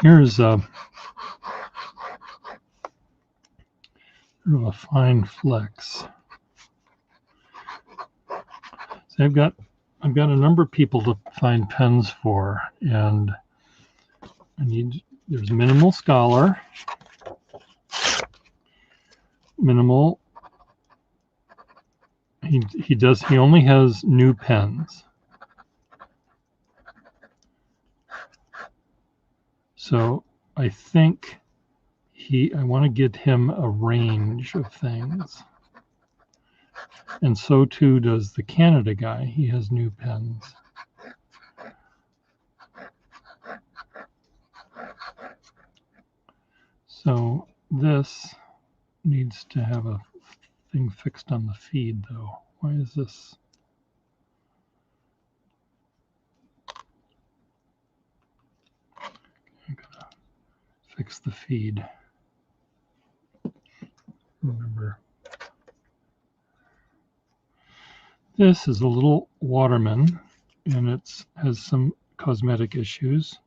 Here's a fine flex. So I've got a number of people to find pens for, and there's Minimal Scholar, Minimal. He only has new pens. So I think I want to get him a range of things. And so too does the Canada guy. He has new pens. So this needs to have a thing fixed on the feed though. Why is this? I'm gonna fix the feed. Remember, this is a little Waterman, and it has some cosmetic issues.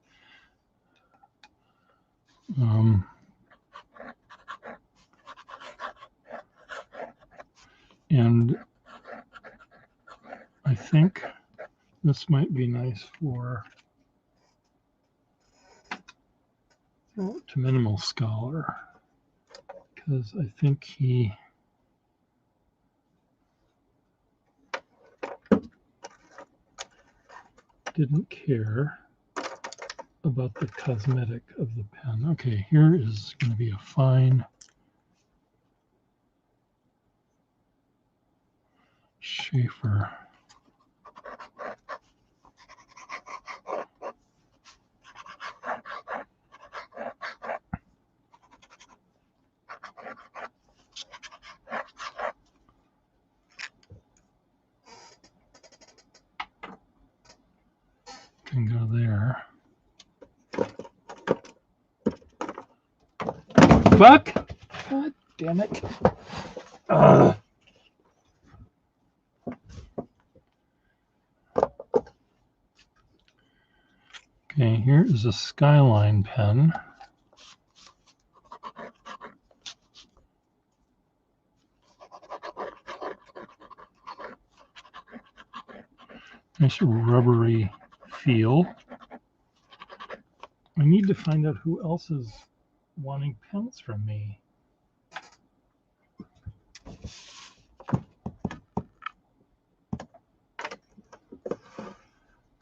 And I think this might be nice to Minimal Scholar, because I think he didn't care about the cosmetic of the pen. Okay, here is going to be a fine Schaefer. Can go there. Fuck! God damn it. Okay, here is a Skyline pen. Nice rubbery feel. I need to find out who else is wanting pens from me.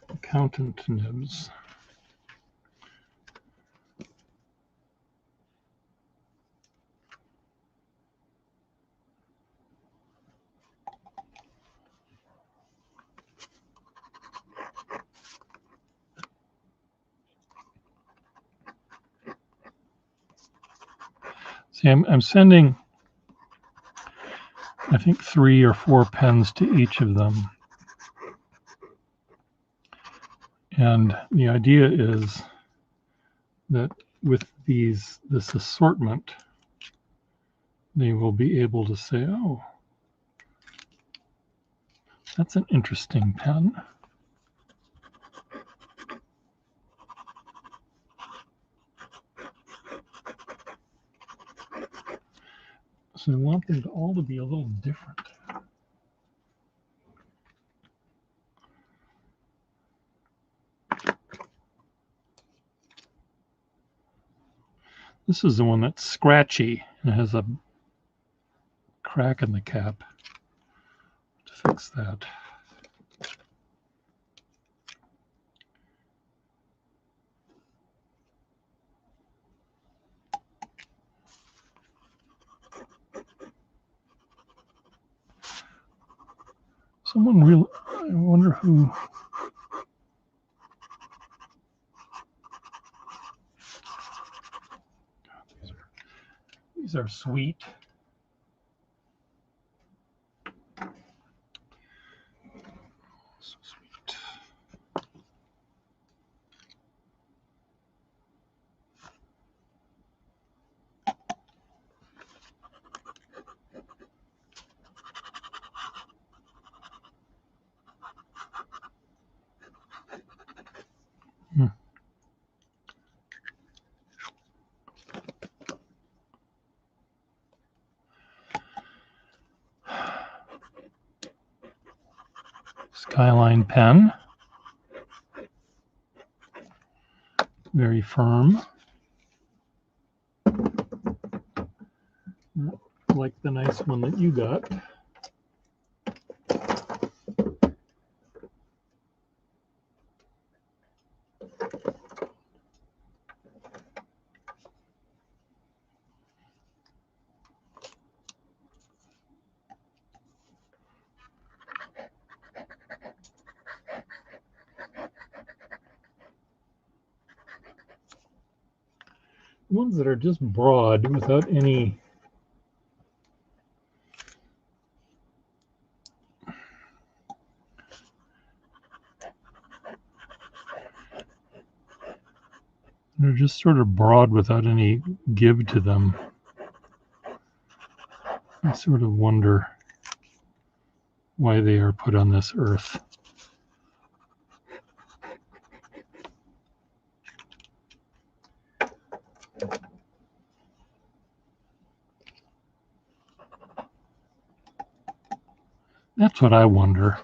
Accountant nibs. See, I'm sending, I think, 3 or 4 pens to each of them. And the idea is that with this assortment, they will be able to say, oh, that's an interesting pen. So I want them all to be a little different. This is the one that's scratchy and has a crack in the cap. To fix that. Someone real, I wonder who. These are sweet. So sweet. Skyline pen. Very firm. Like the nice one that you got. Ones that are just broad without any they're just sort of broad without any give to them. I sort of wonder why they are put on this earth. That's what I wonder.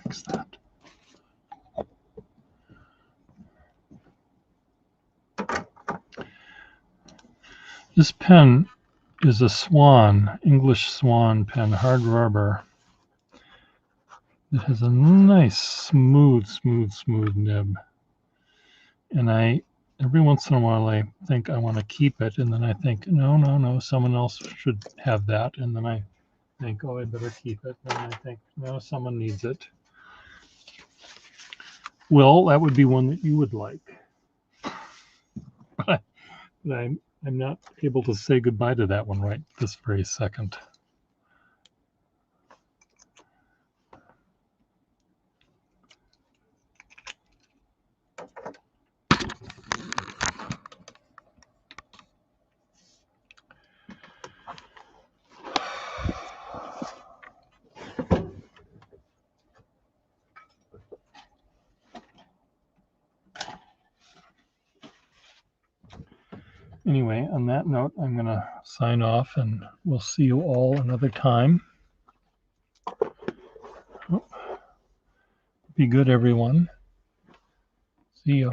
Fix that. This pen is a Swan, English Swan pen, hard rubber. It has a nice, smooth nib. And every once in a while, I think I want to keep it, and then I think, no, someone else should have that. And then I think, oh, I better keep it. And then I think, no, someone needs it. Well, that would be one that you would like. But I'm not able to say goodbye to that one right this very second. Anyway, on that note, I'm going to sign off, and we'll see you all another time. Be good, everyone. See you.